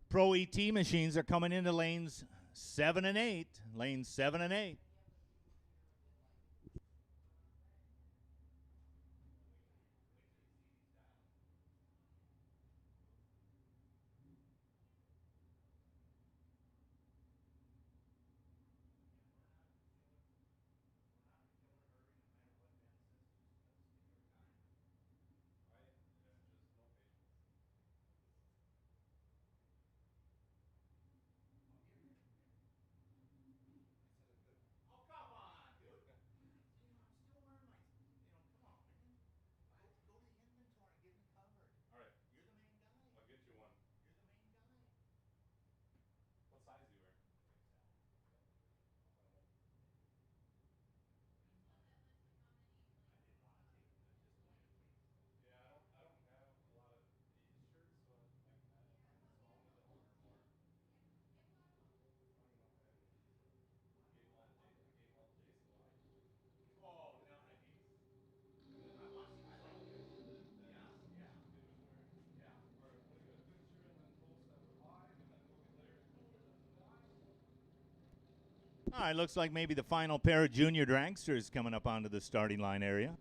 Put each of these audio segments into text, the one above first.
Pro ET machines are coming into lanes 7 and 8. Lanes 7 and 8. All right, looks like maybe the final pair of junior dragsters coming up onto the starting line area.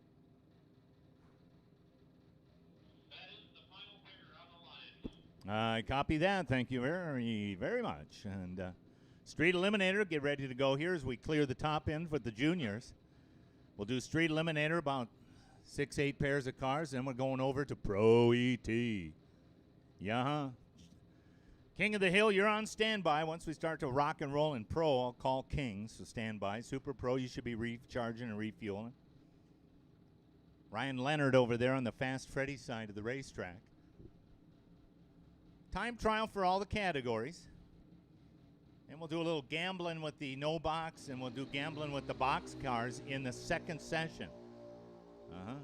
I copy that. Thank you very, very much. And Street Eliminator, get ready to go here as we clear the top end for the juniors. We'll do Street Eliminator, about 6-8 pairs of cars. Then we're going over to Pro ET. Yeah. King of the Hill, you're on standby. Once we start to rock and roll in Pro, I'll call King, so stand by. Super Pro, you should be recharging and refueling. Ryan Leonard over there on the Fast Freddy side of the racetrack. Time trial for all the categories. And we'll do a little gambling with the no box, and we'll do gambling with the box cars in the second session. Uh-huh.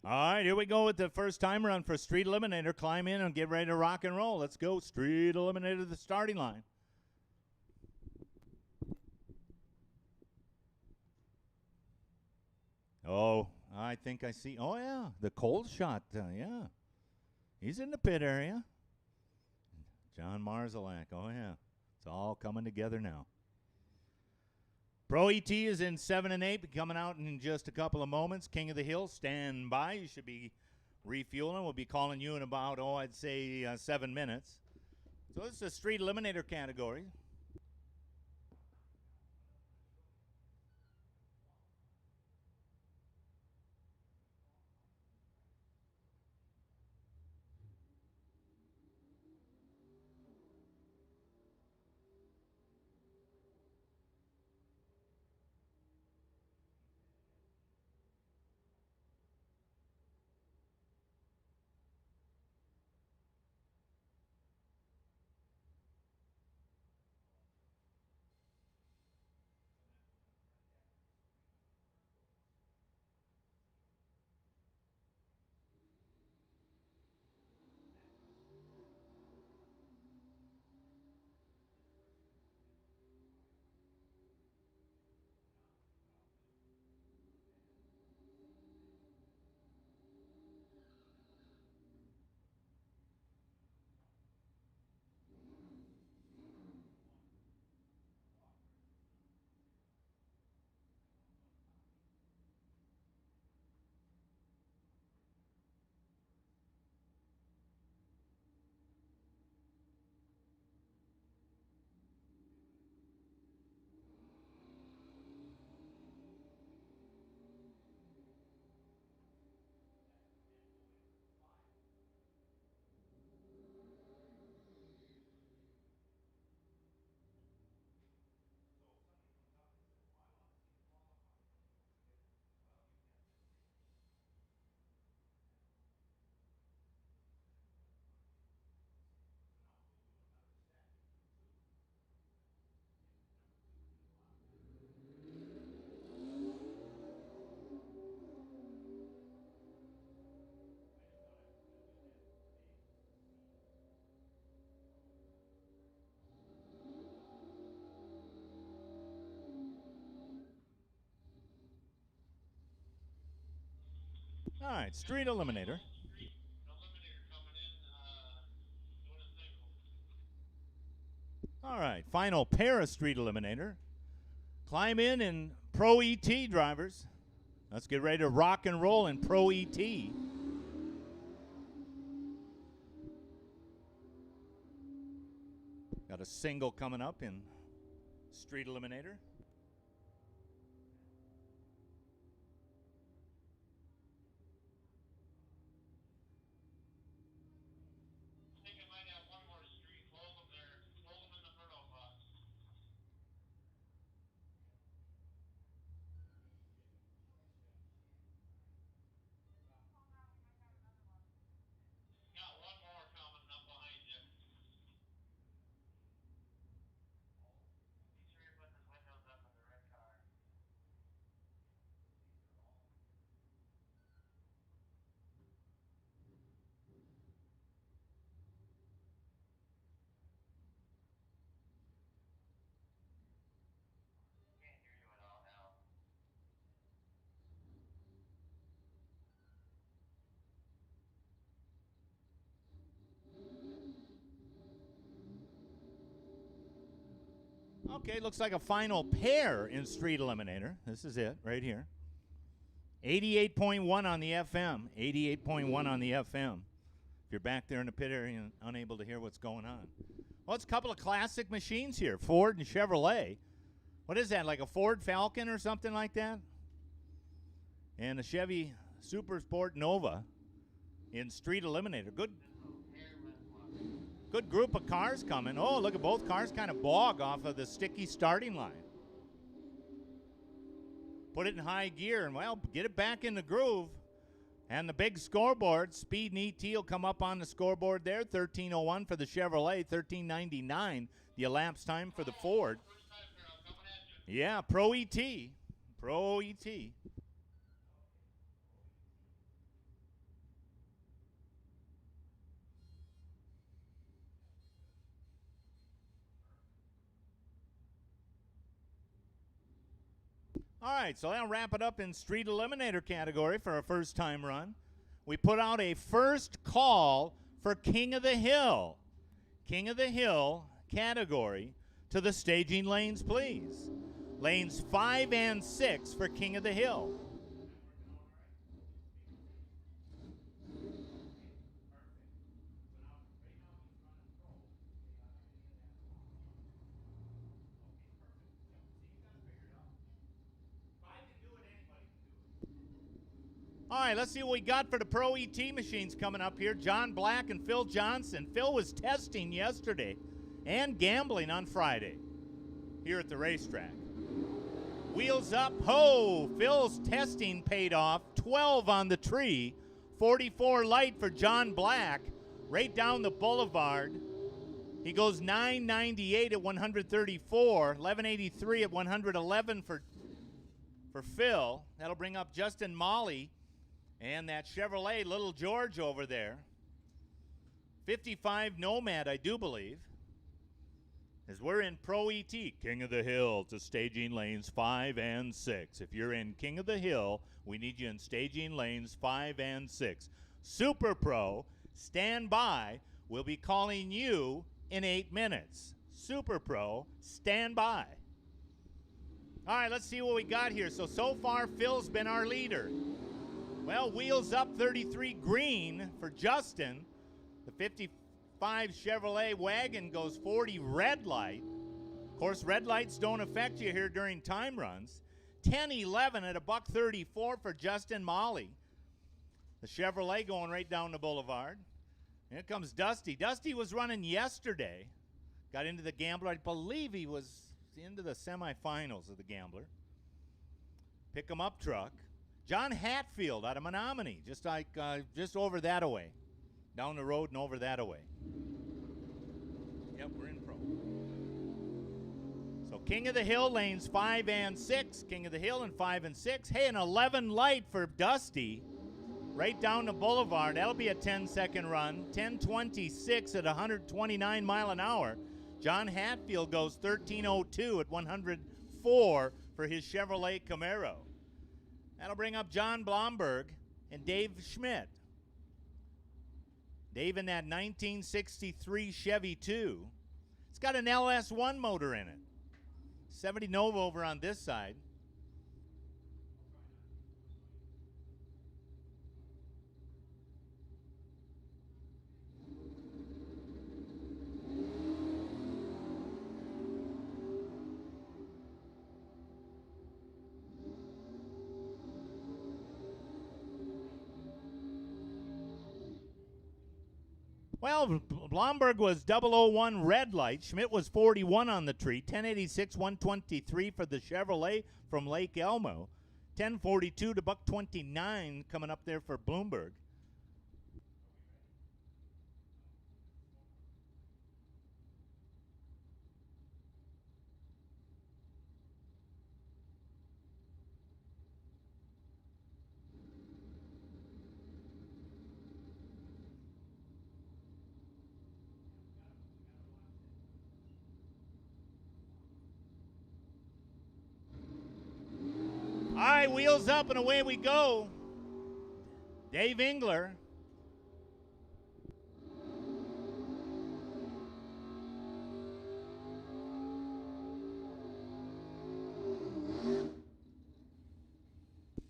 All right, here we go with the first time run for Street Eliminator. Climb in and get ready to rock and roll. Let's go. Street Eliminator to the starting line. Oh, I think I see. Oh, yeah, the cold shot. Yeah. He's in the pit area. John Marzalak. Oh, yeah. It's all coming together now. Pro ET is in 7 and 8, coming out in just a couple of moments. King of the Hill, stand by. You should be refueling. We'll be calling you in about, I'd say 7 minutes. So this is a Street Eliminator category. All right, Street Eliminator. All right, final pair of Street Eliminator. Climb in and Pro ET drivers. Let's get ready to rock and roll in Pro ET. Got a single coming up in Street Eliminator. Okay, looks like a final pair in Street Eliminator. This is it right here. 88.1 on the FM. 88.1 on the FM. If you're back there in the pit area and unable to hear what's going on. Well, it's a couple of classic machines here, Ford and Chevrolet. What is that, like a Ford Falcon or something like that? And a Chevy Super Sport Nova in Street Eliminator. Good group of cars coming. Oh, look at both cars kind of bog off of the sticky starting line. Put it in high gear and, well, get it back in the groove. And the big scoreboard, Speed and ET will come up on the scoreboard there. 13:01 for the Chevrolet, 13:99 the elapsed time for the Ford. Yeah, Pro ET. Pro ET. All right, so that'll wrap it up in Street Eliminator category for our first time run. We put out a first call for King of the Hill. King of the Hill category to the staging lanes, please. Lanes 5 and 6 for King of the Hill. All right, let's see what we got for the Pro ET machines coming up here. John Black and Phil Johnson. Phil was testing yesterday and gambling on Friday here at the racetrack. Wheels up, ho! Phil's testing paid off. 12 on the tree. 44 light for John Black. Right down the boulevard. He goes 998 at 134. 1183 at 111 for Phil. That'll bring up Justin Molly. And that Chevrolet Little George over there. 55 Nomad, I do believe. As we're in Pro ET, King of the Hill to staging lanes 5 and 6. If you're in King of the Hill, we need you in staging lanes 5 and 6. Super Pro, stand by. We'll be calling you in 8 minutes. Super Pro, stand by. All right, let's see what we got here. So far, Phil's been our leader. Well, wheels up 33 green for Justin. The 55 Chevrolet wagon goes 40 red light. Of course, red lights don't affect you here during time runs. 10-11 at $134 for Justin Molly. The Chevrolet going right down the boulevard. Here comes Dusty. Dusty was running yesterday. Got into the Gambler. I believe he was into the semifinals of the Gambler. Pick 'em up truck. John Hatfield out of Menominee, just over that away. Down the road and over that away. Yep, we're in Pro. So King of the Hill, lanes 5 and 6. King of the Hill and 5 and 6. Hey, an 11 light for Dusty. Right down the boulevard. That'll be a 10-second run. 10:26 at 129 mile an hour. John Hatfield goes 13:02 at 104 for his Chevrolet Camaro. That'll bring up John Blomberg. and Dave Schmidt. Dave in that 1963 Chevy 2. It's got an LS1 motor in it. 70 Nova over on this side. Well, Blomberg was 001 red light. Schmidt was 41 on the tree. 1086, 123 for the Chevrolet from Lake Elmo. 1042 to buck 29 coming up there for Bloomberg. All right, wheels up and away we go. Dave Engler.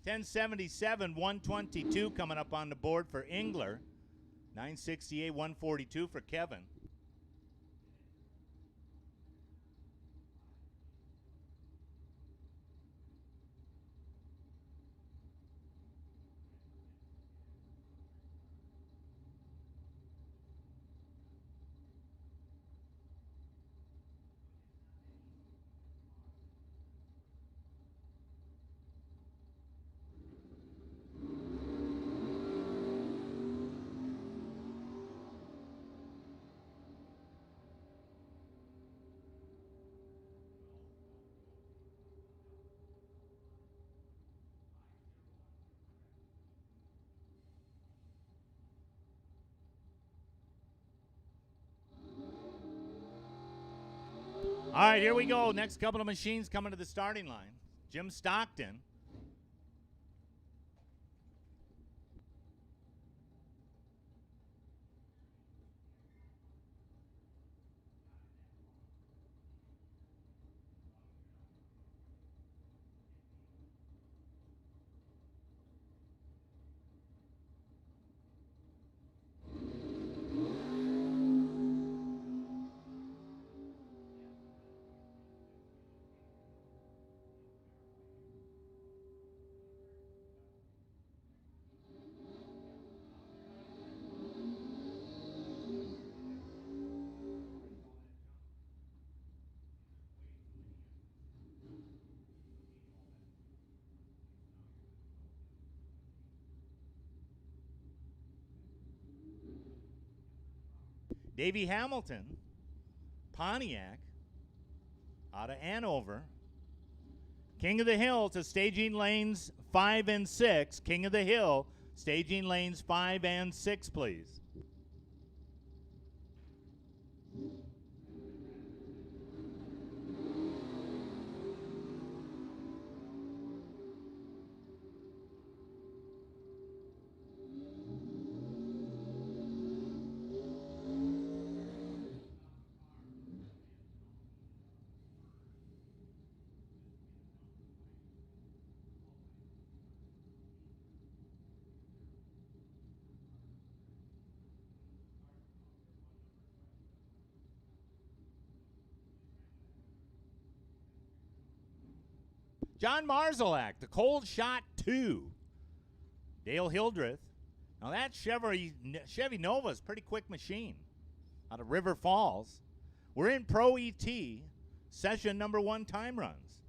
$1077, 122 coming up on the board for Engler. 968, 142 for Kevin. All right, here we go. Next couple of machines coming to the starting line. Jim Stockton. Davey Hamilton, Pontiac, out of Hanover. King of the Hill to staging lanes 5 and 6. King of the Hill, staging lanes 5 and 6, please. John Marzalak, the Cold Shot 2. Dale Hildreth. Now that Chevy Nova is a pretty quick machine out of River Falls. We're in Pro ET, session number 1 time runs.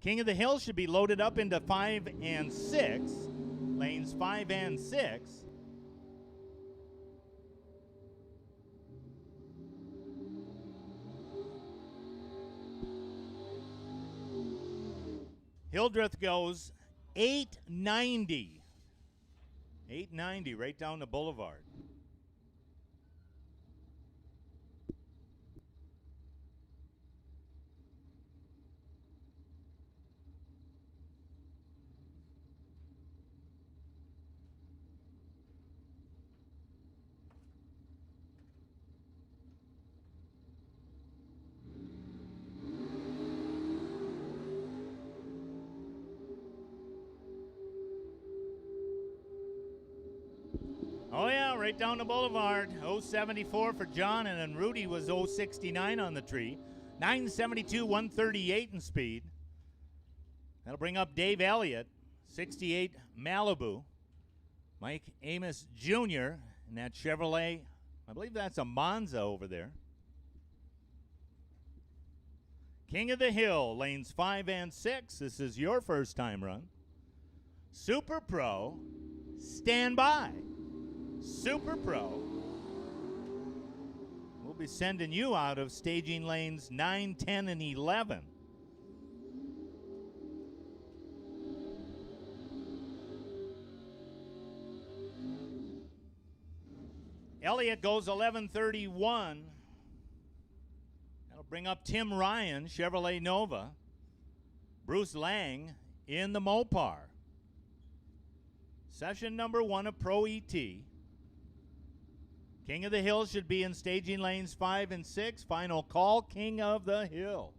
King of the Hill should be loaded up into 5 and 6, lanes 5 and 6. Hildreth goes 890. 890 right down the boulevard. right down the boulevard. 074 for John, and then Rudy was 069 on the tree. 972, 138 in speed. That'll bring up Dave Elliott, 68 Malibu. Mike Amos Jr. in that Chevrolet. I believe that's a Monza over there. King of the Hill, lanes 5 and 6. This is your first time run. Super Pro, stand by. Super Pro. We'll be sending you out of staging lanes 9, 10, and 11. Elliott goes 11:31. That'll bring up Tim Ryan, Chevrolet Nova. Bruce Lang in the Mopar. Session number 1 of Pro ET. King of the Hill should be in staging lanes 5 and 6. Final call, King of the Hill.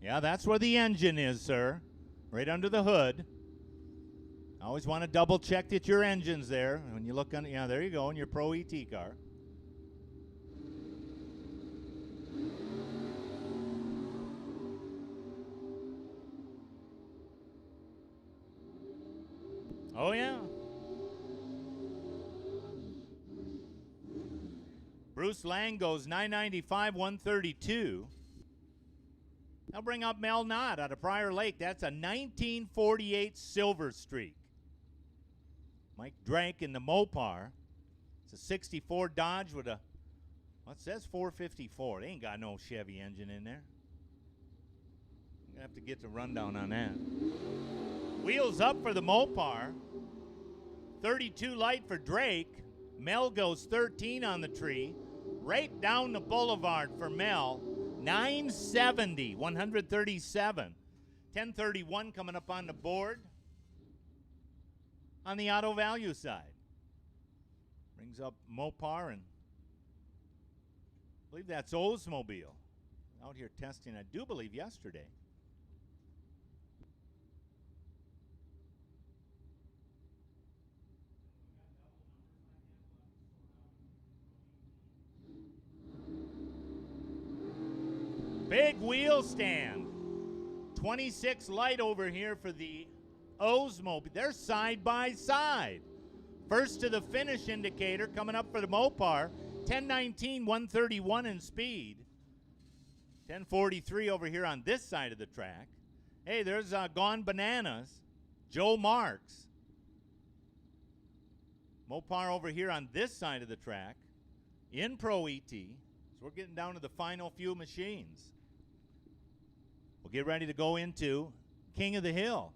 Yeah, that's where the engine is, sir. Right under the hood. I always want to double check that your engine's there. When you look on, yeah, there you go, in your Pro ET car. Oh, yeah. Bruce Lang goes 995, 132. I'll bring up Mel Knott out of Prior Lake. That's a 1948 Silver Streak. Mike Drank in the Mopar. It's a 64 Dodge with a, what says 454. They ain't got no Chevy engine in there. I'm going to have to get the rundown on that. Wheels up for the Mopar. 32 light for Drake. Mel goes 13 on the tree. Right down the boulevard for Mel. 970, 137. 1031 coming up on the board. On the auto value side. Brings up Mopar, and I believe that's Oldsmobile. Out here testing, I do believe, yesterday. Big wheel stand. 26 light over here for the Oldsmobile. They're side by side. First to the finish indicator coming up for the Mopar. 1019, 131 in speed. 1043 over here on this side of the track. Hey, there's Gone Bananas. Joe Marks. Mopar over here on this side of the track. In Pro ET. So we're getting down to the final few machines. We'll get ready to go into King of the Hill.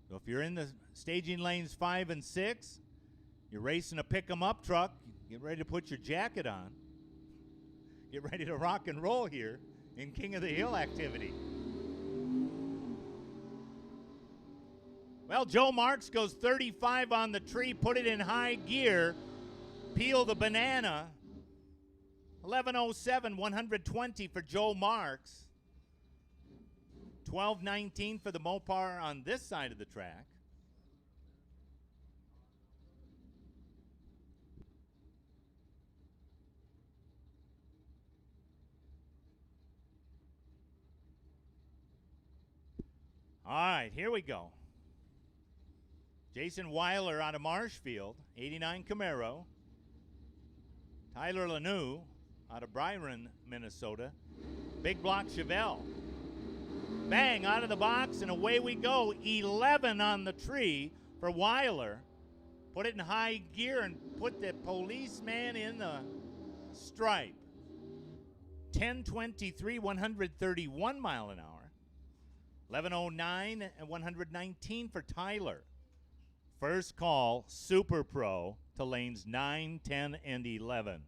So if you're in the staging lanes 5 and 6, you're racing a pick-em-up truck, get ready to put your jacket on. Get ready to rock and roll here in King of the Hill activity. Well, Joe Marks goes 35 on the tree, put it in high gear, peel the banana. 1107, 120 for Joe Marks. 1219 for the Mopar on this side of the track. All right, here we go. Jason Weiler out of Marshfield, 89 Camaro. Tyler Lanou out of Byron, Minnesota. Big block Chevelle. Bang, out of the box, and away we go. 11 on the tree for Weiler. Put it in high gear and put the policeman in the stripe. 1023, 131 mile an hour. 1109 and 119 for Tyler. First call, Super Pro to lanes 9, 10, and 11.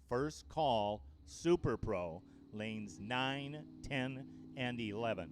First call, Super Pro, lanes 9, 10, and 11.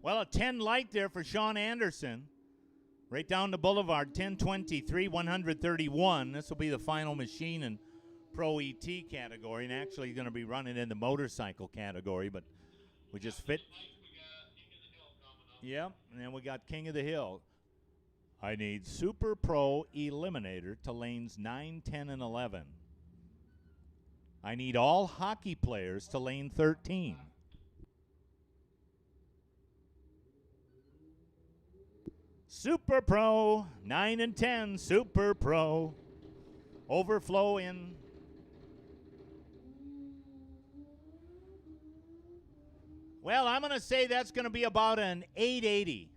Well, a 10 light there for Sean Anderson. Right down the boulevard, 1023, 131. This will be the final machine in Pro ET category, and actually going to be running in the motorcycle category, but we just fit. Yep, and then we got King of the Hill. I need Super Pro Eliminator to lanes 9, 10, and 11. I need all hockey players to lane 13. Super Pro, 9 and 10, Super Pro. Overflow in. Well, I'm going to say that's going to be about an 880.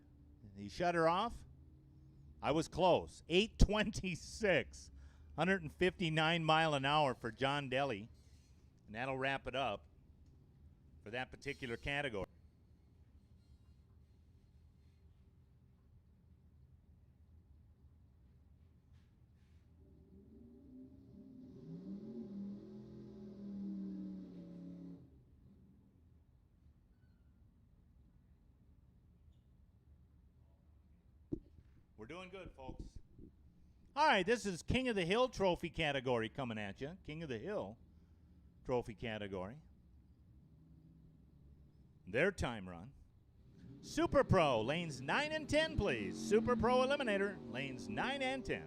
He shut her off. I was close. 826. 159 mile an hour for John Daly. And that'll wrap it up for that particular category. We're doing good, folks. All right, this is King of the Hill trophy category coming at you. King of the Hill trophy category. Their time run. Super Pro, lanes 9 and 10, please. Super Pro Eliminator, lanes 9 and 10.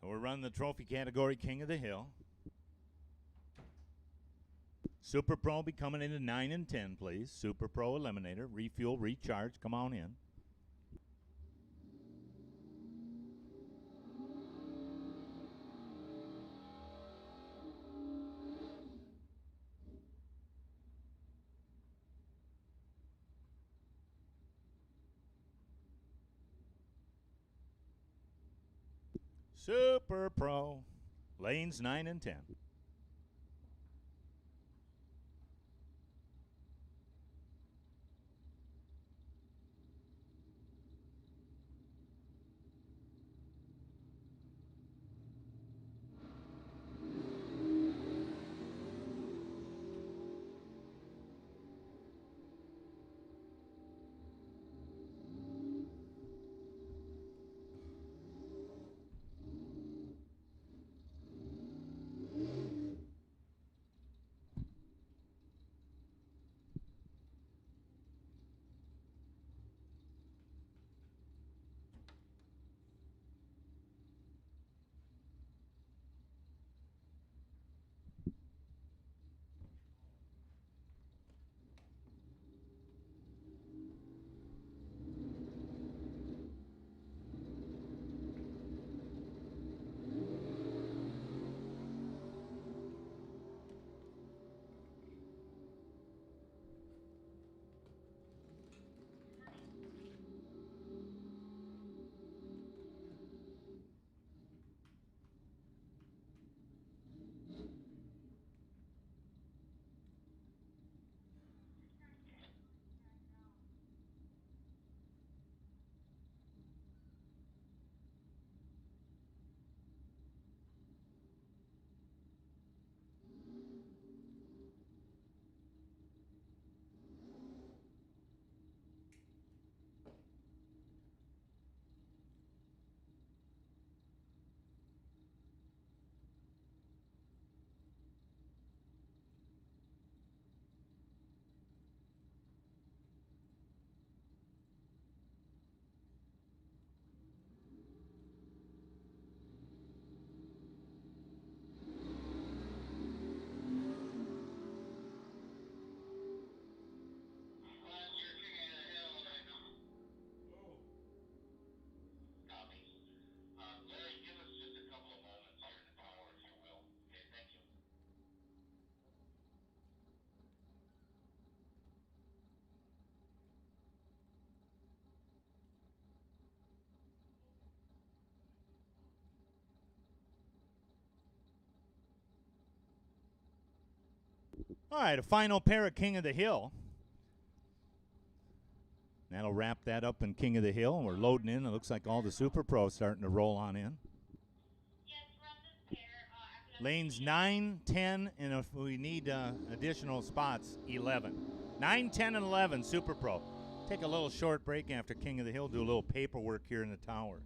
So we're running the trophy category King of the Hill. Super Pro be coming into 9 and 10, please. Super Pro Eliminator, refuel, recharge, come on in. Super Pro, lanes 9 and 10. All right, a final pair of King of the Hill. That'll wrap that up in King of the Hill. We're loading in. It looks like all the Super Pros starting to roll on in. Lanes 9, 10, and if we need additional spots, 11. 9, 10, and 11, Super Pro. Take a little short break after King of the Hill, do a little paperwork here in the tower.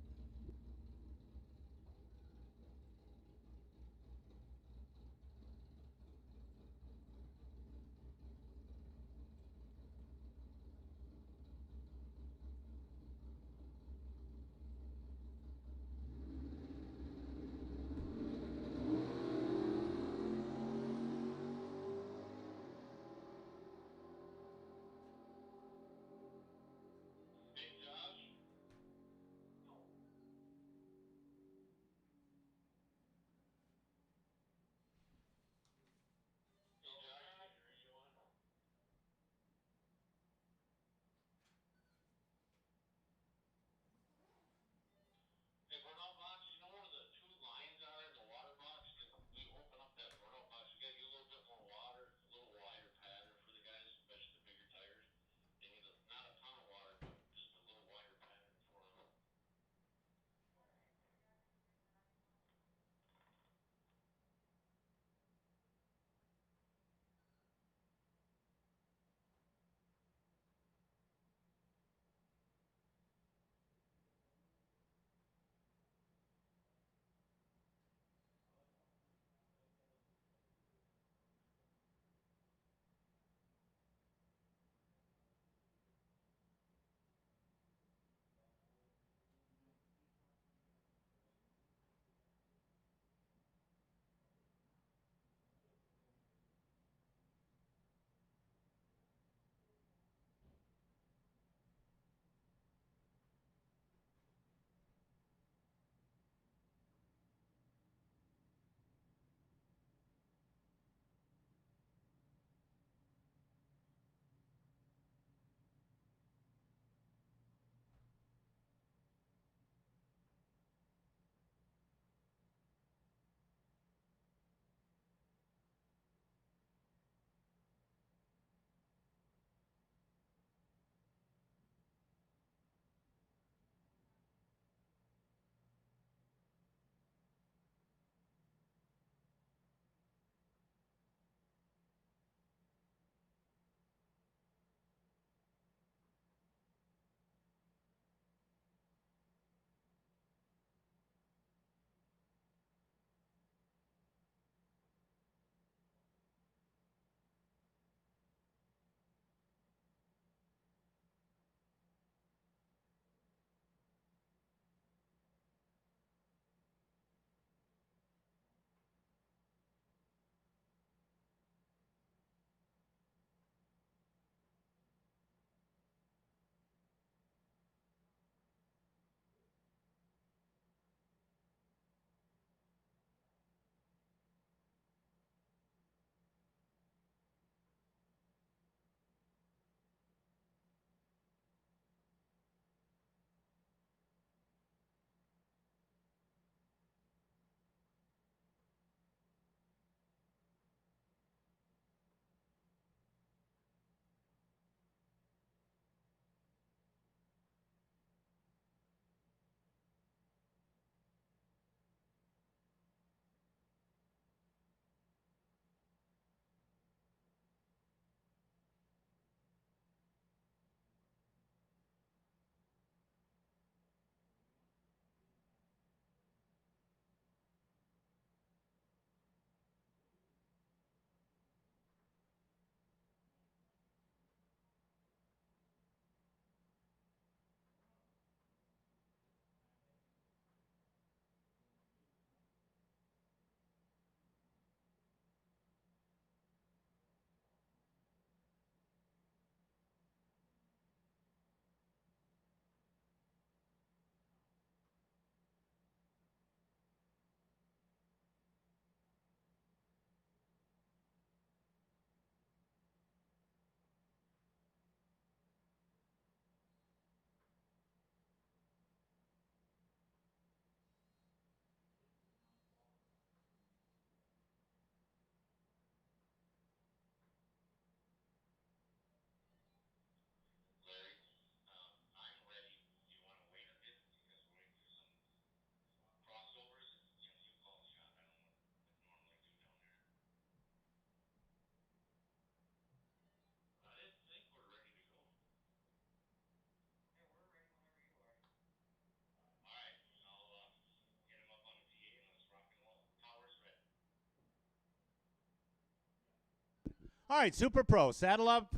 All right, Super Pro, saddle up,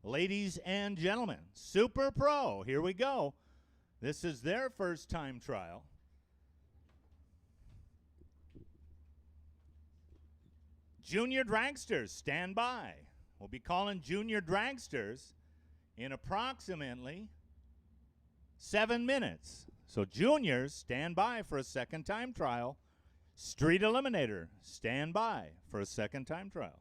ladies and gentlemen. Super Pro, here we go. This is their first time trial. Junior Dragsters, stand by. We'll be calling Junior Dragsters in approximately 7 minutes. So juniors, stand by for a second time trial. Street Eliminator, stand by for a second time trial.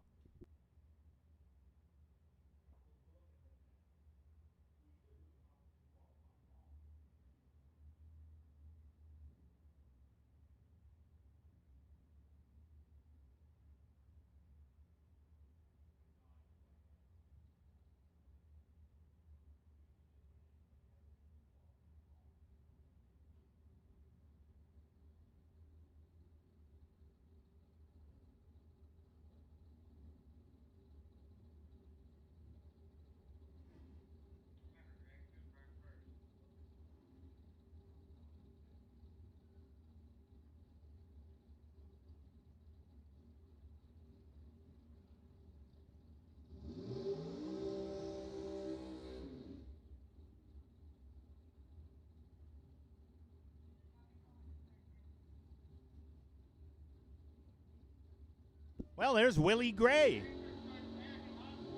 Well, there's Willie Gray,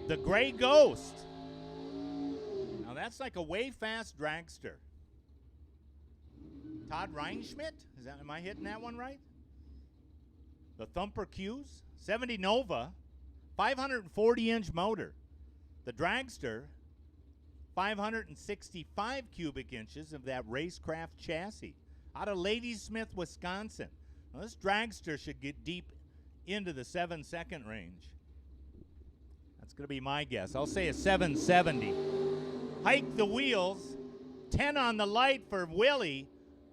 the Gray Ghost. Now that's like a way fast dragster. Todd Reinschmidt, am I hitting that one right? The Thumper Q's, 70 Nova, 540-inch motor. The dragster, 565 cubic inches of that racecraft chassis out of Ladysmith, Wisconsin. Now this dragster should get deep into the 7-second range. That's going to be my guess. I'll say a 770. Hike the wheels. 10 on the light for Willie.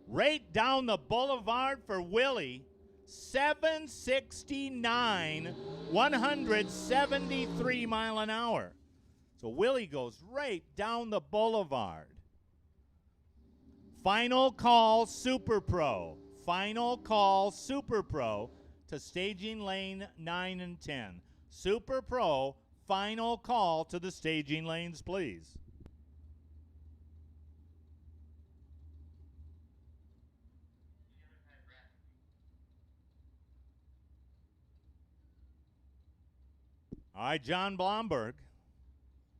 Right down the boulevard for Willie. 769, 173 mile an hour. So Willie goes right down the boulevard. Final call, Super Pro. Final call, Super Pro. To staging lane 9 and 10. Super Pro, final call to the staging lanes, please. All right, John Blomberg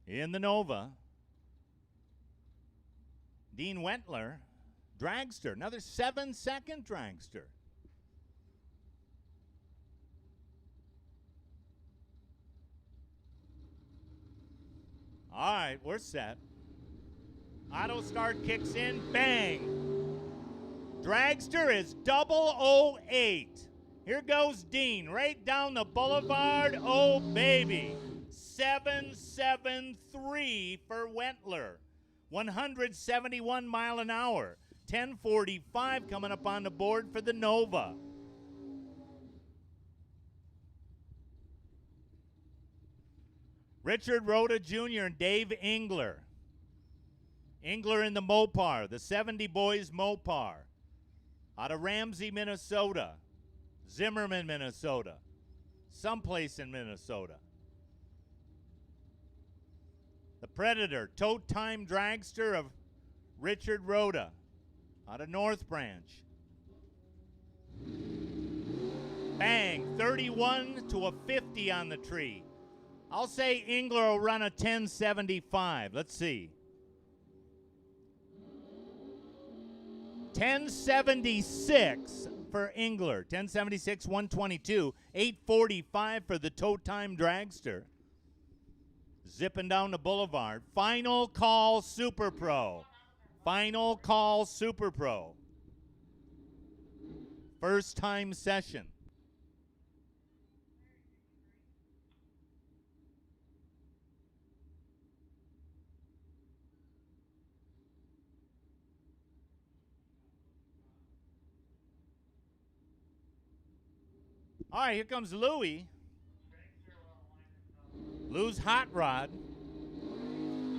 in the Nova. Dean Wentler, dragster, another 7-second dragster. All right, we're set. Auto start kicks in, bang. Dragster is 008. Here goes Dean, right down the boulevard. Oh, baby. 773 for Wentler. 171 mile an hour. 1045 coming up on the board for the Nova. Richard Rhoda Jr. and Dave Engler. Engler in the Mopar, the 70 Boys Mopar. Out of Ramsey, Minnesota. Zimmerman, Minnesota. Someplace in Minnesota. The Predator, tow time dragster of Richard Rhoda. Out of North Branch. Bang, 31 to a 50 on the tree. I'll say Engler will run a 1075. Let's see. 1076 for Engler. 1076, 122. 845 for the tow time dragster. Zipping down the boulevard. Final call, Super Pro. Final call, Super Pro. First time session. All right, here comes Louie. Lou's hot rod.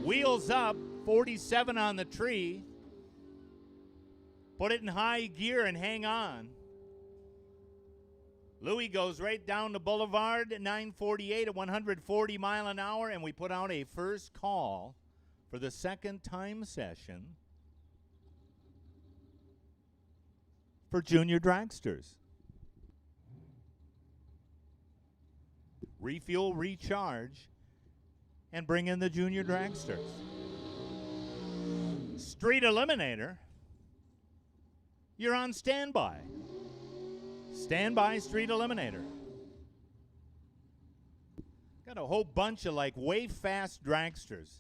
Wheels up, 47 on the tree. Put it in high gear and hang on. Louis goes right down the boulevard at 9:48 at 140 mile an hour, and we put out a first call for the second time session for junior dragsters. Refuel, recharge, and bring in the junior dragsters. Street Eliminator, you're on standby. Standby, Street Eliminator. Got a whole bunch of like way fast dragsters.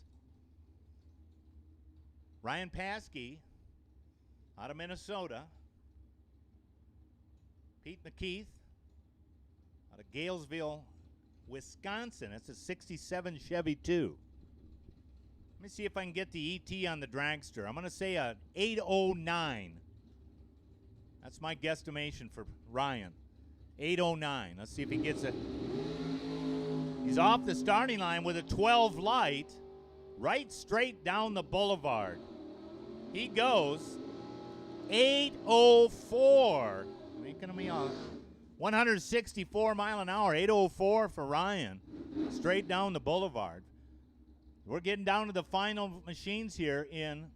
Ryan Paskey out of Minnesota. Pete McKeith out of Galesville, Wisconsin. That's a 67 Chevy 2. Let me see if I can get the ET on the dragster. I'm going to say a 809. That's my guesstimation for Ryan. 809. Let's see if he gets it. He's off the starting line with a 12 light, right straight down the boulevard. He goes 804. Making me on 164 mile an hour. 804 for Ryan. Straight down the boulevard. We're getting down to the final machines here in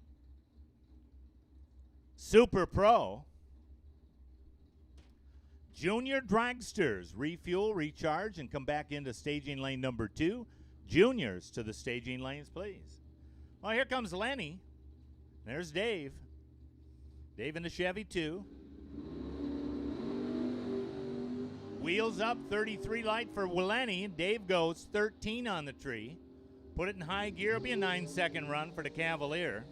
Super Pro. Junior dragsters, refuel, recharge, and come back into staging lane number 2. Juniors to the staging lanes, please. Well, here comes Lenny. There's Dave. Dave in the Chevy 2. Wheels up, 33 light for Lenny. Dave goes 13 on the tree. Put it in high gear. It'll be a 9-second run for the Cavalier.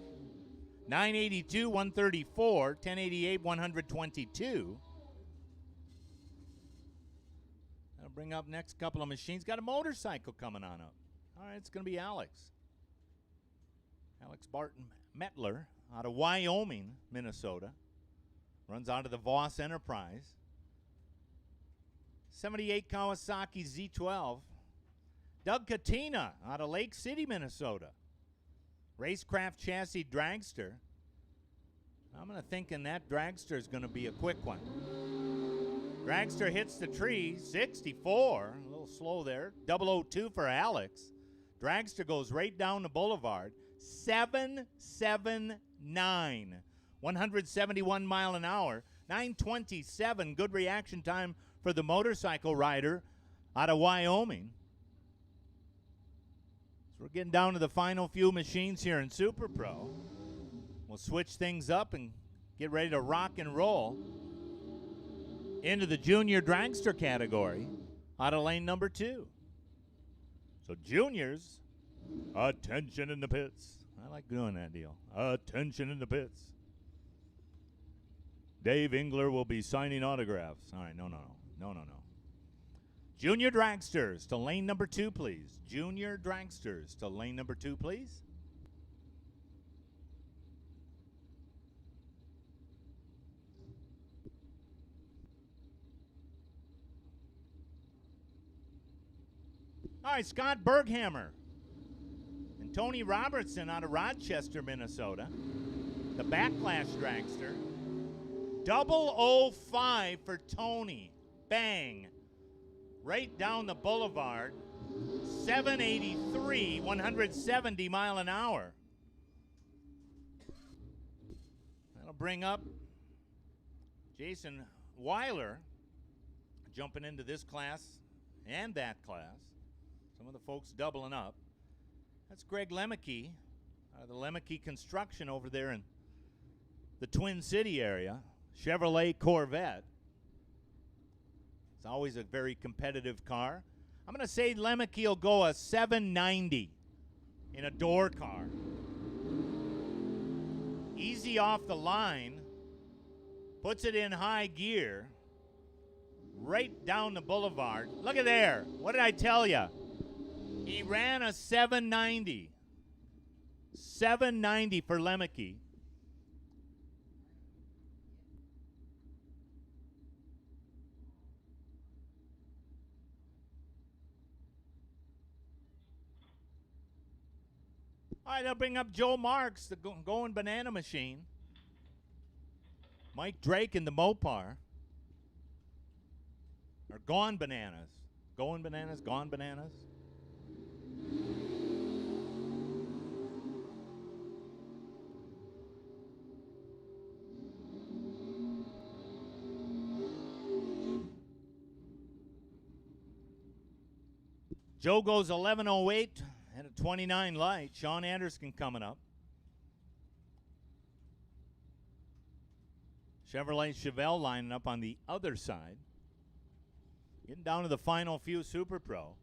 982, 134, 1088, 122. That'll bring up next couple of machines. Got a motorcycle coming on up. All right, it's going to be Alex. Alex Barton Metler out of Wyoming, Minnesota. Runs out of the Voss Enterprise. 78 Kawasaki Z12. Doug Katina out of Lake City, Minnesota. Racecraft chassis dragster. I'm going to thinking that dragster is going to be a quick one. Dragster hits the tree, 64. A little slow there. 002 for Alex. Dragster goes right down the boulevard. 779. 171 mile an hour. 927. Good reaction time for the motorcycle rider out of Wyoming. So we're getting down to the final few machines here in Super Pro. We'll switch things up and get ready to rock and roll into the junior dragster category out of lane number 2. So juniors, attention in the pits. I like doing that deal. Attention in the pits. Dave Engler will be signing autographs. All right, no. Junior dragsters to lane number 2, please. Junior dragsters to lane number 2, please. All right, Scott Berghammer and Tony Robertson out of Rochester, Minnesota. The Backlash dragster. 005 for Tony. Bang. Right down the boulevard. 783, 170 mile an hour. That'll bring up Jason Weiler jumping into this class and that class. Some of the folks doubling up. That's Greg Lemke, the Lemke Construction over there in the Twin City area. Chevrolet Corvette. It's always a very competitive car. I'm going to say Lemke will go a 790 in a door car. Easy off the line. Puts it in high gear. Right down the boulevard. Look at there. What did I tell you? He ran a 790. 790 for Lemke. All right, they'll bring up Joe Marks, the going banana machine. Mike Drake in the Mopar. Or Gone Bananas. Going Bananas, Gone Bananas. Joe goes 11:08 and a 29 light. Sean Anderson coming up. Chevrolet Chevelle lining up on the other side. Getting down to the final few Super Pro.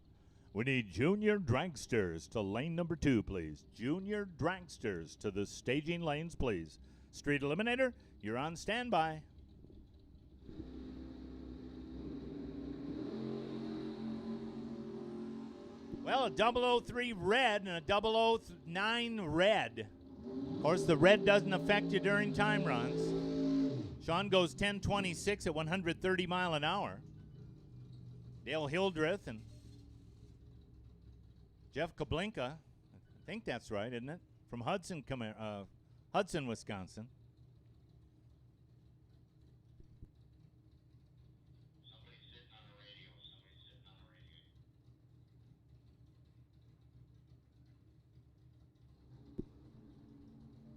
We need Junior Dragsters to lane number 2, please. Junior Dragsters to the staging lanes, please. Street Eliminator, you're on standby. Well, a 003 red and a 009 red. Of course, the red doesn't affect you during time runs. Sean goes 10:26 at 130 mile an hour. Dale Hildreth and Jeff Kablinka, I think that's right, isn't it? From Hudson, Wisconsin. Somebody's sitting on the radio.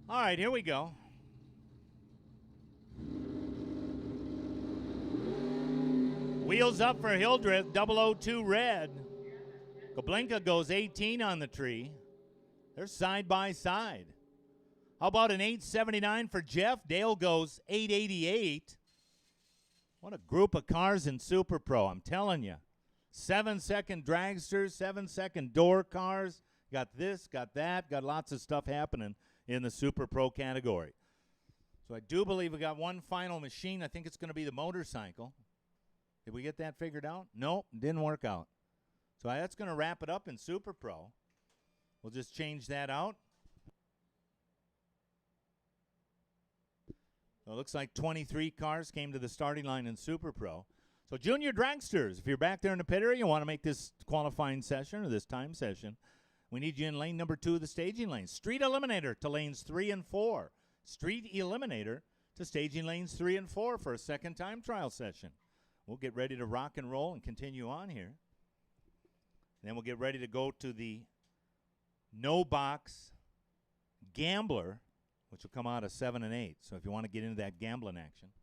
All right, here we go. Wheels up for Hildreth, 002 red. Kablinka goes 18 on the tree. They're side by side. How about an 879 for Jeff? Dale goes 888. What a group of cars in Super Pro, I'm telling you. 7-second dragsters, 7-second door cars. Got this, got that, got lots of stuff happening in the Super Pro category. So I do believe we got one final machine. I think it's going to be the motorcycle. Did we get that figured out? Nope, didn't work out. So that's going to wrap it up in Super Pro. We'll just change that out. So it looks like 23 cars came to the starting line in Super Pro. So Junior Dragsters, if you're back there in the pit area, you want to make this qualifying session or this time session, we need you in lane number 2 of the staging lane. Street Eliminator to lanes 3 and 4. Street Eliminator to staging lanes 3 and 4 for a second time trial session. We'll get ready to rock and roll and continue on here. Then we'll get ready to go to the no box gambler, which will come out of 7 and 8. So if you want to get into that gambling action.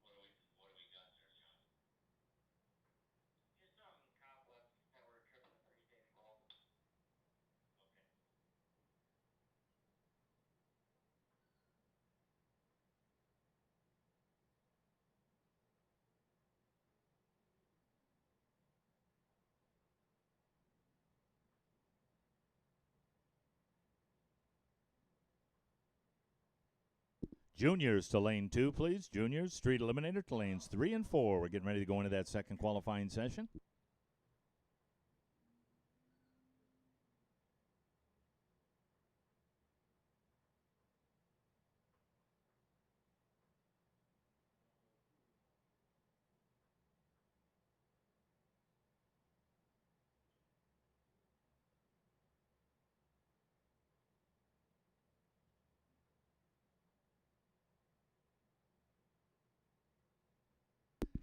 What do we got there, Sean? Just some cobwebs that were tripping the 30-day bulb. Okay. Juniors to lane 2, please. Juniors, Street Eliminator to lanes 3 and 4. We're getting ready to go into that second qualifying session.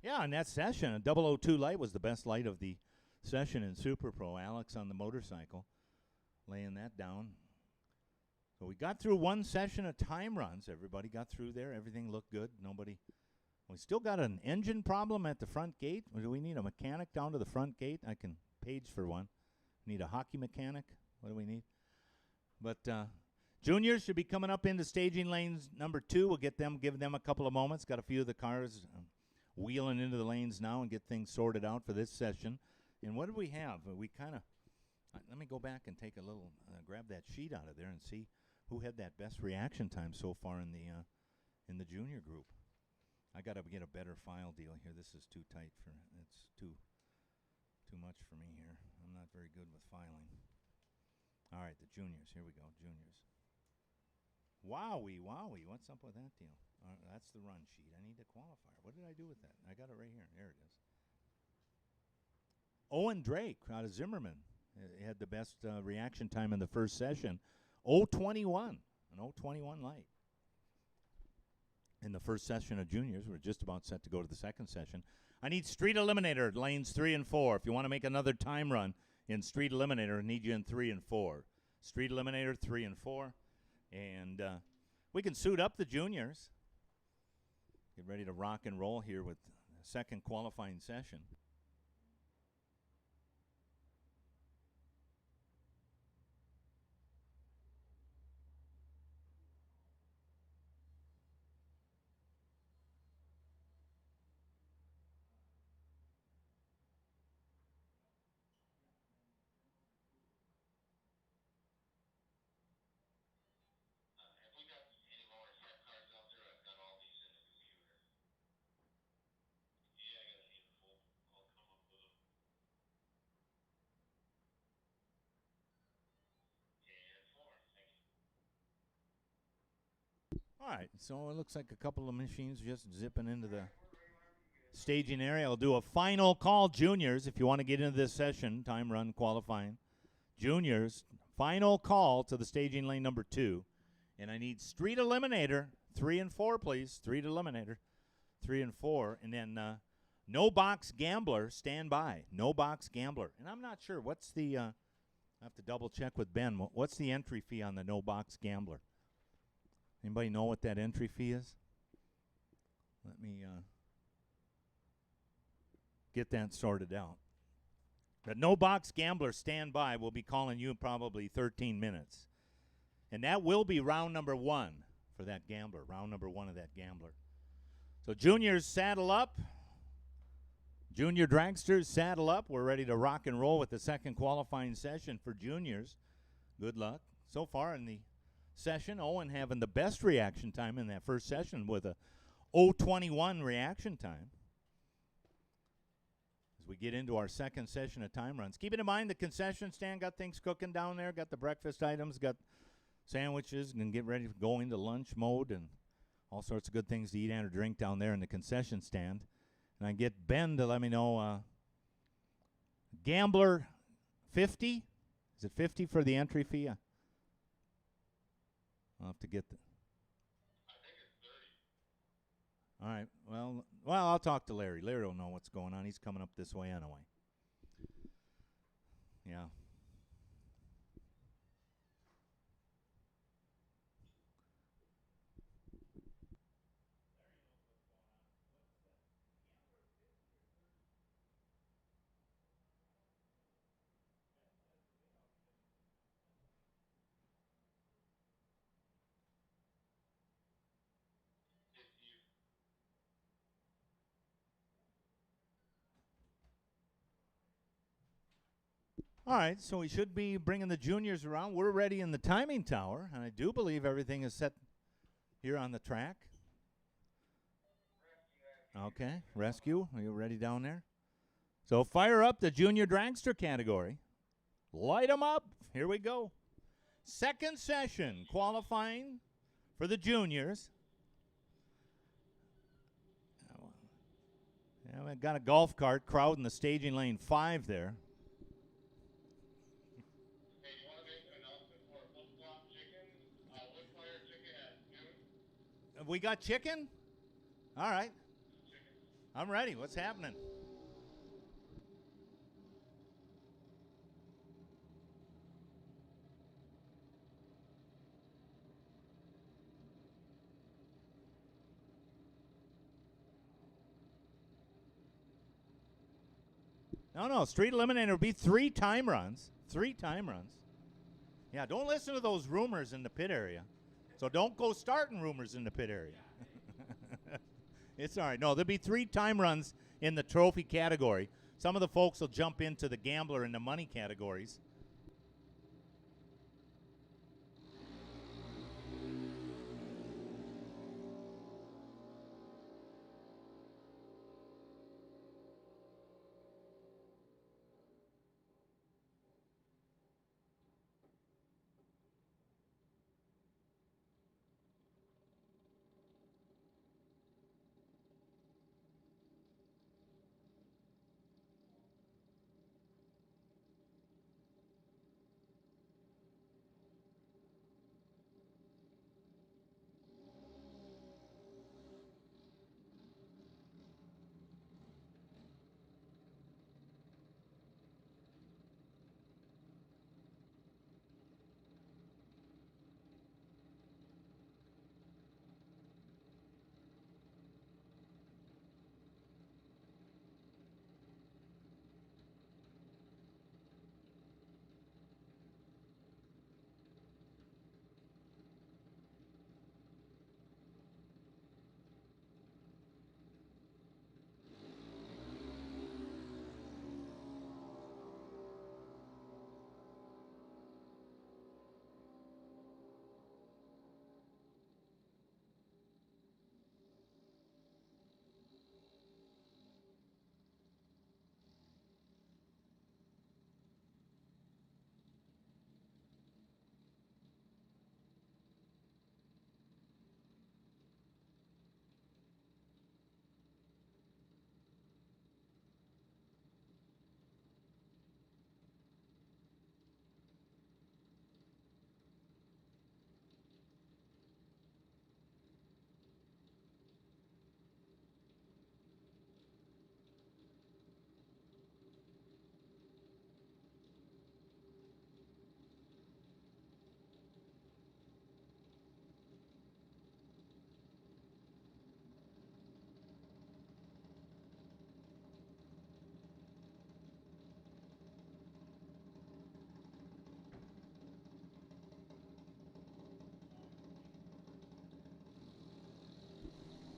Yeah, in that session, a 002 light was the best light of the session in Super Pro. Alex on the motorcycle, laying that down. So we got through one session of time runs. Everybody got through there. Everything looked good. Nobody. We still got an engine problem at the front gate. Do we need a mechanic down to the front gate? I can page for one. Need a hockey mechanic. What do we need? But juniors should be coming up into staging lanes number 2. We'll give them a couple of moments. Got a few of the cars wheeling into the lanes now and get things sorted out for this session. And what do we have? We kind of, let me go back and take a little, grab that sheet out of there and see who had that best reaction time so far in the junior group. I got to get a better file deal here. This is too tight for, it's too much for me here. I'm not very good with filing. All right, the juniors. Here we go, juniors. Wowie. What's up with that deal? That's the run sheet. I need a qualifier. What did I do with that? I got it right here. There it is. Owen Drake out of Zimmerman had the best reaction time in the first session. 0:21, an 0:21 light. In the first session of juniors, we're just about set to go to the second session. I need Street Eliminator, lanes 3 and 4. If you want to make another time run in Street Eliminator, I need you in 3 and 4. Street Eliminator, 3 and 4. And we can suit up the juniors. Get ready to rock and roll here with the second qualifying session. Have we got any more set cards out there? I've got all these in the computer. Yeah, I got a handful. I'll come up with them. And 4, thank you. All right, so it looks like a couple of machines just zipping into the staging area. I'll do a final call, juniors, if you want to get into this session, time run qualifying. Juniors, final call to the staging lane number 2. And I need Street Eliminator, 3 and 4, please. Street Eliminator, 3 and 4. And then No Box Gambler, stand by. No Box Gambler. And I'm not sure, what's the, I have to double check with Ben. What's the entry fee on the No Box Gambler? Anybody know what that entry fee is? Let me get that sorted out. The No Box Gambler standby will be calling you in probably 13 minutes. And that will be round number 1 for that gambler, round number 1 of that gambler. So juniors, saddle up. Junior dragsters, saddle up. We're ready to rock and roll with the second qualifying session for juniors. Good luck. So far in the session, Owen having the best reaction time in that first session with a 0:21 reaction time. As we get into our second session of time runs. Keeping in mind the concession stand got things cooking down there, got the breakfast items, got sandwiches, and get ready to go into lunch mode and all sorts of good things to eat and or drink down there in the concession stand. And I get Ben to let me know Gambler 50? Is it 50 for the entry fee? I'll have to get the... I think it's 30. All right. Well, I'll talk to Larry. Larry will know what's going on. He's coming up this way anyway. Yeah. All right, so we should be bringing the juniors around. We're ready in the timing tower, and I do believe everything is set here on the track. Okay, rescue. Are you ready down there? So fire up the junior dragster category. Light them up. Here we go. Second session qualifying for the juniors. Yeah, we've got a golf cart crowding the staging lane 5 there. Hey, you want to make an announcement for a flip-flop chicken, wood-fire chicken at noon? Have we got chicken? All right. Chicken. I'm ready. What's happening? No, Street Eliminator will be 3 time runs. 3 time runs. Yeah, don't listen to those rumors in the pit area. So don't go starting rumors in the pit area. It's all right. No, there'll be 3 time runs in the trophy category. Some of the folks will jump into the gambler and the money categories.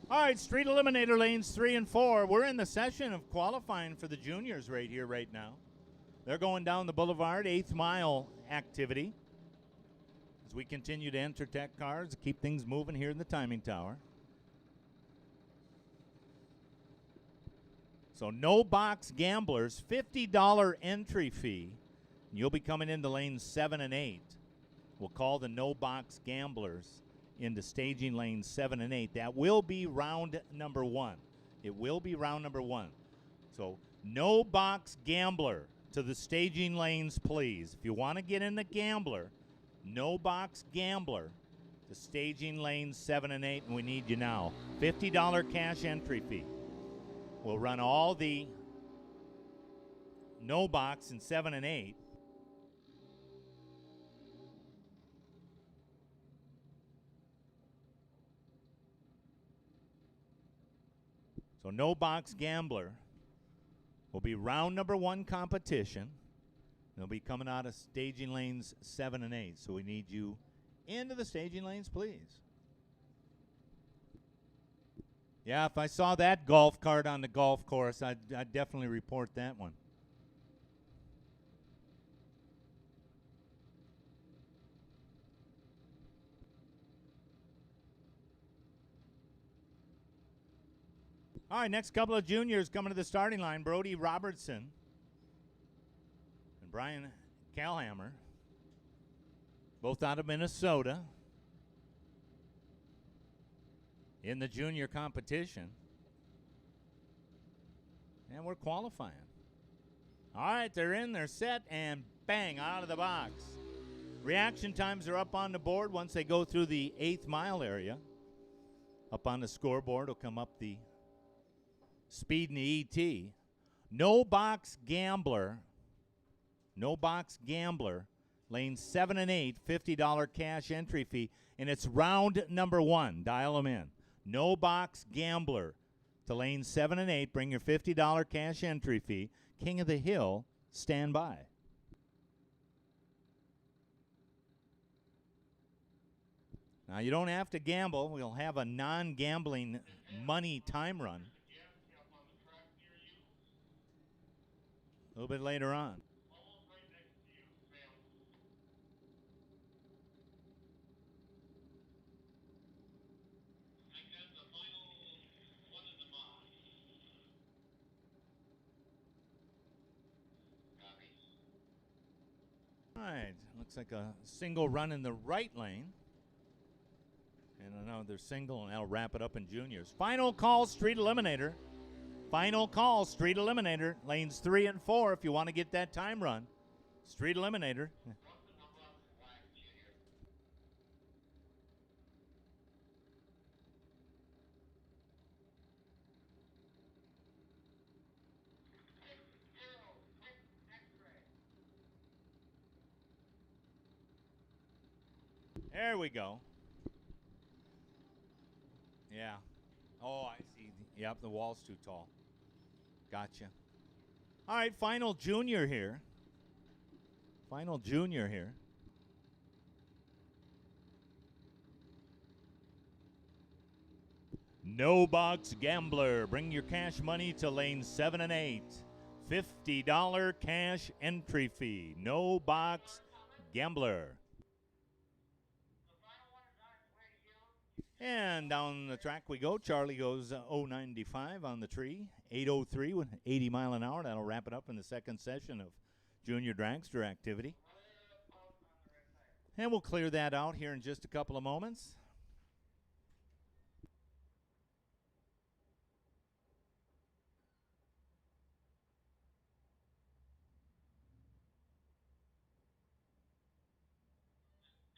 All right, Street Eliminator lanes 3 and 4. We're in the session of qualifying for the juniors right here, right now. They're going down the boulevard, 8th mile activity. As we continue to enter tech cars, keep things moving here in the timing tower. So no box gamblers, $50 entry fee. You'll be coming into lanes 7 and 8. We'll call the no box gamblers into staging lanes 7 and 8. That will be round number 1. It will be round number 1. So no box gambler to the staging lanes, please. If you want to get in the gambler, no box gambler to staging lanes 7 and 8, and we need you now. $50 cash entry fee. We'll run all the no box in 7 and 8. So no box gambler will be round number 1 competition. They'll be coming out of staging lanes 7 and 8. So we need you into the staging lanes, please. Yeah, if I saw that golf cart on the golf course, I'd definitely report that one. All right, next couple of juniors coming to the starting line. Brody Robertson and Brian Calhammer, both out of Minnesota, in the junior competition. And we're qualifying. All right, they're in, they're set, and bang, out of the box. Reaction times are up on the board once they go through the 8th mile area. Up on the scoreboard will come up the speed in the ET. No box gambler, lanes 7 and 8, $50 cash entry fee, and it's round number 1. Dial them in. No box gambler to lanes 7 and 8. Bring your $50 cash entry fee. King of the Hill, stand by. Now, you don't have to gamble. We'll have a non-gambling money time run Gas cap on the track near you, a little bit later on. almost right next to you, Sam. I got the final one in the mod. Copy. All right, looks like a single run in the right lane. And another single, and that'll wrap it up in juniors. Final call, Street Eliminator. Final call, Street Eliminator. Lanes 3 and 4 if you want to get that time run. Street Eliminator. What's the number on the flag here? 6-0, quick X-ray. There we go. Yeah. Oh, I see. Yep, the wall's too tall. Gotcha. All right, final junior here. Final junior here. No Box Gambler. Bring your cash money to lanes 7 and 8. $50 cash entry fee. No Box Gambler. The final one is on its way to you. And down the track we go. Charlie goes 095 on the tree. 803 with 80 mile an hour. That'll wrap it up in the second session of Junior Dragster activity. And we'll clear that out here in just a couple of moments.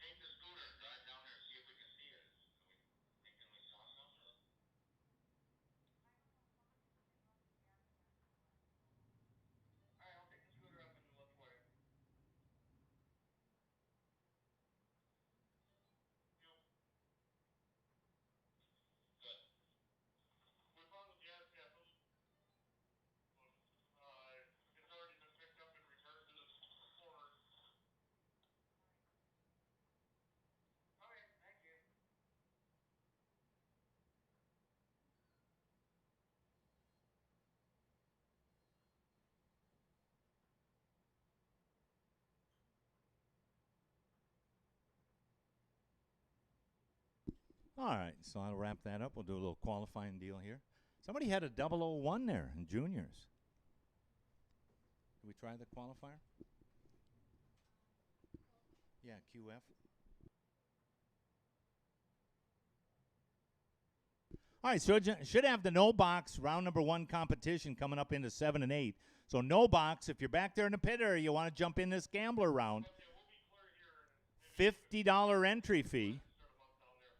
Take the scooter and drive down there and see if we can see it. Thinking we saw something? Alright, I'll take the scooter up and look for it. Yep. Good. We found the gas cap. It's already been picked up and returned to the corner. Okay, thank you. All right, so I'll wrap that up. We'll do a little qualifying deal here. Somebody had a 001 there in juniors. Did we try the qualifier? Yeah, QF. All right, so should have the no box round number 1 competition coming up into 7 and 8. So no box. If you're back there in the pit area, you want to jump in this gambler round. Okay, we'll be clear here in $50 entry fee. start them up down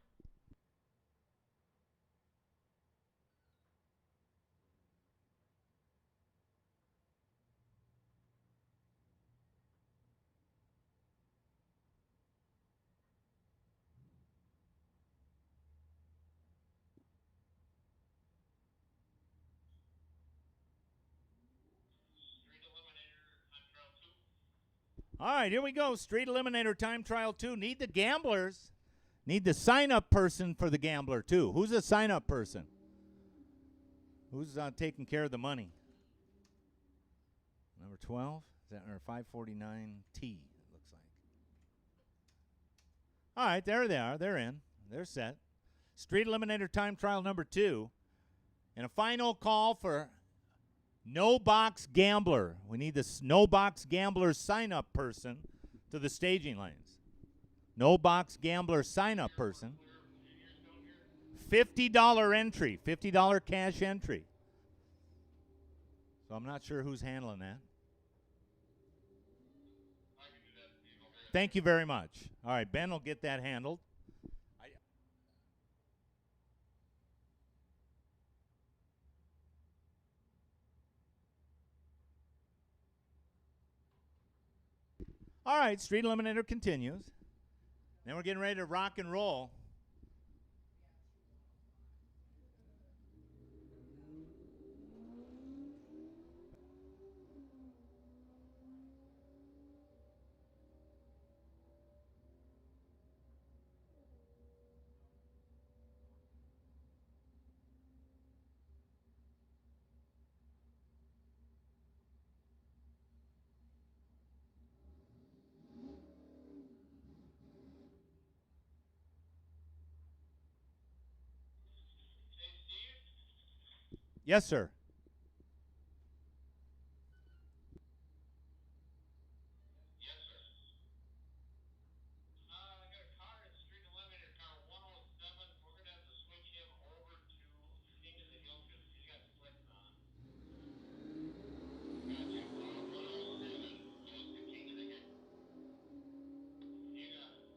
there. Street Eliminator, time trial 2. All right, here we go. Street Eliminator Time Trial 2. Need the gamblers. Need the sign-up person for the gambler, too. Who's the sign-up person? Who's taking care of the money? Number 12? Is that or 549T, it looks like. All right, there they are. They're in. They're set. Street Eliminator Time Trial number 2. And a final call for No Box Gambler. We need this No Box Gambler sign-up person to the staging lanes. No Box Gambler sign-up person. $50 entry, $50 cash entry. So I'm not sure who's handling that. I can do that. You go there. Thank you very much. All right, Ben will get that handled. All right, Street Eliminator continues. Then we're getting ready to rock and roll. Yes, sir. Yes, sir. I got a car in Street Eliminator, car 107. We're going to have to switch him over to King of the Hill because he's got slicks on. Gotcha. 107 goes to King of the Hill. You got it.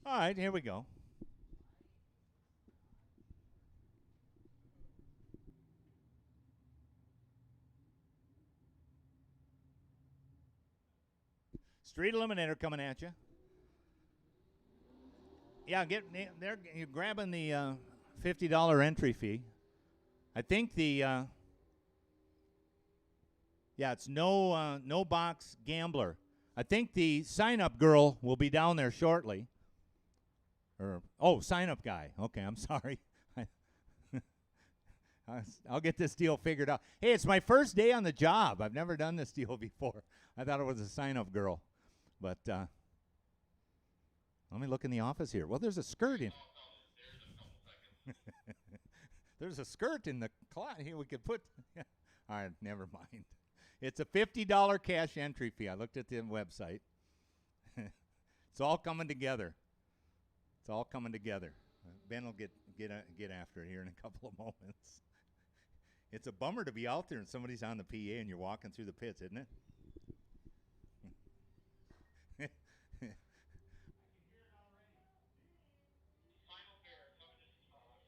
All right, here we go. Street Eliminator coming at you. Yeah, they're you're grabbing the $50 entry fee. I think the yeah, it's no box gambler. I think the sign up girl will be down there shortly. Or sign up guy. Okay, I'm sorry. I'll get this deal figured out. Hey, it's my first day on the job. I've never done this deal before. I thought it was a sign up girl, but let me look in the office here. Well, there's a skirt in. There's a skirt in the closet here. We could put. All right, never mind. It's a $50 cash entry fee. I looked at the website. It's all coming together. It's all coming together. Ben will get after it here in a couple of moments. It's a bummer to be out there and somebody's on the PA and you're walking through the pits, isn't it? Final pair coming to toss.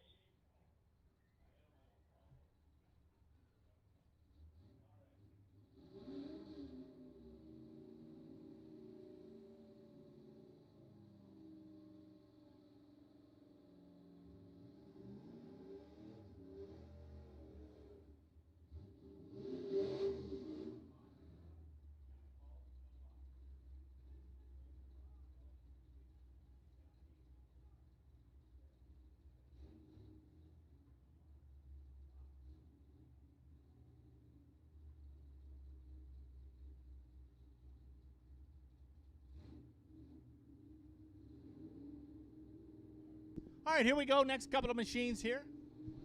All right, here we go. Next couple of machines here.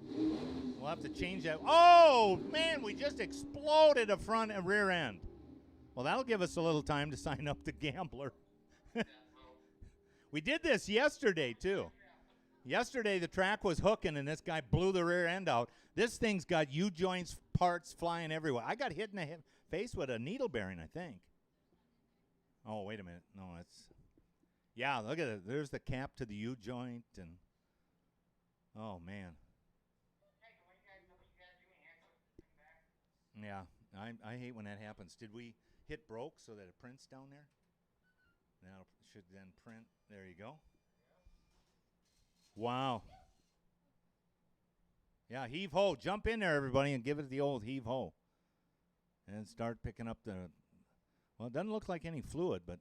We'll have to change that. Oh, man, we just exploded a front and rear end. Well, that'll give us a little time to sign up the gambler. We did this yesterday, too. Yesterday, the track was hooking, and this guy blew the rear end out. This thing's got U-joints parts flying everywhere. I got hit in the face with a needle bearing, I think. Oh, wait a minute. No, it's... Yeah, look at it. There's the cap to the U-joint, and... Oh, man. Yeah, I hate when that happens. Did we hit broke so that it prints down there? Now should then print. There you go. Wow. Yeah, heave ho. Jump in there, everybody, and give it the old heave ho. And start picking up the... Well, it doesn't look like any fluid, but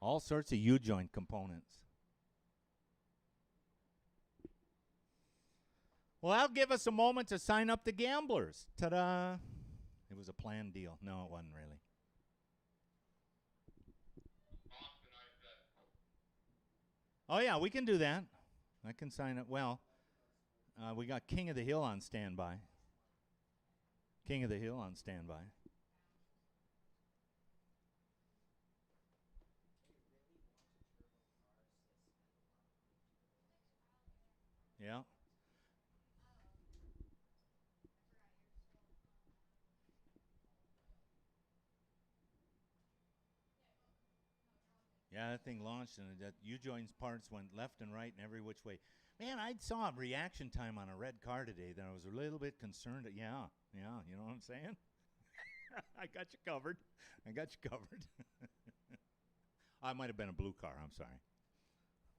all sorts of U-joint components. Well, that'll give us a moment to sign up the gamblers. Ta-da. It was a planned deal. No, it wasn't really. Oh, yeah, we can do that. I can sign up. Well, we got King of the Hill on standby. King of the Hill on standby. Yeah. Yeah, that thing launched, and that U-joints parts went left and right and every which way. Man, I saw a reaction time on a red car today that I was a little bit concerned. Yeah, you know what I'm saying? I got you covered. I got you covered. I might have been a blue car. I'm sorry.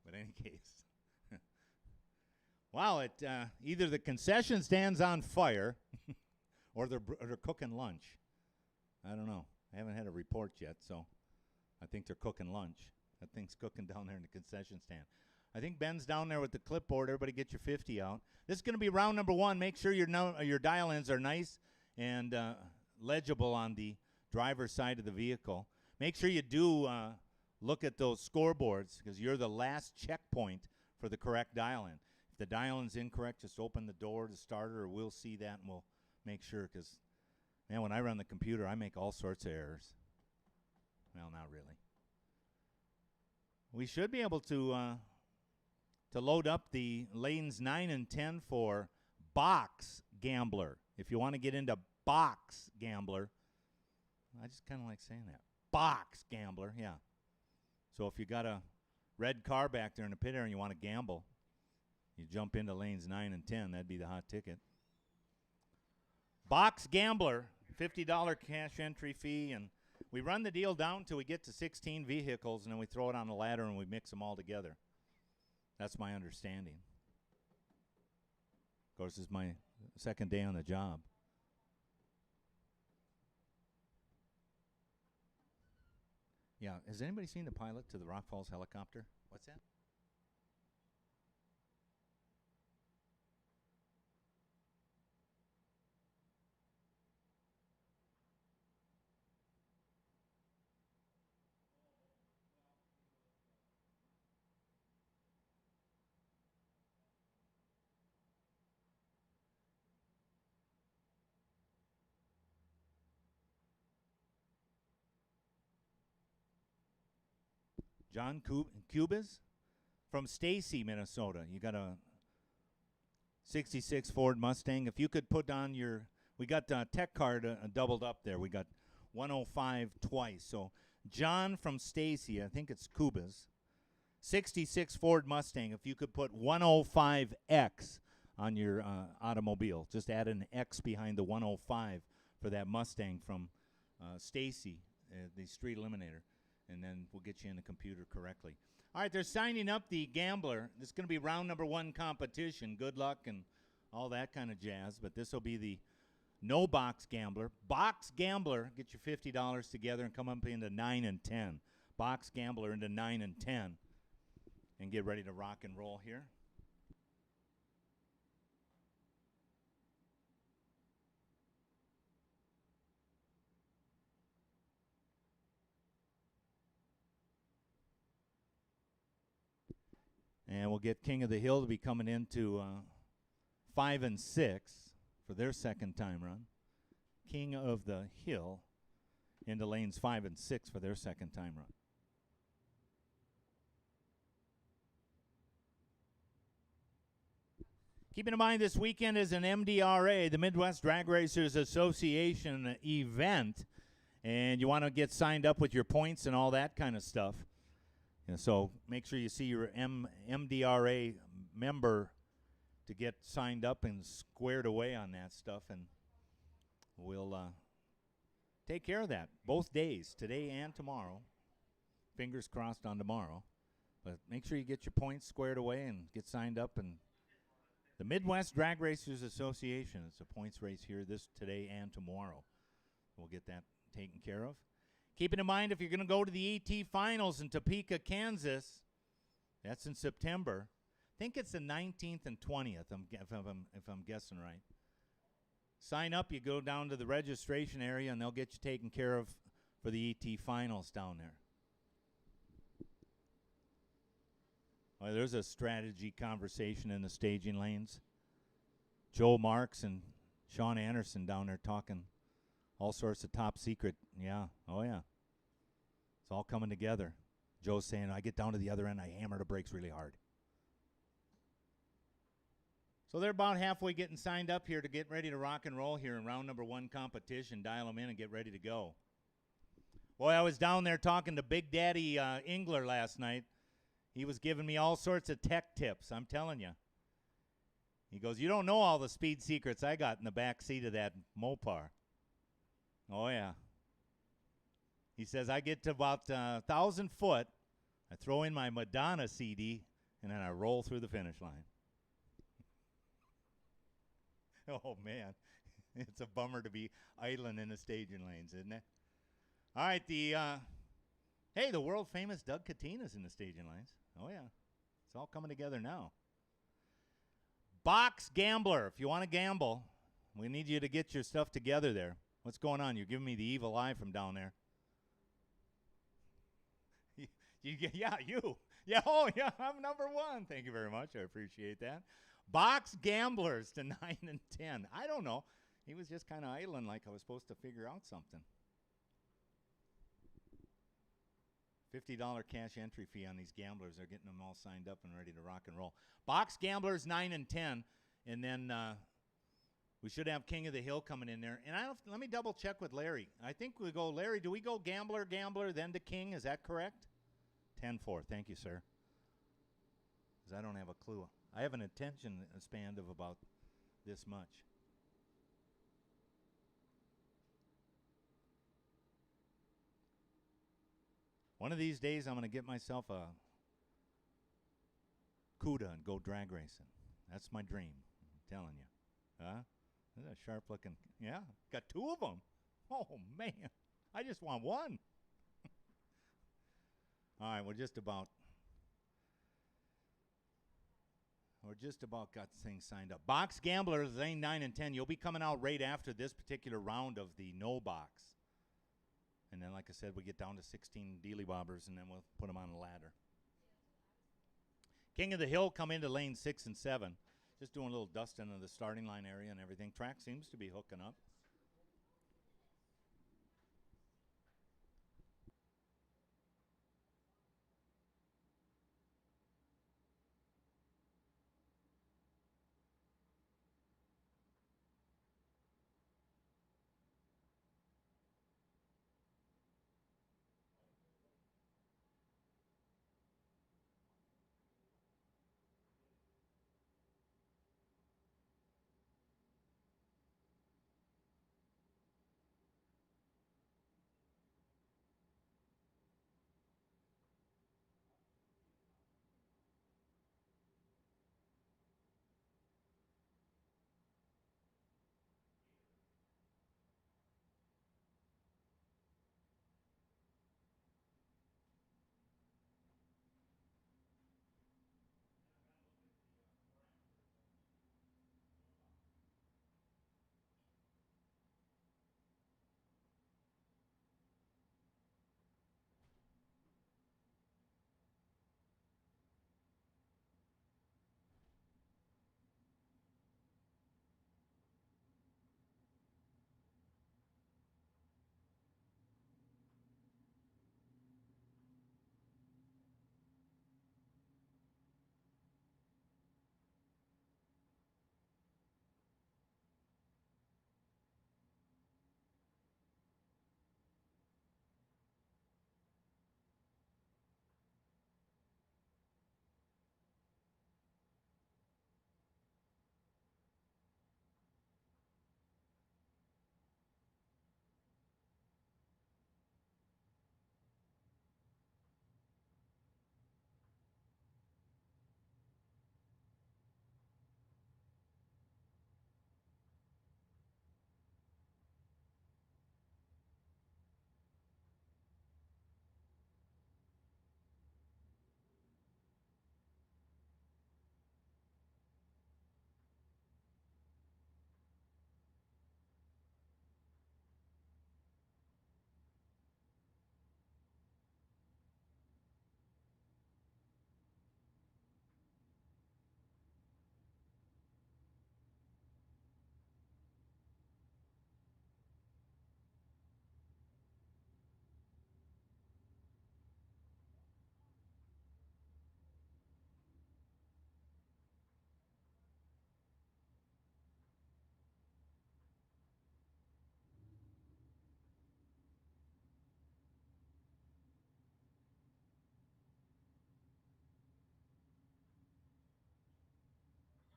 But in any case. Wow, either the concession stand's on fire or they're cooking lunch. I don't know. I haven't had a report yet, so I think they're cooking lunch. That thing's cooking down there in the concession stand. I think Ben's down there with the clipboard. Everybody get your 50 out. This is going to be round number one. Make sure your dial-ins are nice and legible on the driver's side of the vehicle. Make sure you do look at those scoreboards because you're the last checkpoint for the correct dial-in. If the dial-in's incorrect, just open the door to starter, or we'll see that and we'll make sure. Because, man, when I run the computer, I make all sorts of errors. Well, not really. We should be able to load up the lanes 9 and 10 for Box Gambler. If you want to get into Box Gambler, I just kind of like saying that. Box Gambler, yeah. So if you got a red car back there in the pit area and you want to gamble, you jump into lanes 9 and 10. That'd be the hot ticket. Box Gambler, $50 cash entry fee, and we run the deal down till we get to 16 vehicles, and then we throw it on the ladder and we mix them all together. That's my understanding. Of course, it's my second day on the job. Yeah, has anybody seen the pilot to the Rock Falls helicopter? What's that? John Cubas from Stacy, Minnesota. You got a 66 Ford Mustang. If you could put on your, we got tech card doubled up there. We got 105 twice. So John from Stacy, I think it's Cubas, 66 Ford Mustang. If you could put 105X on your automobile, just add an X behind the 105 for that Mustang from Stacy, the Street Eliminator. And then we'll get you in the computer correctly. All right, they're signing up the gambler. This is going to be round number 1 competition. Good luck and all that kind of jazz. But this will be the no box gambler. Box gambler, get your $50 together and come up into 9 and 10. Box gambler into 9 and 10. And get ready to rock and roll here. And we'll get King of the Hill to be coming into 5 and 6 for their second time run. King of the Hill into lanes 5 and 6 for their second time run. Keeping in mind this weekend is an MDRA, the Midwest Drag Racers Association event. And you want to get signed up with your points and all that kind of stuff. And so make sure you see your MDRA member to get signed up and squared away on that stuff, and we'll take care of that both days, today and tomorrow. Fingers crossed on tomorrow. But make sure you get your points squared away and get signed up. And the Midwest Drag Racers Association, it's a points race here today and tomorrow. We'll get that taken care of. Keeping in mind, if you're going to go to the ET Finals in Topeka, Kansas, that's in September. I think it's the 19th and 20th, if I'm guessing right. Sign up. You go down to the registration area, and they'll get you taken care of for the ET Finals down there. Well, there's a strategy conversation in the staging lanes. Joe Marks and Sean Anderson down there talking all sorts of top secret. Yeah. Oh, yeah. It's all coming together. Joe's saying, I get down to the other end, I hammer the brakes really hard. So they're about halfway getting signed up here to get ready to rock and roll here in round number 1 competition. Dial them in and get ready to go. Boy, I was down there talking to Big Daddy Engler last night. He was giving me all sorts of tech tips, I'm telling you. He goes, you don't know all the speed secrets I got in the back seat of that Mopar. Oh, yeah. He says, I get to about 1,000 foot, I throw in my Madonna CD, and then I roll through the finish line. Oh, man. It's a bummer to be idling in the staging lanes, isn't it? All right, hey, the world-famous Doug Catina's in the staging lanes. Oh, yeah. It's all coming together now. Box Gambler. If you want to gamble, we need you to get your stuff together there. What's going on? You're giving me the evil eye from down there. Yeah, you. Yeah, oh, yeah, I'm number one. Thank you very much. I appreciate that. Box gamblers to 9 and 10. I don't know. He was just kind of idling like I was supposed to figure out something. $50 cash entry fee on these gamblers. They're getting them all signed up and ready to rock and roll. Box gamblers 9 and 10. And then we should have King of the Hill coming in there. And let me double check with Larry. I think we go, Larry, do we go gambler, then to King? Is that correct? 10-4. Thank you, sir. Because I don't have a clue. I have an attention span of about this much. One of these days, I'm going to get myself a CUDA and go drag racing. That's my dream. I'm telling you. Huh? That's a sharp looking. Yeah, got two of them. Oh, man. I just want one. All right, we're just about got things signed up. Box gamblers, lane 9 and 10. You'll be coming out right after this particular round of the no box. And then, like I said, we get down to 16 dealy bobbers, and then we'll put them on a ladder. King of the Hill come into lane 6 and 7. Just doing a little dusting of the starting line area and everything. Track seems to be hooking up.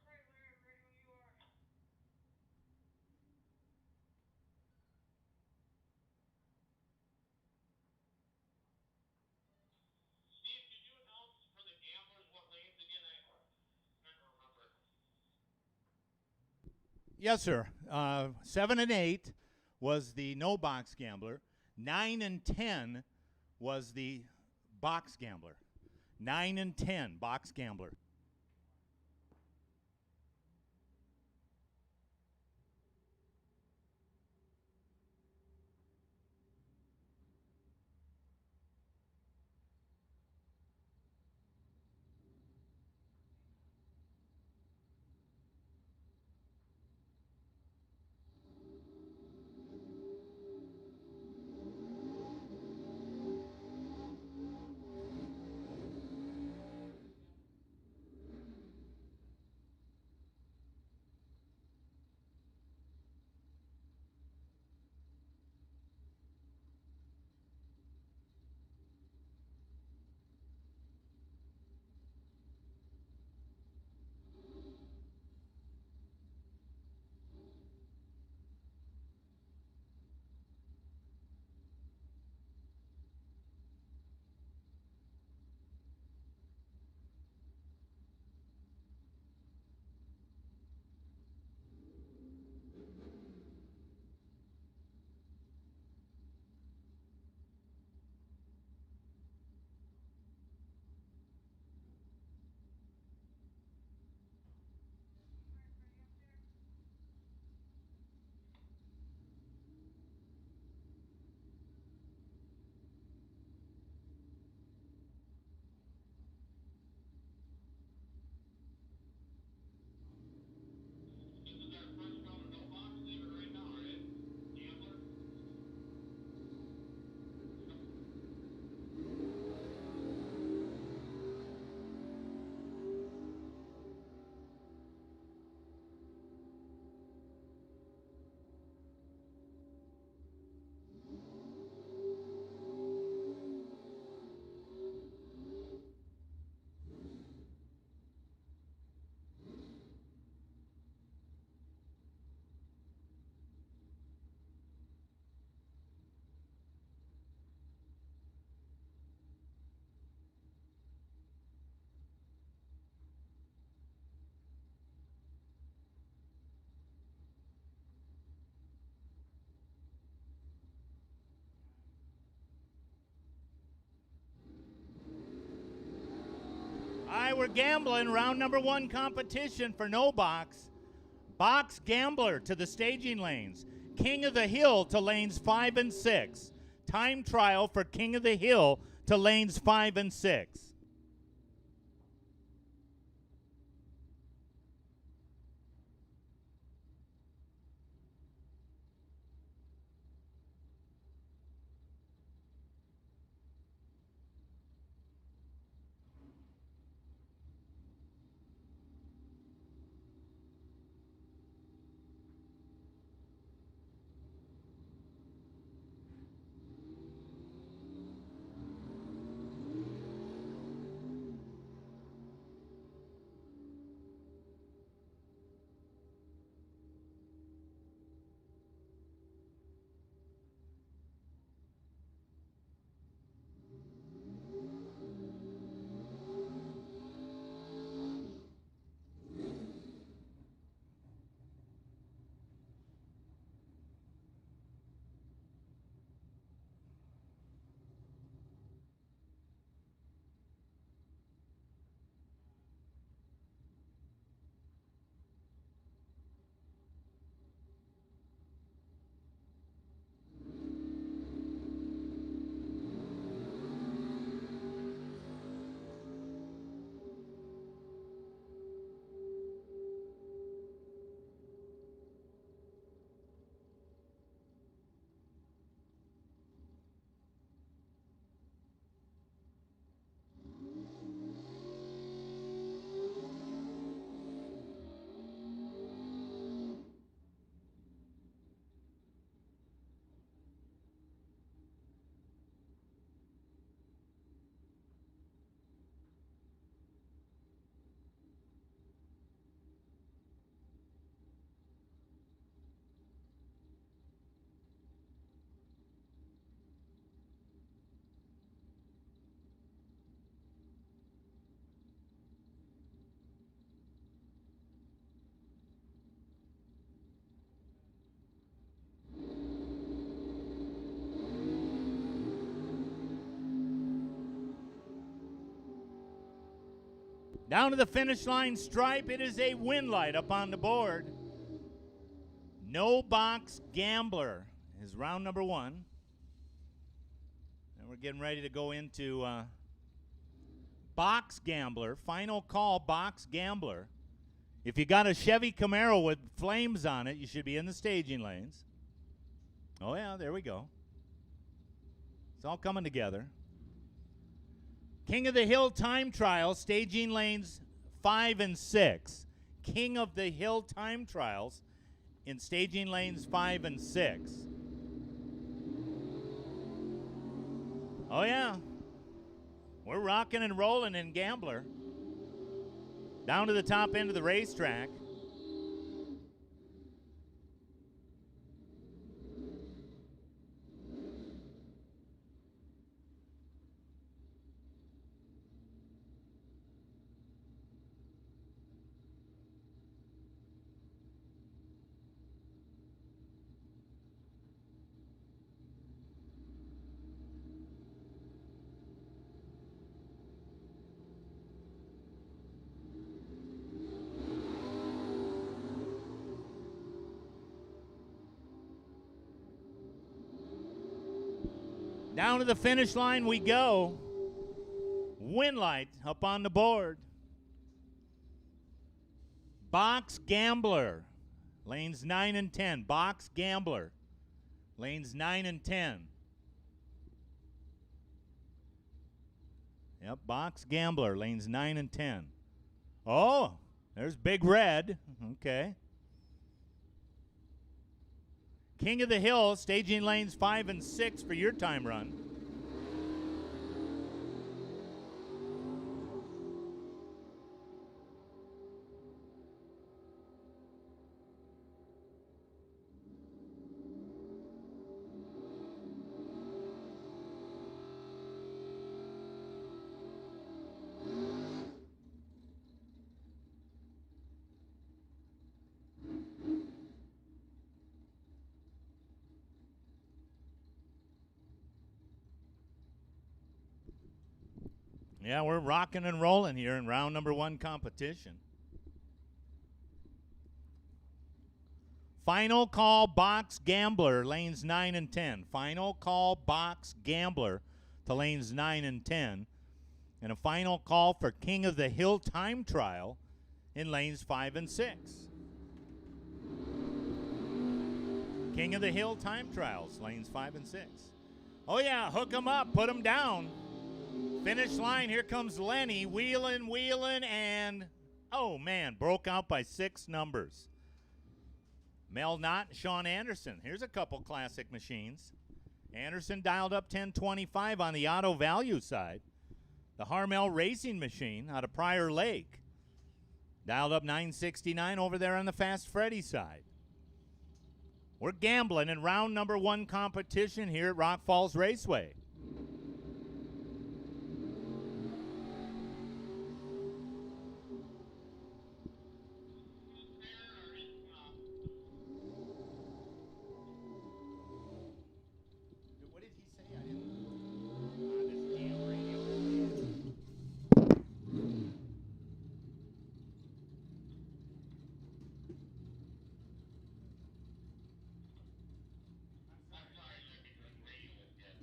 All right, Larry, I'm ready when you are. Steve, could you announce for the gamblers what lanes again? I'm trying to remember. Yes, sir. 7 and 8 was the no box gambler. 9 and 10 was the box gambler. 9 and 10, box gambler. right, we're gambling. Round number 1 competition for no box. Box Gambler to the staging lanes. King of the Hill to lanes 5 and 6. Time trial for King of the Hill to lanes 5 and 6. Down to the finish line stripe, it is a win light up on the board. No Box Gambler is round number 1. And we're getting ready to go into Box Gambler. Final call, Box Gambler. If you got a Chevy Camaro with flames on it, you should be in the staging lanes. Oh, yeah, there we go. It's all coming together. King of the Hill time trial, staging lanes 5 and 6. King of the Hill time trials in staging lanes 5 and 6. Oh, yeah. We're rocking and rolling in Gambler. Down to the top end of the racetrack. Down to the finish line we go. Win light up on the board. Box Gambler, lanes 9 and 10. Box Gambler, lanes 9 and 10. Yep, Box Gambler, lanes 9 and 10. Oh, there's Big Red. Okay. King of the Hill, staging lanes 5 and 6 for your time run. Yeah, we're rocking and rolling here in round number 1 competition. Final call box gambler, lanes 9 and 10. Final call box gambler to lanes 9 and 10. And a final call for King of the Hill time trial in lanes 5 and 6. King of the Hill time trials, lanes 5 and 6. Oh, yeah, hook 'em up, put 'em down. Finish line, here comes Lenny, wheeling, and, oh, man, broke out by 6 numbers. Mel Knott and Sean Anderson. Here's a couple classic machines. Anderson dialed up 1025 on the auto value side. The Harmel Racing machine out of Prior Lake dialed up 969 over there on the Fast Freddy side. We're gambling in round number 1 competition here at Rock Falls Raceway. What did he say? I didn't. This damn radio. I'm sorry, Jimmy, the radio was dead.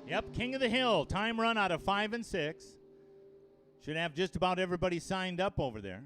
Yep, King of the Hill. Time run out of 5 and 6. Should have just about everybody signed up over there.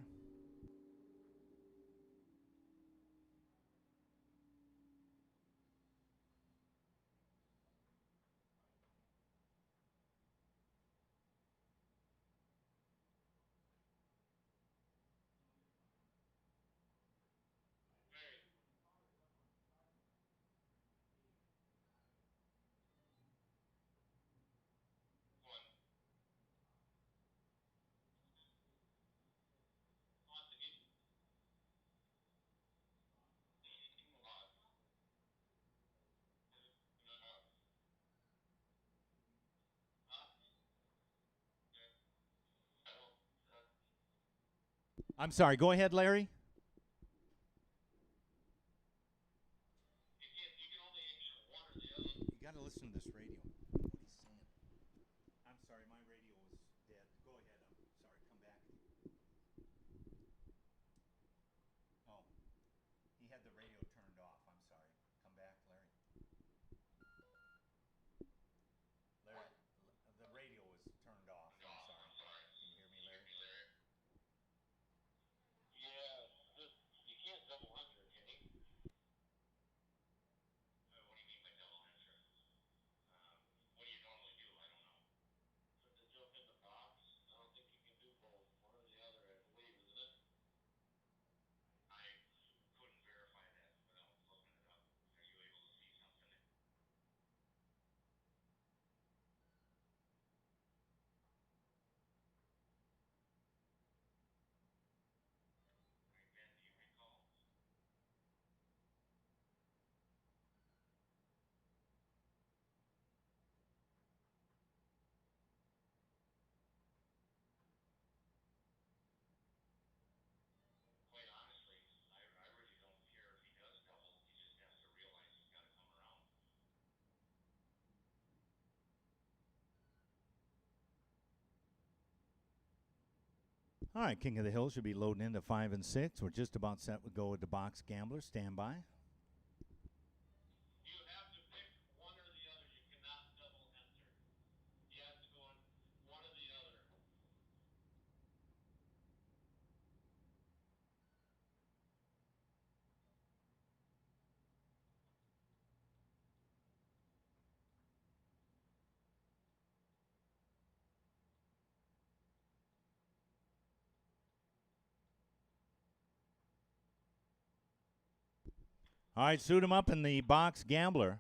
I'm sorry, go ahead, Larry. You can only enter one or the other. You got to listen to this radio. What he's saying. I'm sorry, my radio was dead. Go ahead. I'm sorry. Come back. Oh, he had the radio turned off. I'm sorry. Come back, Larry. Larry, the radio was turned off. I'm sorry. Can you hear me, Larry? Yeah, you can't double enter, can you? What do you mean by double enter? What do you normally do? I don't know. Put the jump in the box. I don't think you can do both. One or the other, I believe, isn't it? I couldn't verify that without looking it up. Are you able to see something? Ben, do you recall? Quite honestly, I really don't care if he does double. He just has to realize he's got to come around. All right, King of the Hill should be loading into 5 and 6. We're just about set to go with the box gambler. Stand by. You have to pick one or the other. You cannot double enter. You have to go on one or the other. All right, suit him up in the box gambler.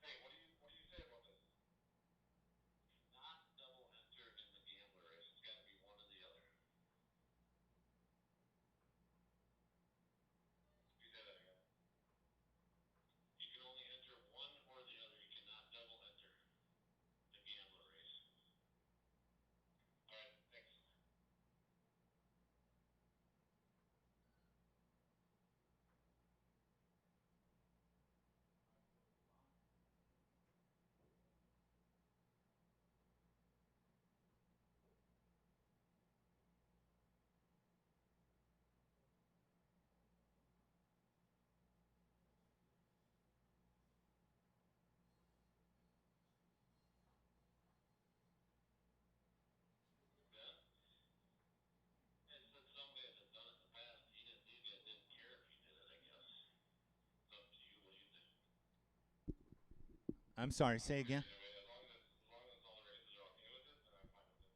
Hey, what do you say about this? Not double enter in the gambler race. It's got to be one or the other. You say that again. I'm sorry, say again. As long as all the races are okay with it, then I'm fine with it.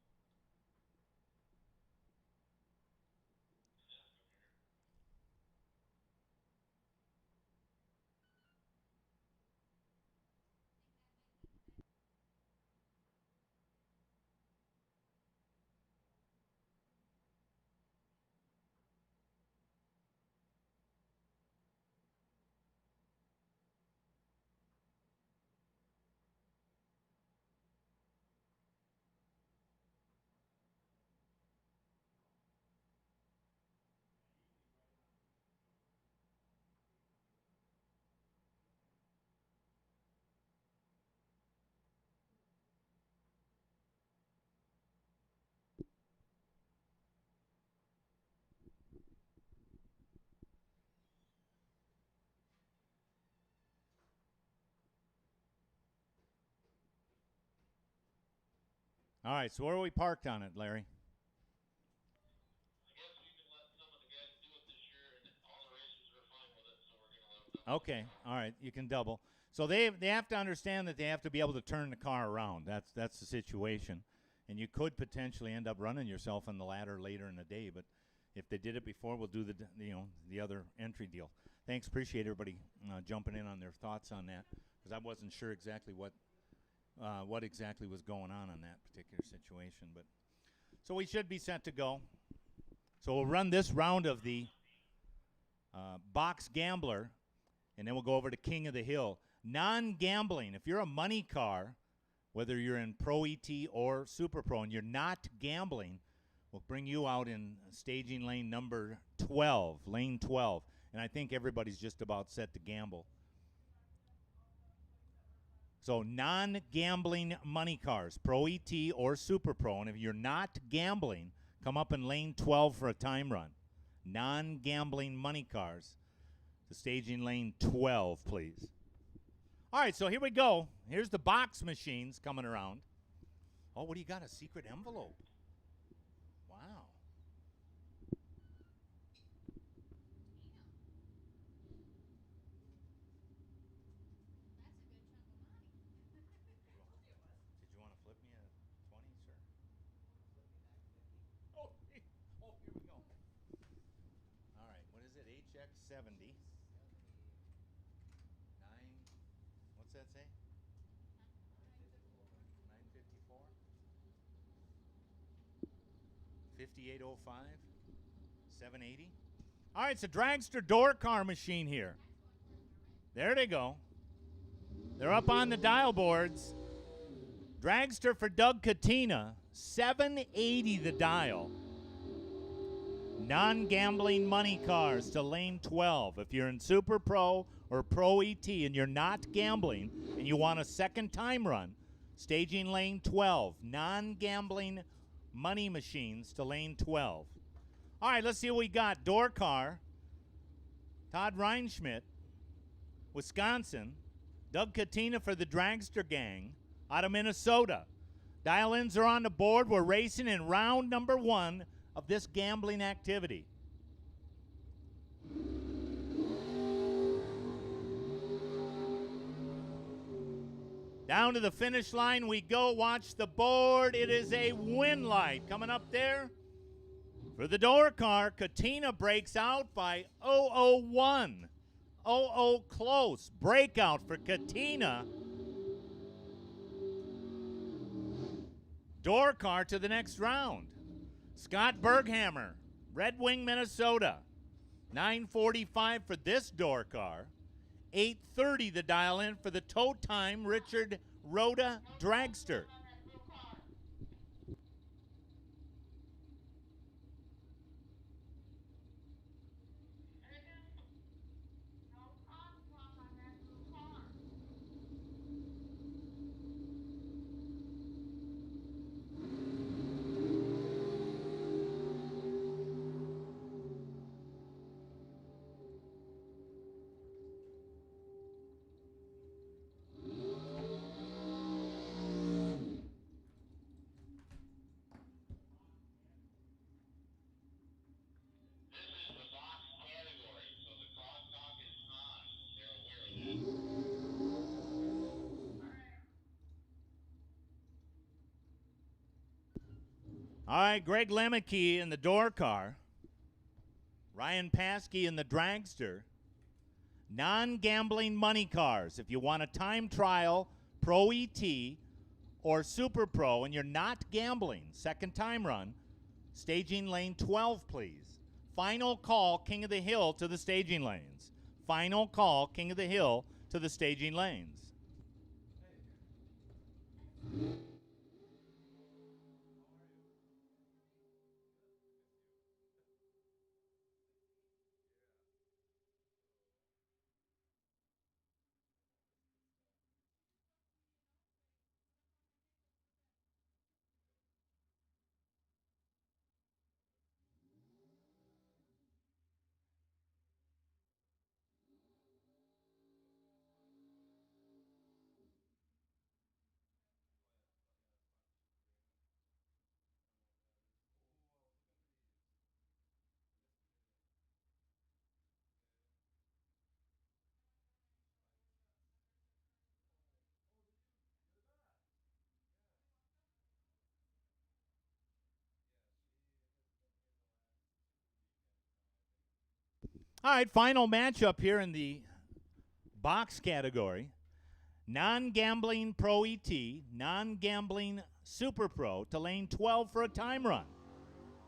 All right, so where are we parked on it, Larry? I guess we can let some of the guys do it this year, and all the racers are fine with it, so we're going to let them. Okay, all right, you can double. So they have to understand that they have to be able to turn the car around. That's the situation, and you could potentially end up running yourself on the ladder later in the day. But if they did it before, we'll do the other entry deal. Thanks, appreciate everybody jumping in on their thoughts on that, because I wasn't sure exactly what exactly was going on that particular situation. But so we should be set to go. So we'll run this round of the Box Gambler, and then we'll go over to King of the Hill. Non-gambling. If you're a money car, whether you're in Pro ET or Super Pro, and you're not gambling, we'll bring you out in staging lane number 12, lane 12. And I think everybody's just about set to gamble. So non-gambling money cars, Pro ET or Super Pro. And if you're not gambling, come up in lane 12 for a time run. Non-gambling money cars. The staging lane 12, please. All right, so here we go. Here's the box machines coming around. Oh, what do you got? A secret envelope. Wow. Did you want to flip me a 20, sir? Oh, here we go. All right, what is it? HX70. what's that say? 954? 5805? 780? All right, it's a dragster door car machine here. There they go. They're up on the dial boards. Dragster for Doug Katina, 780 the dial. Non-gambling money cars to lane 12. If you're in Super Pro or Pro ET and you're not gambling and you want a second time run, staging lane 12. Non-gambling money machines to lane 12. All right, let's see what we got. Door car, Todd Reinschmidt, Wisconsin. Doug Katina for the Dragster Gang out of Minnesota. Dial-ins are on the board. We're racing in round number 1 of this gambling activity. Down to the finish line we go. Watch the board. It is a win light coming up there. For the door car, Katina breaks out by 001. 0-0 close. Breakout for Katina. Door car to the next round. Scott Berghammer, Red Wing, Minnesota. 9:45 for this door car. 8:30 the dial in for the tow time Richard Rhoda Dragster. All right, Greg Lemke in the door car. Ryan Paskey in the dragster. Non-gambling money cars. If you want a time trial, Pro ET or Super Pro, and you're not gambling, second time run, staging lane 12, please. Final call, King of the Hill to the staging lanes. Final call, King of the Hill to the staging lanes. All right, final matchup here in the box category. Non-gambling Pro ET, non-gambling Super Pro to lane 12 for a time run.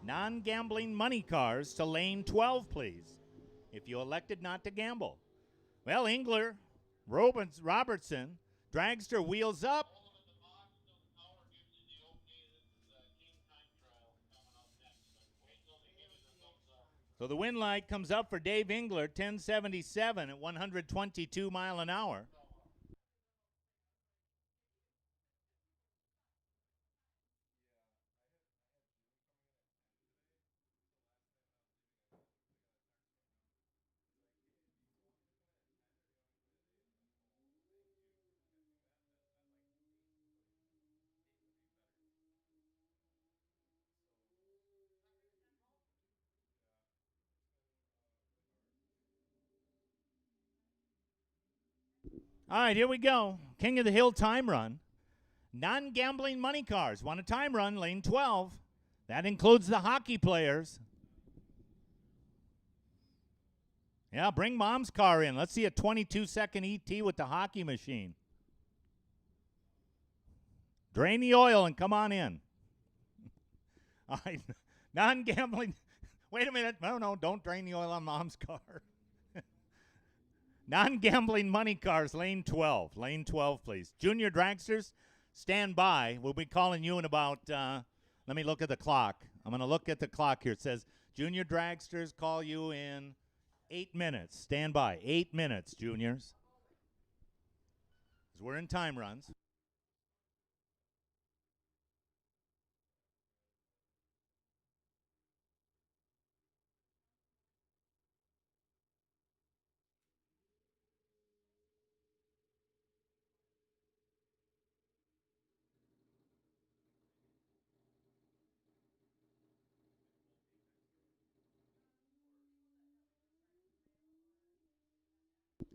Non-gambling money cars to lane 12, please, if you elected not to gamble. Well, Engler, Robertson, dragster wheels up. So the win light comes up for Dave Engler, 1077 at 122 mile an hour. All right, here we go. King of the Hill time run. Non-gambling money cars. Want a time run, lane 12. That includes the hockey players. Yeah, bring mom's car in. Let's see a 22-second ET with the hockey machine. Drain the oil and come on in. All right, non-gambling. Wait a minute. No, don't drain the oil on mom's car. Non-gambling money cars, lane 12. Lane 12, please. Junior dragsters, stand by. We'll be calling you in about, let me look at the clock. I'm going to look at the clock here. It says junior dragsters call you in 8 minutes. Stand by. 8 minutes, juniors. Because we're in time runs.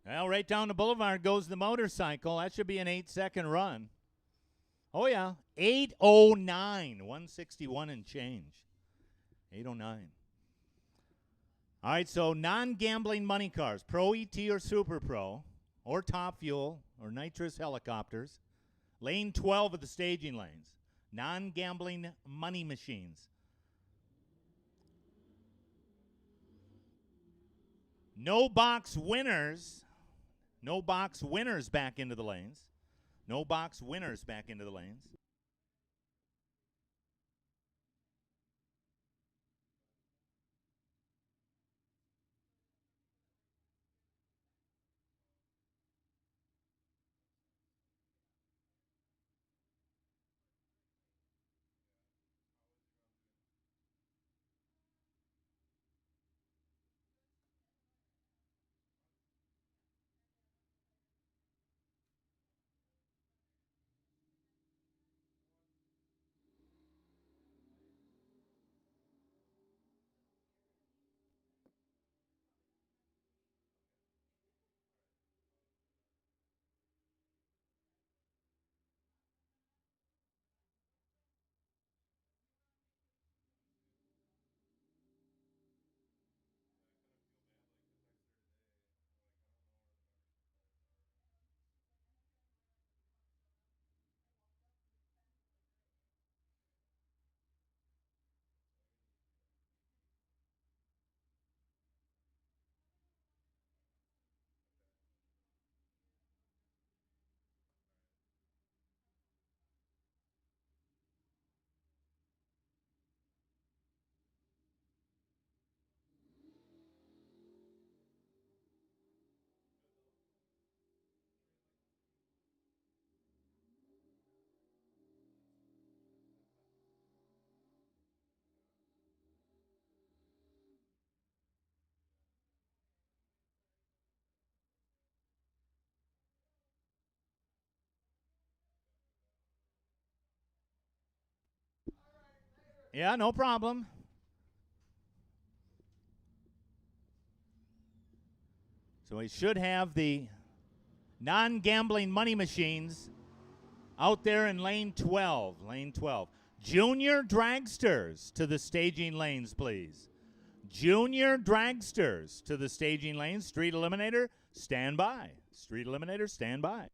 Well, right down the boulevard goes the motorcycle. That should be an 8-second run. Oh, yeah. 8:09. 161 and change. 8:09. All right, so non-gambling money cars, Pro ET or Super Pro, or Top Fuel, or nitrous helicopters. Lane 12 of the staging lanes. Non-gambling money machines. No box winners. No box winners back into the lanes. No box winners back into the lanes. Yeah, no problem. So we should have the non-gambling money machines out there in lane 12. Lane 12. Junior dragsters to the staging lanes, please. Junior dragsters to the staging lanes. Street Eliminator, stand by. Street Eliminator, stand by.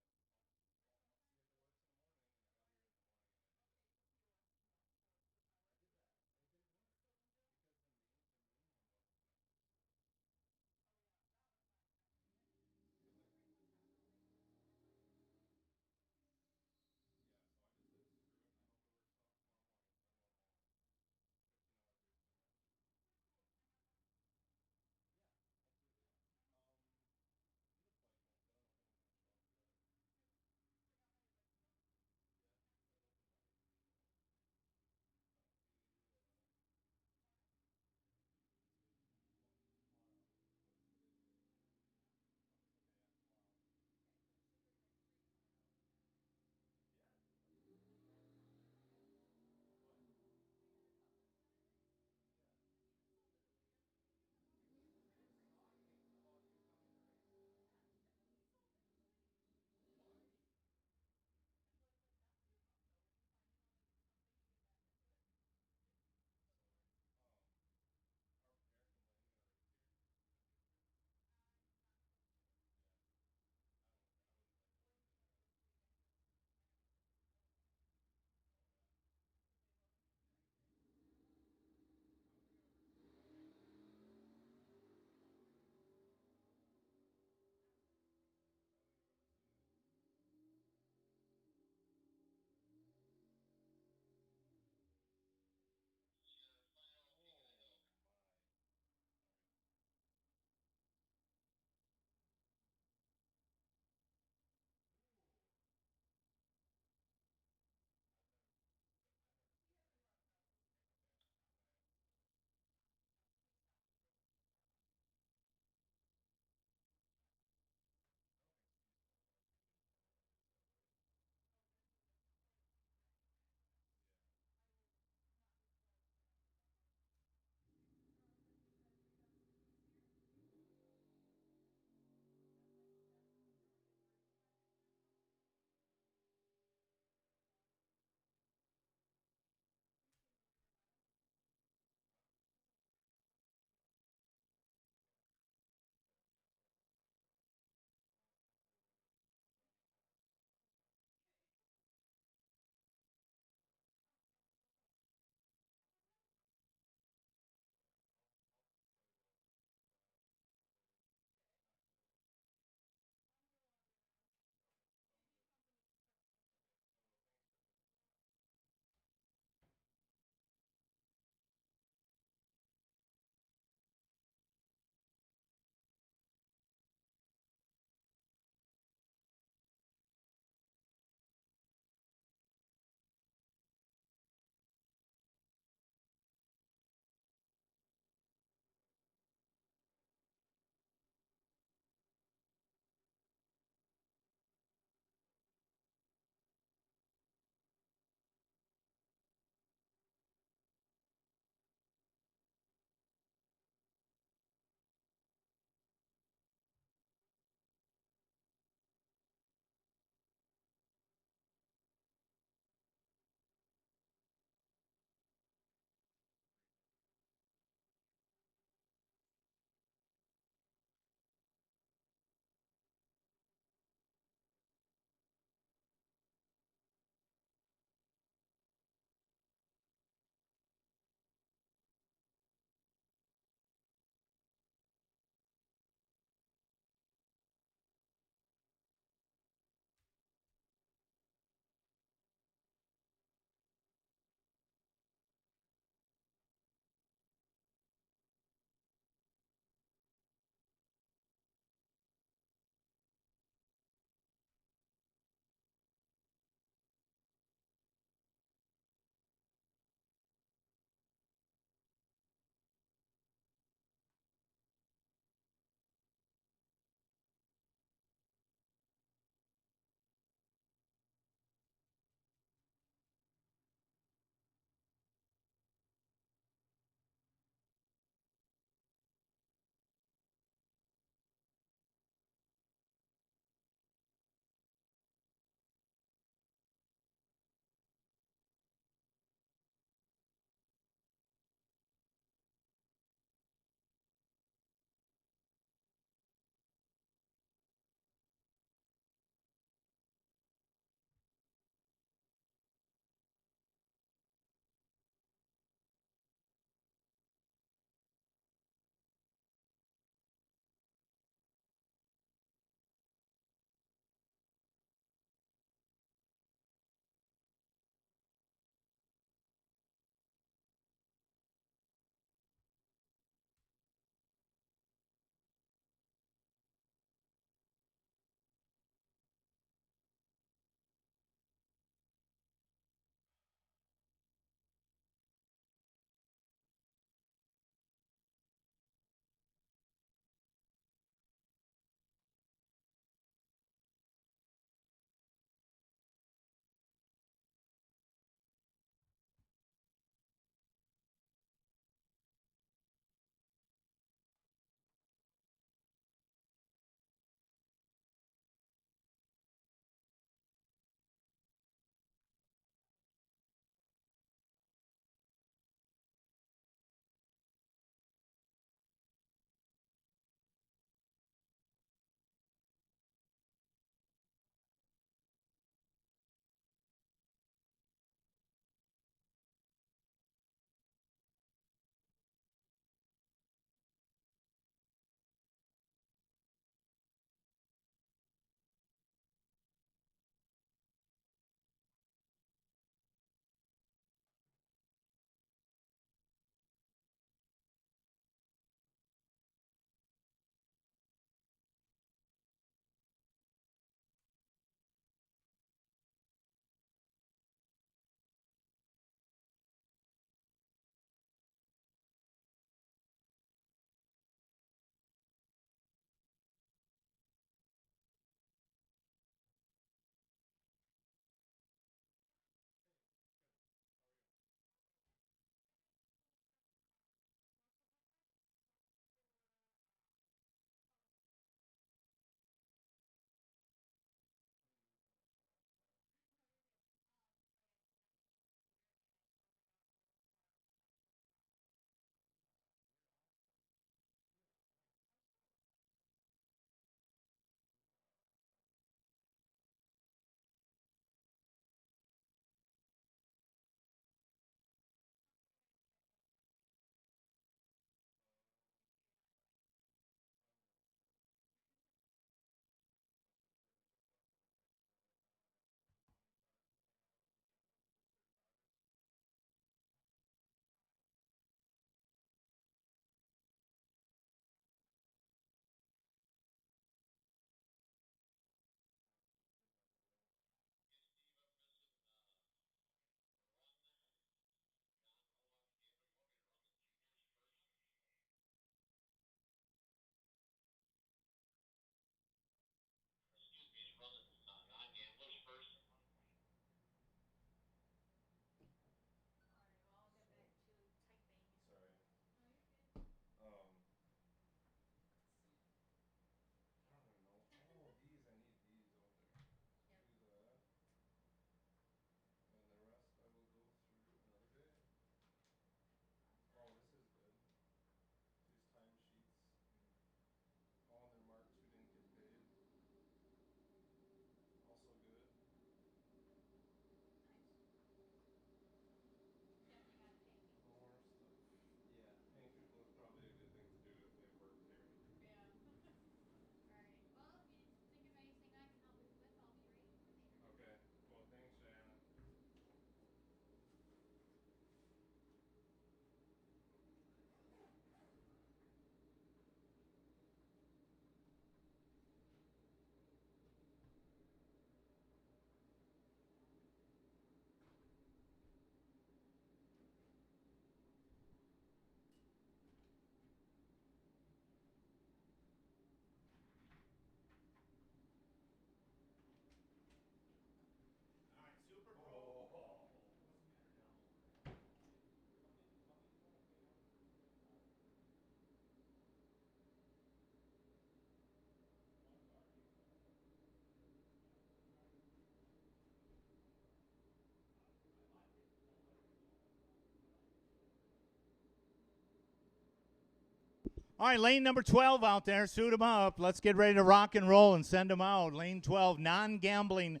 All right, lane number 12 out there. Suit them up. Let's get ready to rock and roll and send them out. Lane 12, non-gambling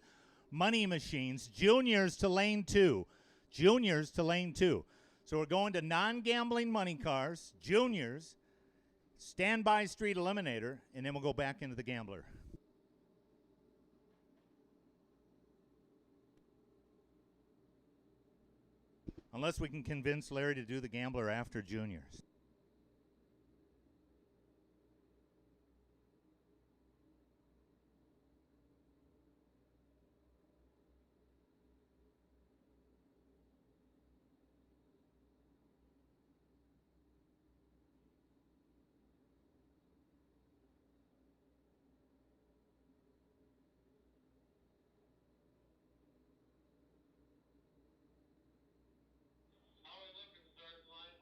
money machines. Juniors to lane 2. Juniors to lane 2. So we're going to non-gambling money cars, juniors, standby street eliminator, and then we'll go back into the gambler. Unless we can convince Larry to do the gambler after juniors. How are we looking, starting line?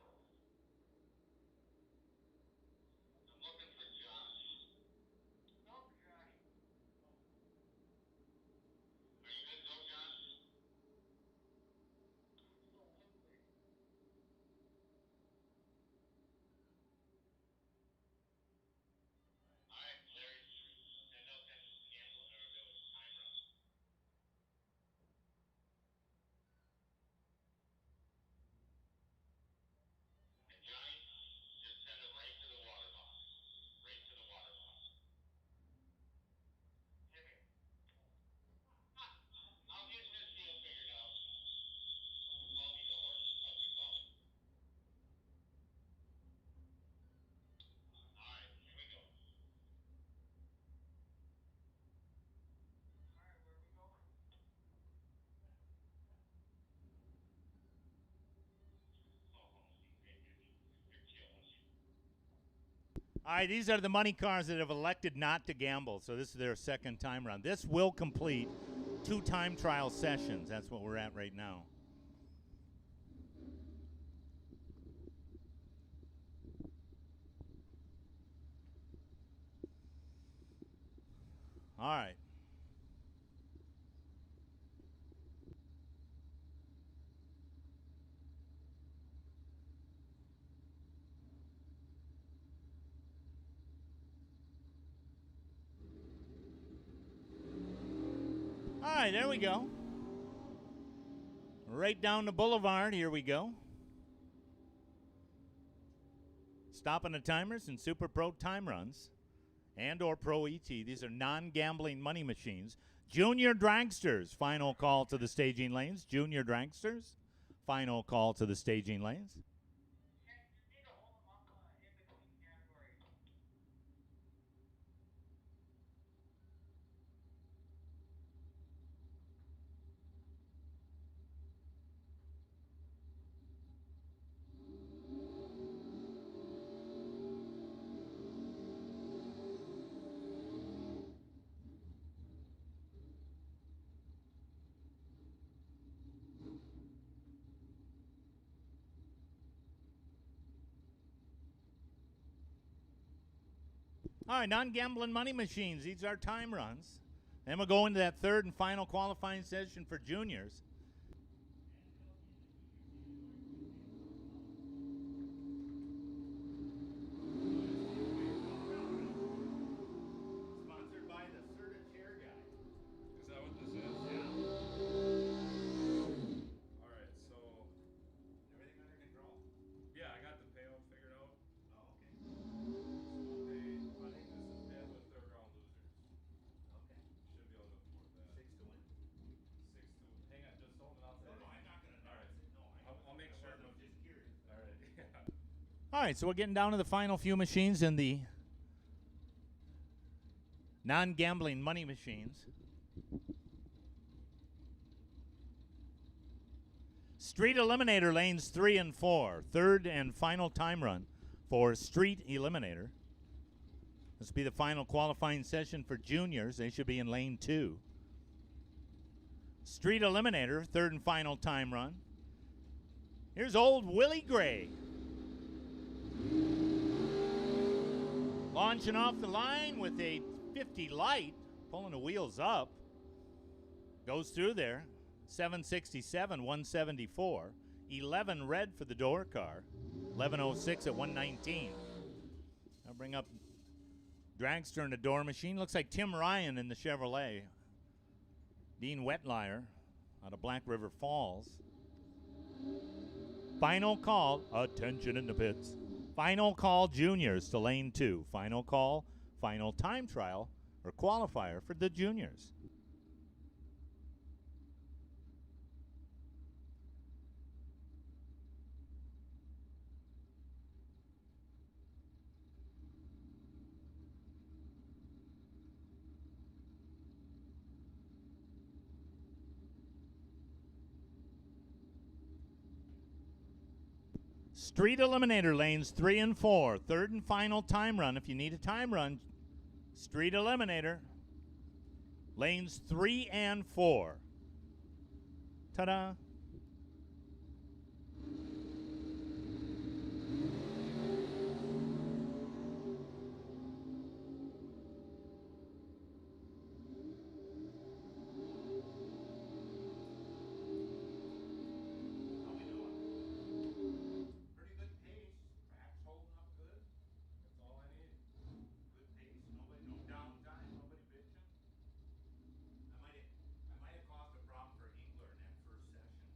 I'm looking for Josh. No, Josh. Are you good to go, Josh? So hungry. All right, Larry, send out that gamble or there was time run. And Johnny, just send it right to the water box. Right to the water box. Hit me. I'll get this deal figured out. Call me the horses, what we call it. All right, here we go. All right, where are we going? Oh, you're killing me. All right, these are the money cars that have elected not to gamble. So this is their second time round. This will complete 2 time trial sessions. That's what we're at right now. All right. All right, there we go. Right down the boulevard, here we go. Stopping the timers and Super Pro time runs and or Pro ET. These are non-gambling money machines. Junior dragsters, final call to the staging lanes. Junior dragsters, final call to the staging lanes. All right, non-gambling money machines. These are time runs. Then we'll go into that third and final qualifying session for juniors. Sponsored by the Serta Chair Guy. Is that what this is? Yeah. All right, so Everything under control. yeah, I got the payout figured out. Oh, okay. So we'll pay. I think this is deadlift third round losers. Okay. Should be able to afford that. 6 to win. 6 to. Hang on, just hold it outside. No, I'm not going to. All right. I'll make sure. I'm just curious. All right. Yeah. All right, so we're getting down to the final few machines in the non-gambling money machines. Street Eliminator lanes 3 and 4. Third and final time run for Street Eliminator. This will be the final qualifying session for juniors. They should be in lane 2. Street Eliminator, third and final time run. Here's old Willie Gray. Launching off the line with a 50 light, pulling the wheels up. Goes through there. 767, 174. 11 red for the door car. 1106 at 119. bring up Dragster and the door machine. Looks like Tim Ryan in the Chevrolet. Dean Wetlier out of Black River Falls. Final call. Attention in the pits. Final call, juniors to lane 2. Final call, final time trial or qualifier for the juniors. Street Eliminator lanes 3 and 4. Third and final time run. If you need a time run, Street Eliminator lanes 3 and 4. Ta-da. Pretty good pace. Track's holding up good. That's all I need. Good pace. Nobody, no downtime. Nobody bitching. I might have caused a problem for Engler in that first session.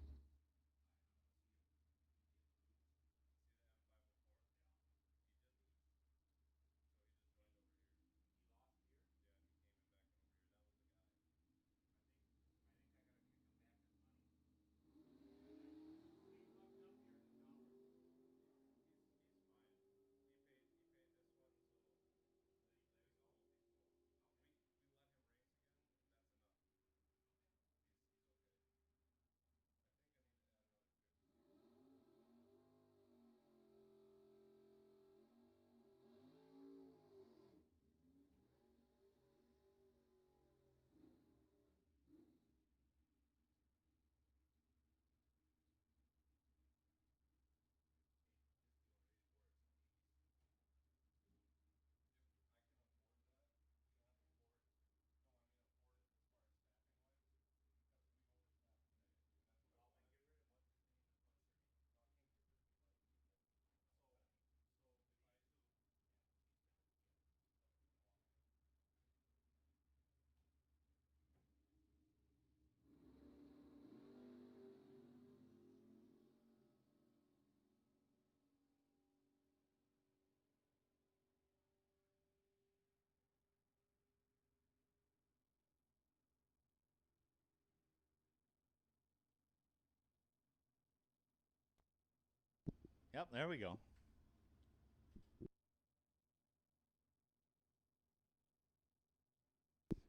Yep, there we go.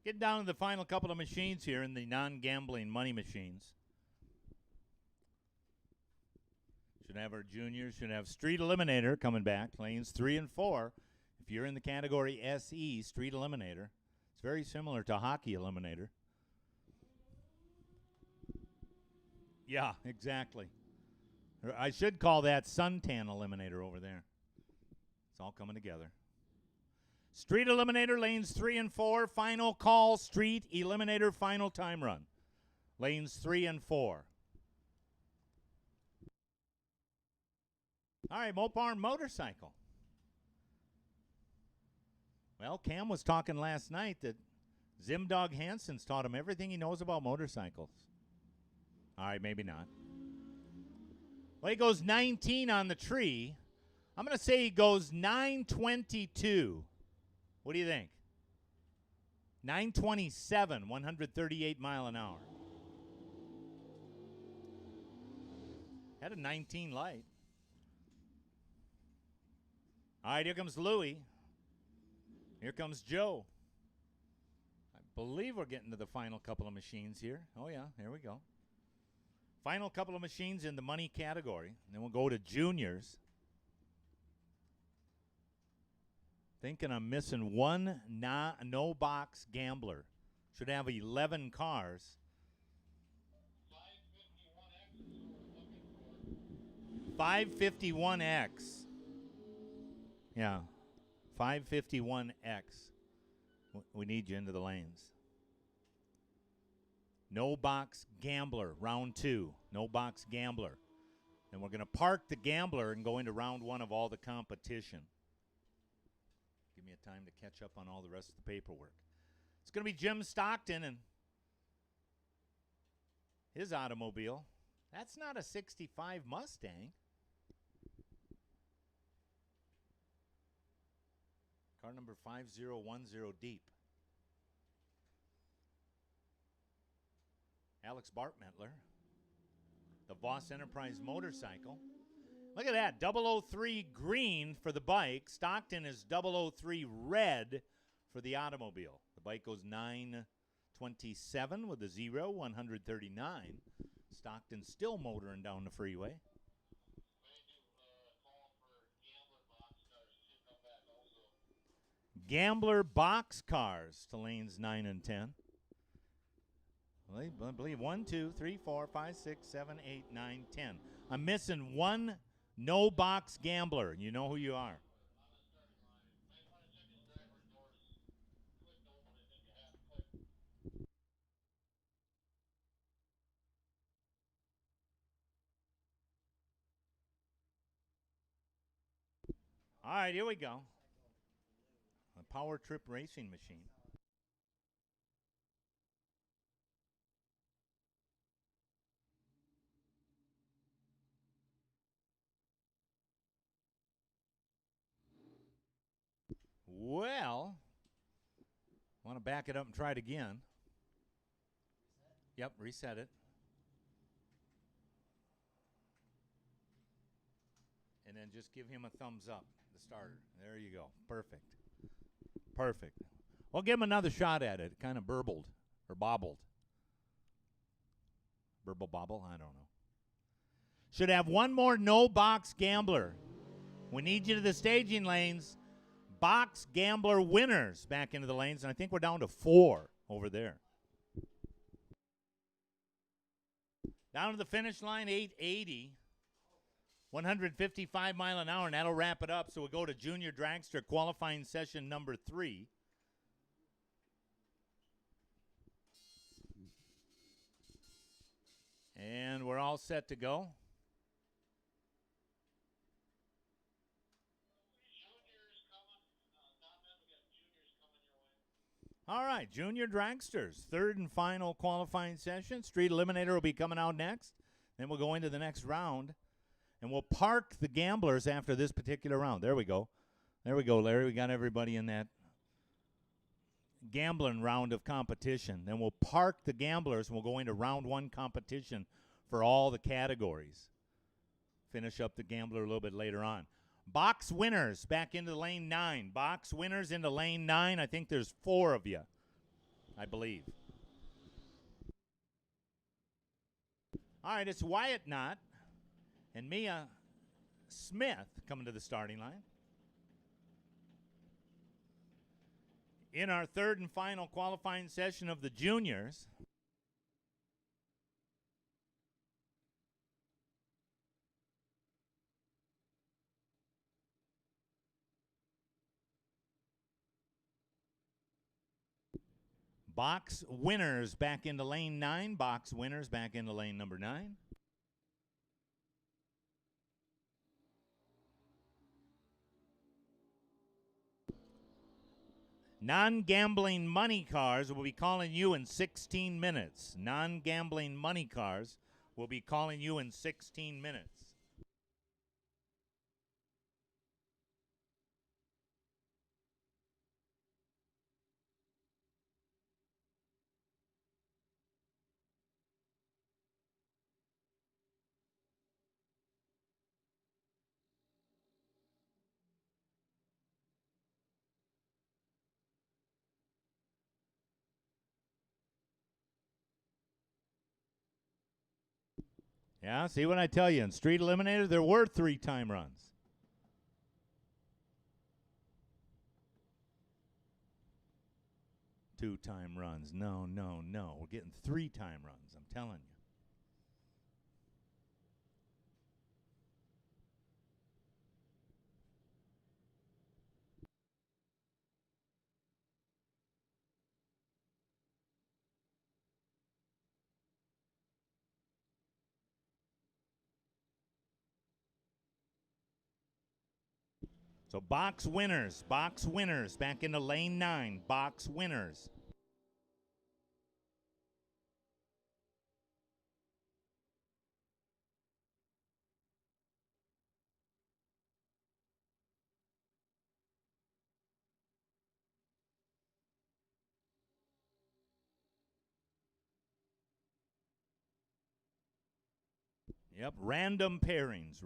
Get down to the final couple of machines here in the non-gambling money machines. Should have our juniors, should have Street Eliminator coming back, lanes 3 and 4. If you're in the category SE, Street Eliminator, it's very similar to Hockey Eliminator. Yeah, exactly. I should call that Suntan Eliminator over there. It's all coming together. Street Eliminator, lanes 3 and 4. Final call, Street Eliminator, final time run. Lanes 3 and 4. All right, Mopar Motorcycle. Well, Cam was talking last night that Zimdog Hanson's taught him everything he knows about motorcycles. All right, maybe not. Well, he goes 19 on the tree. I'm going to say he goes 922. What do you think? 927, 138 mile an hour. Had a 19 light. All right, here comes Louie. Here comes Joe. I believe we're getting to the final couple of machines here. Oh, yeah, here we go. Final couple of machines in the money category. And then we'll go to juniors. Thinking I'm missing one no-box gambler. Should have 11 cars. 551X. Yeah, 551X. We need you into the lanes. No box gambler, round 2. No box gambler. And we're going to park the gambler and go into round 1 of all the competition. Give me a time to catch up on all the rest of the paperwork. It's going to be Jim Stockton and his automobile. That's not a 65 Mustang. Car number 5010 deep. Alex Bartmettler. The Voss Enterprise motorcycle. Look at that, 003 green for the bike. Stockton is 003 red for the automobile. The bike goes 927 with a 0, 139. Stockton still motoring down the freeway. Gambler box cars to lanes 9 and 10. I believe 1, 2, 3, 4, 5, 6, 7, 8, 9, 10. I'm missing one no box gambler. You know who you are. All right, here we go. A Power Trip racing machine. Well, I want to back it up and try it again. Yep, reset it. And then just give him a thumbs up, the starter. There you go. Perfect. Perfect. Well, give him another shot at it. It kind of burbled or bobbled. Burble bobble? I don't know. Should have one more no box gambler. We need you to the staging lanes. Box gambler winners back into the lanes, and I think we're down to 4 over there. Down to the finish line, 880. 155 mile an hour, and that'll wrap it up. So we'll go to Junior Dragster qualifying session number 3. And we're all set to go. All right, Junior Dragsters, 3rd and final qualifying session. Street Eliminator will be coming out next. Then we'll go into the next round. And we'll park the gamblers after this particular round. There we go. There we go, Larry. We got everybody in that gambling round of competition. Then we'll park the gamblers, and we'll go into round 1 competition for all the categories. Finish up the gambler a little bit later on. Box winners back into lane 9. Box winners into lane 9. I think there's 4 of you, I believe. All right, it's Wyatt Knott and Mia Smith coming to the starting line. In our 3rd and final qualifying session of the juniors. Box winners back into lane 9. Box winners back into lane number 9. Non-gambling money cars will be calling you in 16 minutes. Non-gambling money cars will be calling you in 16 minutes. Yeah, see what I tell you. In Street Eliminator, there were 3-time runs. Two-time runs. No, no, no. We're getting 3-time runs, I'm telling you. So box winners back into lane 9, box winners. Yep, random pairings.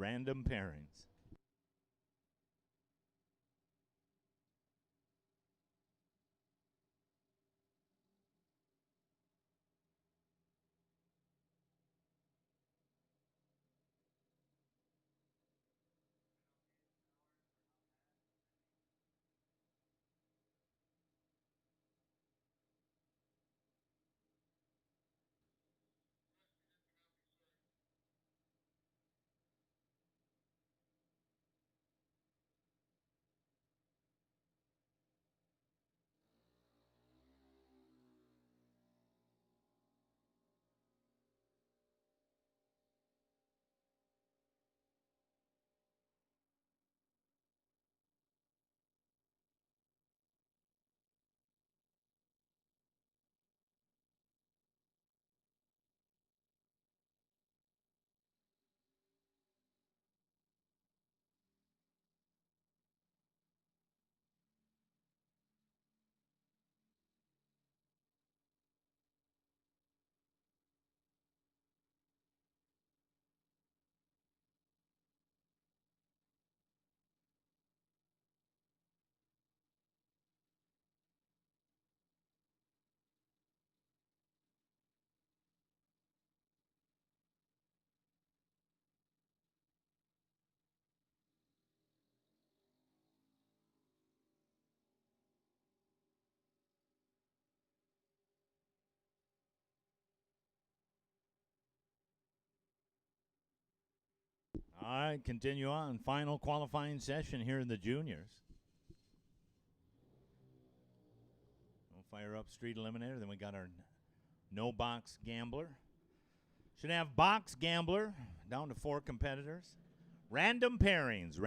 All right, continue on. Final qualifying session here in the juniors. We'll fire up Street Eliminator. Then we got our no box gambler. Should have box gambler down to 4 competitors. Random pairings.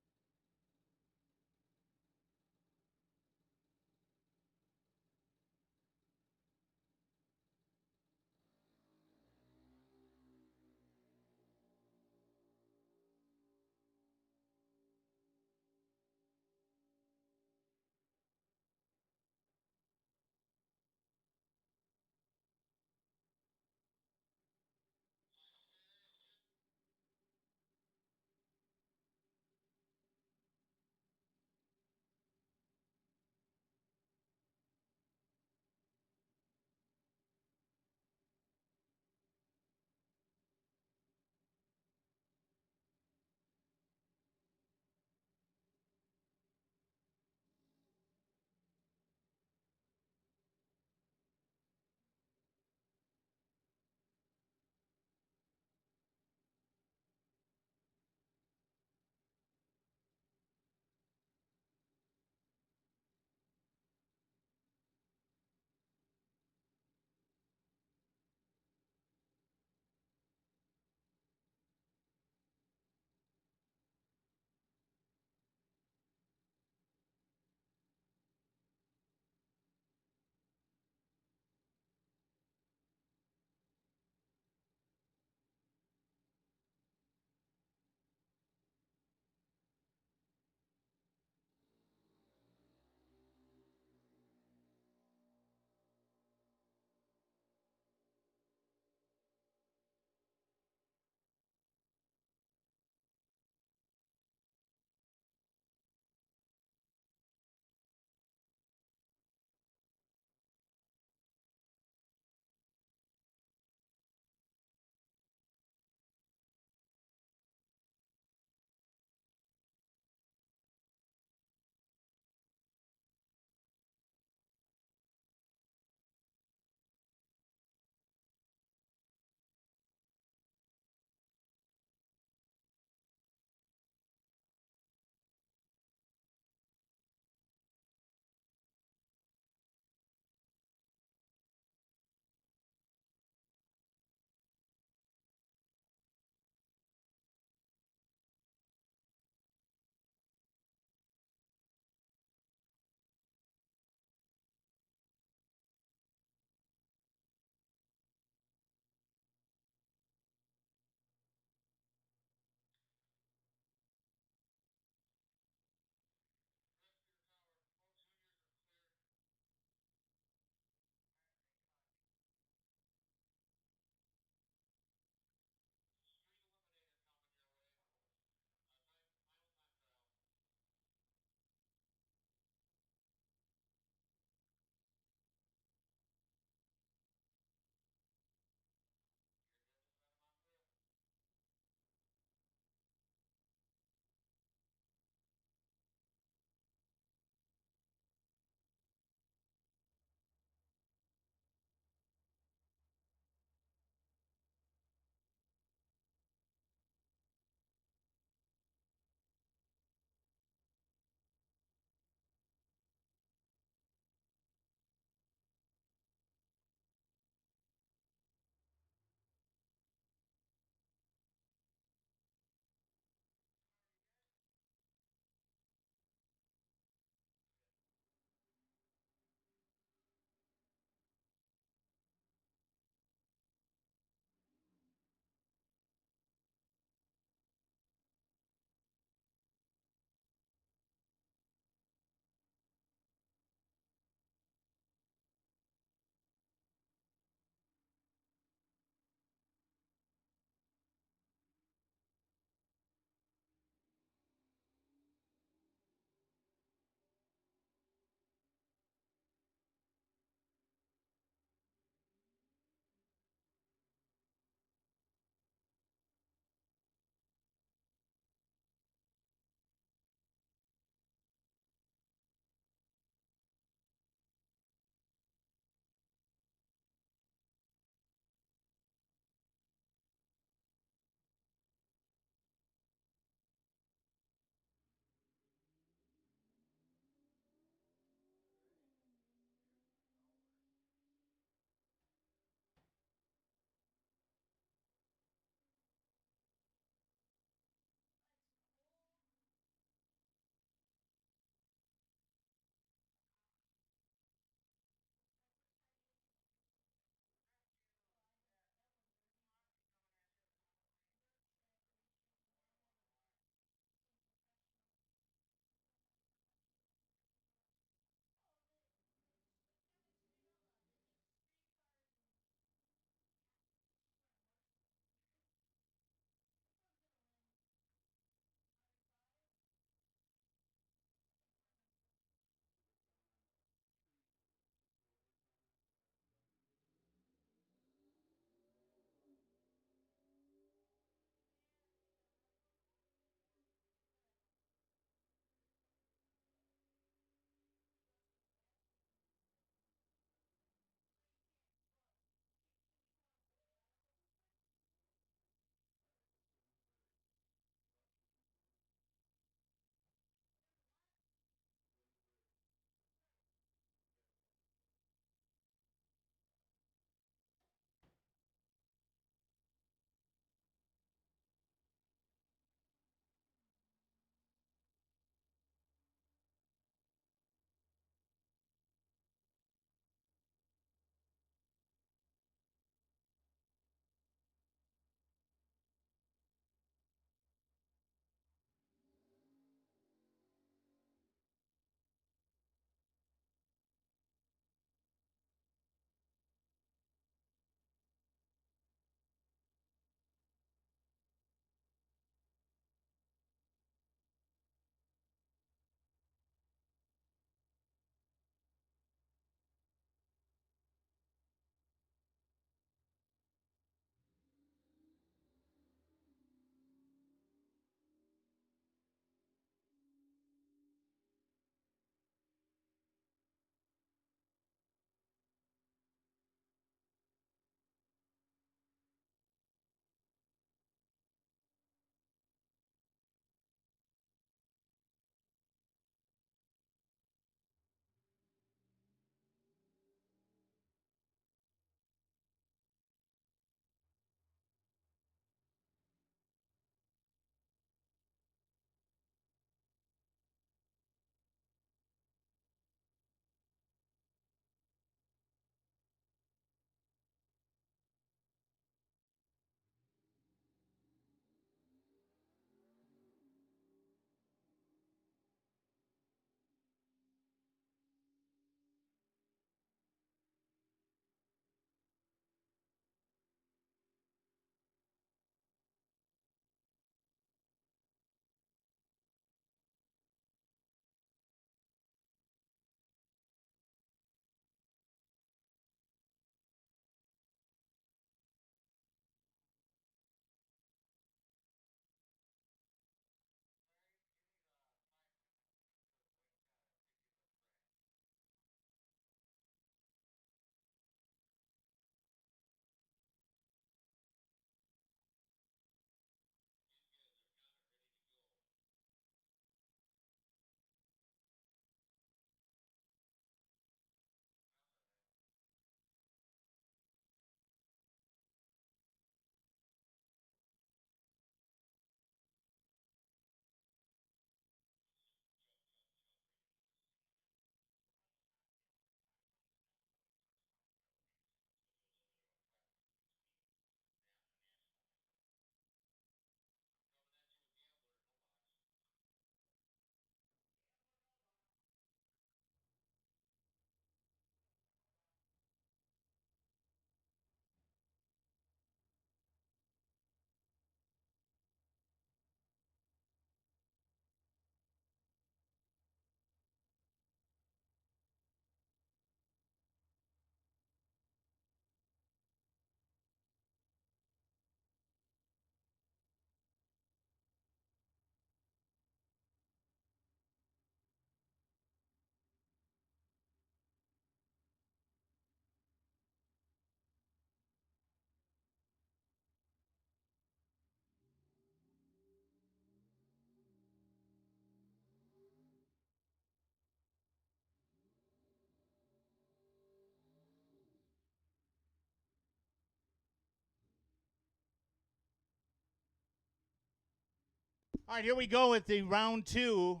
All right, here we go with the round 2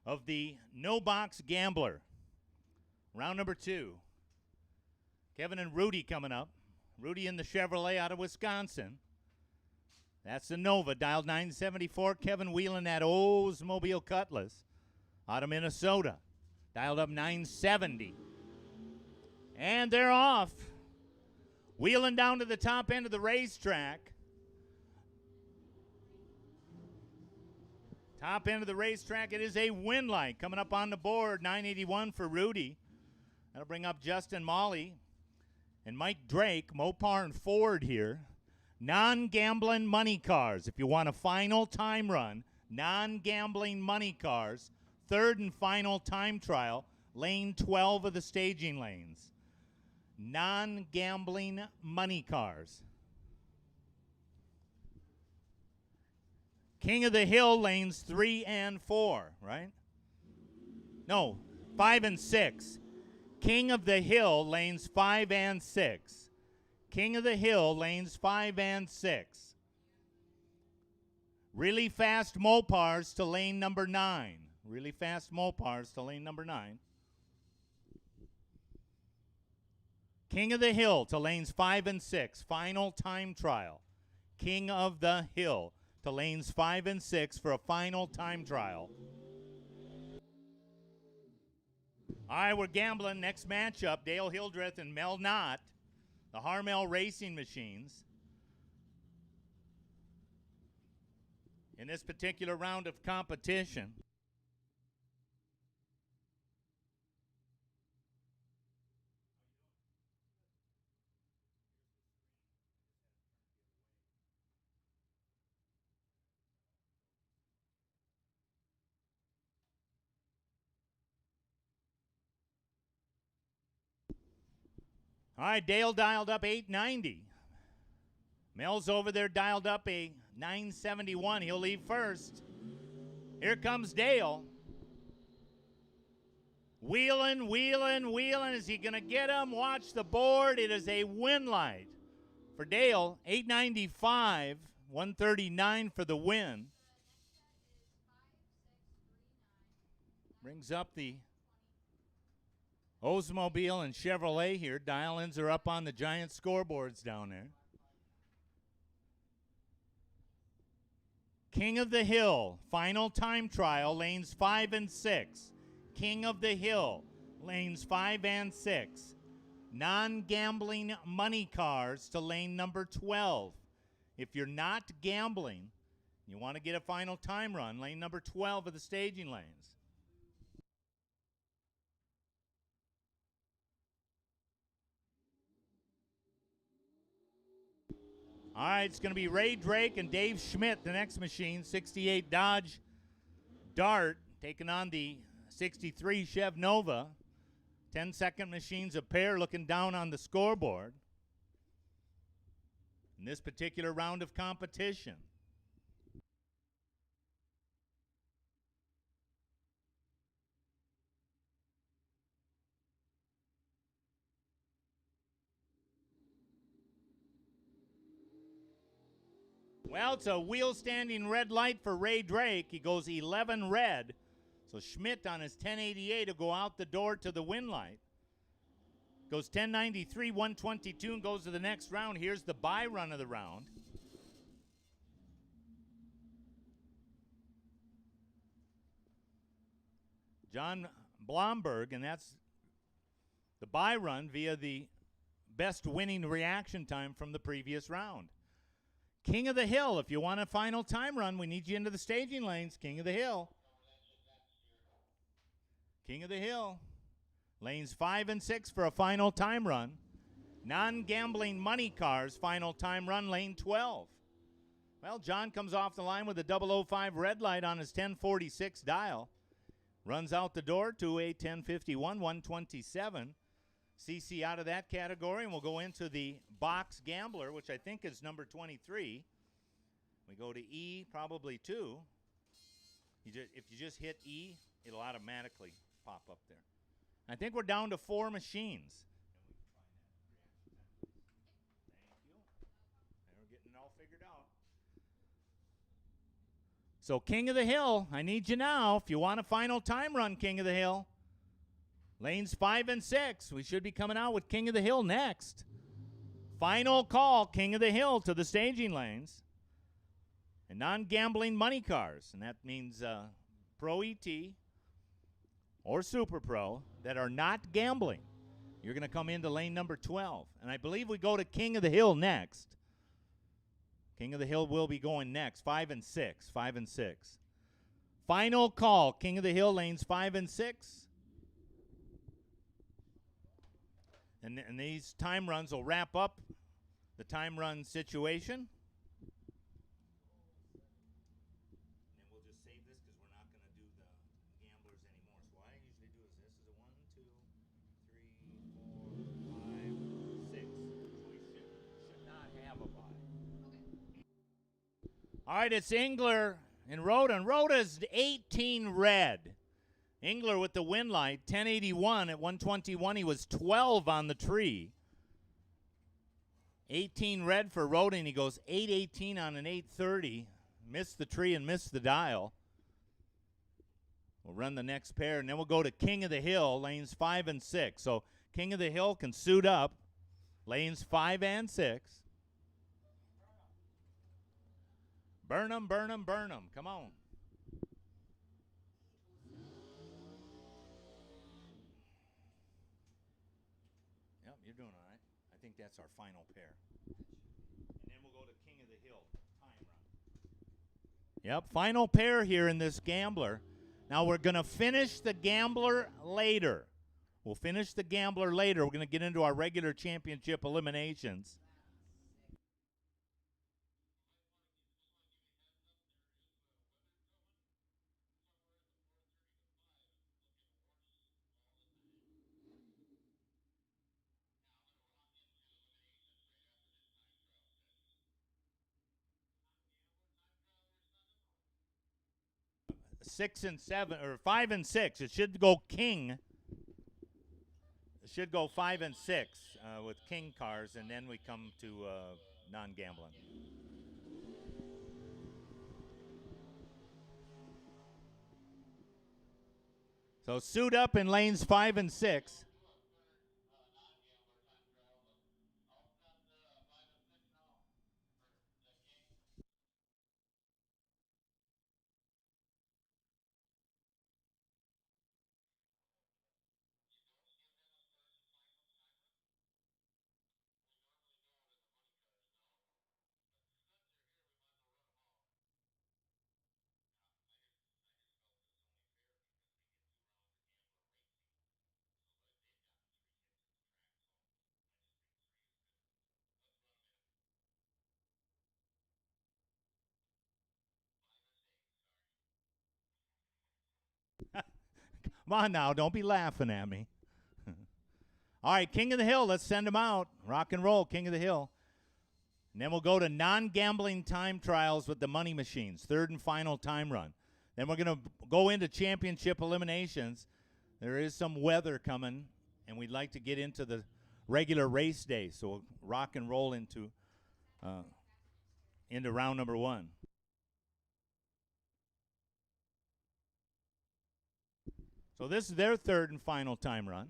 of the No Box Gambler. Round number 2. Kevin and Rudy coming up. Rudy in the Chevrolet out of Wisconsin. That's the Nova, dialed 974. Kevin wheeling that Oldsmobile Cutlass out of Minnesota, dialed up 970. And they're off. Wheeling down to the top end of the racetrack. Top end of the racetrack, it is a Winlight coming up on the board, 981 for Rudy. That'll bring up Justin Molly and Mike Drake, Mopar and Ford here. Non-gambling money cars. If you want a final time run, non-gambling money cars, third and final time trial, lane 12 of the staging lanes. Non-gambling money cars. King of the Hill, lanes 3 and 4, right? No, 5 and 6. King of the Hill, lanes 5 and 6. King of the Hill, lanes 5 and 6. Really fast Mopars to lane number 9. Really fast Mopars to lane number 9. King of the Hill to lanes 5 and 6. Final time trial. King of the Hill to lanes 5 and 6 for a final time trial. All right, we're gambling. Next matchup, Dale Hildreth and Mel Knott, the Harmel Racing Machines. In this particular round of competition. All right, Dale dialed up 890. Mel's over there dialed up a 971. He'll leave first. Here comes Dale. Wheeling, wheeling, wheeling. Is he going to get him? Watch the board. It is a Winlight for Dale. 895, 139 for the win. Brings up the Oldsmobile and Chevrolet here. Dial-ins are up on the giant scoreboards down there. King of the Hill, final time trial, lanes 5 and 6. King of the Hill, lanes 5 and 6. Non-gambling money cars to lane number 12. If you're not gambling, you want to get a final time run, lane number 12 of the staging lanes. All right, it's going to be Ray Drake and Dave Schmidt, the next machine, 68 Dodge Dart, taking on the 63 Chev Nova. 10-second machines a pair, looking down on the scoreboard in this particular round of competition. Well, it's a wheel standing red light for Ray Drake. He goes 11 red. So Schmidt on his 1088 will go out the door to the Winlight. Goes 1093, 122, and goes to the next round. Here's the buy run of the round. John Blomberg, and that's the buy run via the best winning reaction time from the previous round. King of the Hill, if you want a final time run, we need you into the staging lanes. King of the Hill. King of the Hill. Lanes 5 and 6 for a final time run. Non-gambling money cars, final time run, lane 12. Well, John comes off the line with a 005 red light on his 1046 dial. Runs out the door to a 1051, 127. CC out of that category, and we'll go into the box gambler, which I think is number 23. We go to E, probably 2. If you just hit E, it'll automatically pop up there. I think we're down to 4 machines. Thank you. And we're getting it all figured out. So King of the Hill, I need you now. If you want a final time run, King of the Hill. Lanes 5 and 6. We should be coming out with King of the Hill next. Final call, King of the Hill to the staging lanes. And non-gambling money cars. And that means Pro ET or Super Pro that are not gambling. You're going to come into lane number 12. And I believe we go to King of the Hill next. King of the Hill will be going next. 5 and 6. 5 and 6. Final call, King of the Hill, lanes 5 and 6. And these time runs will wrap up the time run situation. And we'll just save this because we're not going to do the gamblers anymore. So what I usually do is this is a 1, 2, 3, 4, 5, 6. So we should not have a bye. All right, it's Engler and Rhoda. And Rhoda's 18 red. Engler with the win light, 1081 at 121. He was 12 on the tree. 18 red for Rhoda, and he goes 818 on an 830. Missed the tree and missed the dial. We'll run the next pair, and then we'll go to King of the Hill, lanes 5 and 6. So King of the Hill can suit up, lanes 5 and 6. Burn 'em, burn 'em, burn 'em. Come on. Yep, you're doing all right. I think that's our final pair. And then we'll go to King of the Hill time run. Yep, final pair here in this gambler. Now we're going to finish the gambler later. We'll finish the gambler later. We're going to get into our regular championship eliminations. Six and 7 or 5 and 6. It should go King. It should go 5 and 6 with King cars, and then we come to non-gambling. So suit up in lanes 5 and 6. Come on now, don't be laughing at me. All right, King of the Hill, let's send him out. Rock and roll, King of the Hill. And then we'll go to non-gambling time trials with the money machines, third and final time run. Then we're going to go into championship eliminations. There is some weather coming, and we'd like to get into the regular race day. So we'll rock and roll into round number 1. So this is their third and final time run.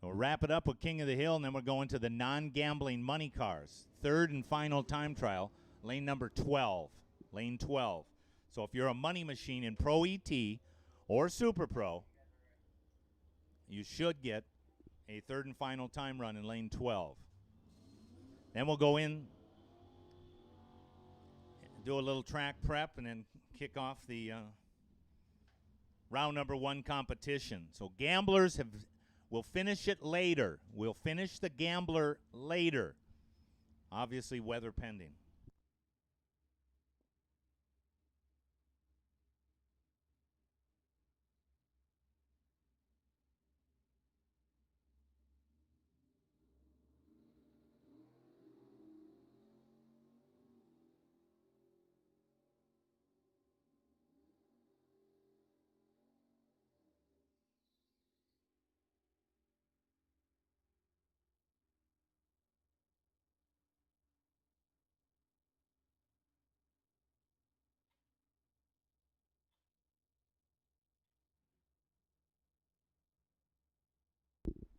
So we'll wrap it up with King of the Hill, and then we're going to the non-gambling money cars. Third and final time trial, lane number 12. Lane 12. So if you're a money machine in Pro ET or Super Pro, you should get a third and final time run in lane 12. Then we'll go in, do a little track prep, and then kick off the round number 1 competition. So gamblers will finish it later. We'll finish the gambler later. Obviously, weather pending.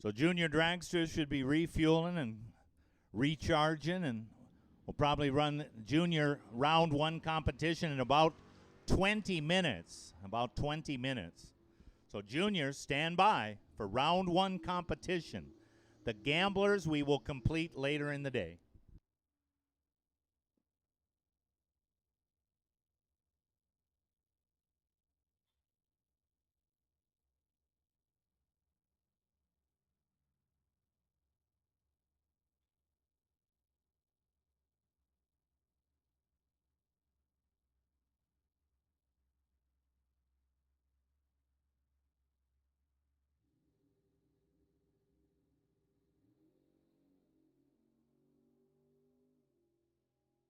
So junior dragsters should be refueling and recharging, and we'll probably run junior round one competition in about 20 minutes. About 20 minutes. So juniors, stand by for round one competition. The gamblers we will complete later in the day. Tower, we gotta get acknowledgement that you're hearing us up there. Last, the mic in the far box is your last one for this one.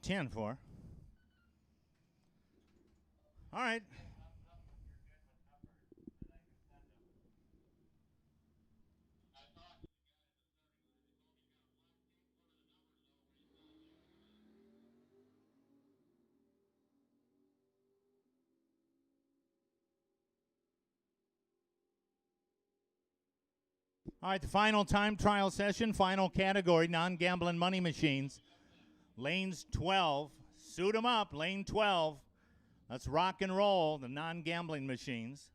10-4. All right. Thumbs up when you're good with numbers, then I can send them. I talked to the guy at the starting line. I told him he's got a black tape in front of the numbers though where he's telling you what it is. All right, the final time trial session, final category, non-gambling money machines. Lanes 12. Suit 'em up, lane 12. Let's rock and roll the non-gambling machines.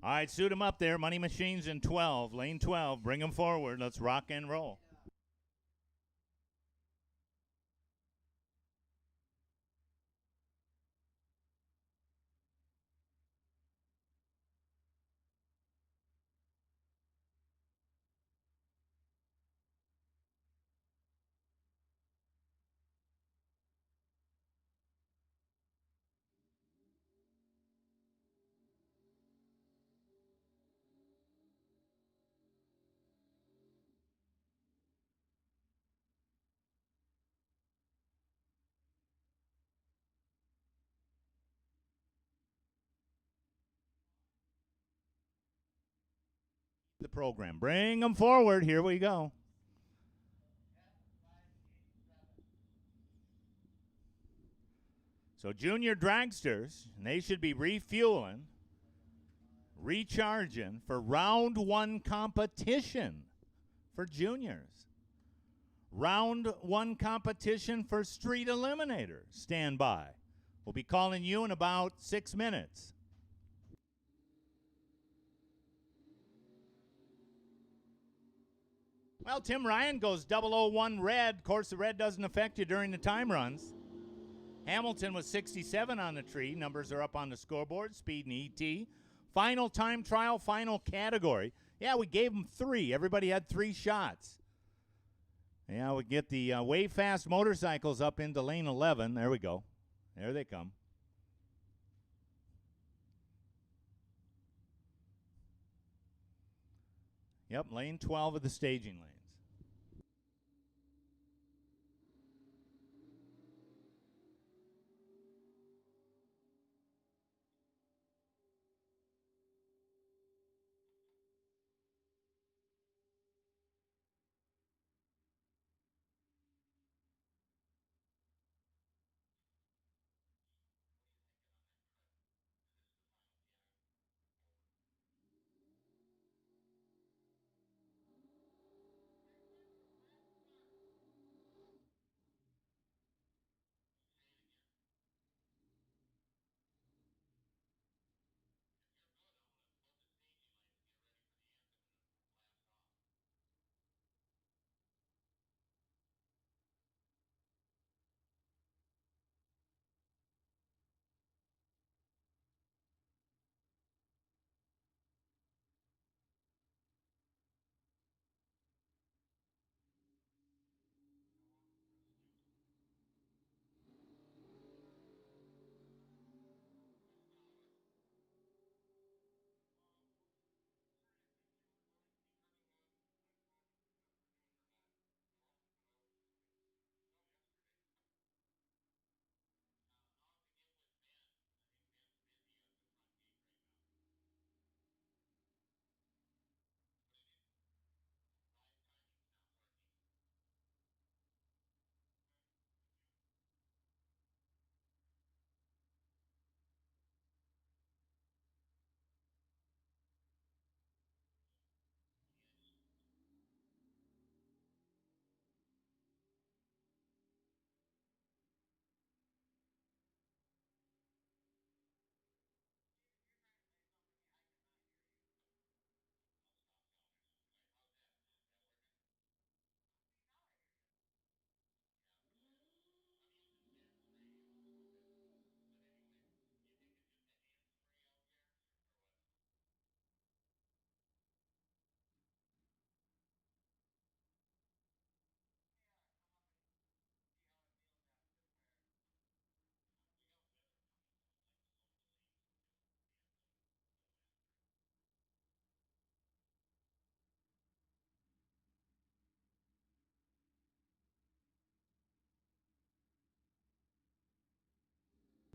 All right, suit 'em up there. Money machines in 12, lane 12. Bring 'em forward. Let's rock and roll. The program. Bring 'em forward. Here we go. So junior dragsters, they should be refueling, recharging for round one competition for juniors. Round one competition for Street Eliminator. Stand by. We'll be calling you in about 6 minutes. Well, Tim Ryan goes 001 red. Of course, the red doesn't affect you during the time runs. Hamilton was 67 on the tree. Numbers are up on the scoreboard. Speed and ET. Final time trial, final category. Yeah, we gave them 3. Everybody had 3 shots. Yeah, we get the way fast motorcycles up into lane 11. There we go. There they come. Yep, lane 12 of the staging lanes.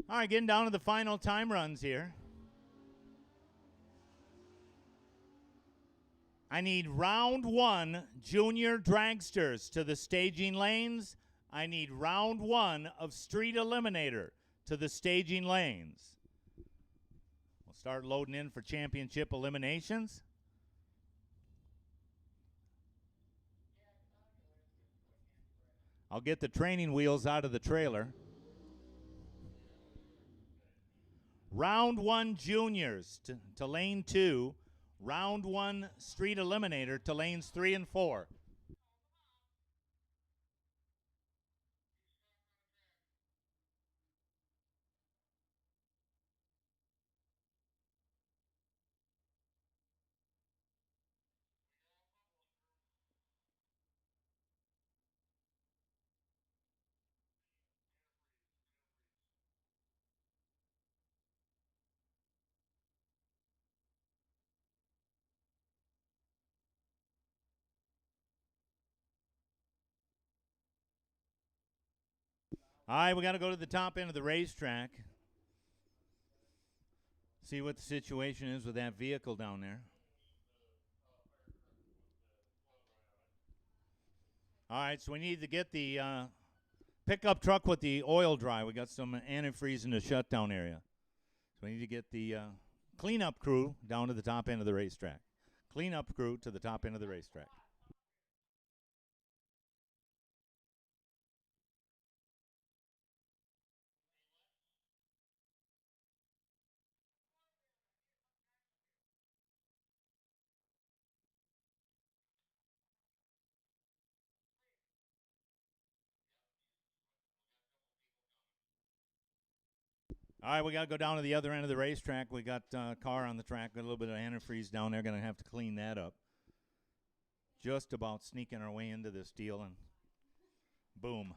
All right, getting down to the final time runs here. I need round 1 junior dragsters to the staging lanes. I need round 1 of Street Eliminator to the staging lanes. We'll start loading in for championship eliminations. I'll get the training wheels out of the trailer. Round 1 juniors to lane 2. Round 1 Street Eliminator to lanes 3 and 4. All right, we got to go to the top end of the racetrack. See what the situation is with that vehicle down there. All right, so we need to get the pickup truck with the oil dry. We got some antifreeze in the shutdown area. So we need to get the cleanup crew down to the top end of the racetrack. Cleanup crew to the top end of the racetrack. All right, we got to go down to the other end of the racetrack. We got a car on the track, got a little bit of antifreeze down there. Going to have to clean that up. Just about sneaking our way into this deal, and boom.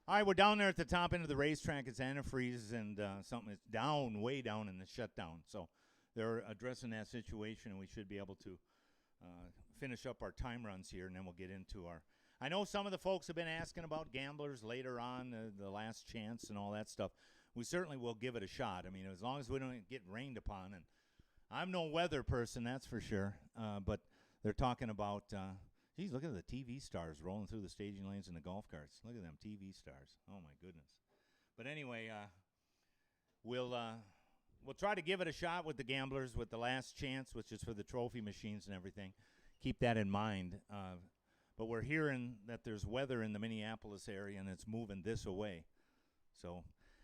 All right, we're down there at the top end of the racetrack. It's antifreeze and something that's down, way down in the shutdown. So they're addressing that situation, and we should be able to finish up our time runs here, and then we'll get into our. I know some of the folks have been asking about gamblers later on, the last chance and all that stuff. We certainly will give it a shot. I mean, as long as we don't get rained upon. And I'm no weather person, that's for sure. But they're talking about. Geez, look at the TV stars rolling through the staging lanes in the golf carts. Look at them TV stars. Oh my goodness. But anyway, we'll try to give it a shot with the gamblers with the last chance, which is for the trophy machines and everything. Keep that in mind. But we're hearing that there's weather in the Minneapolis area and it's moving this away. So,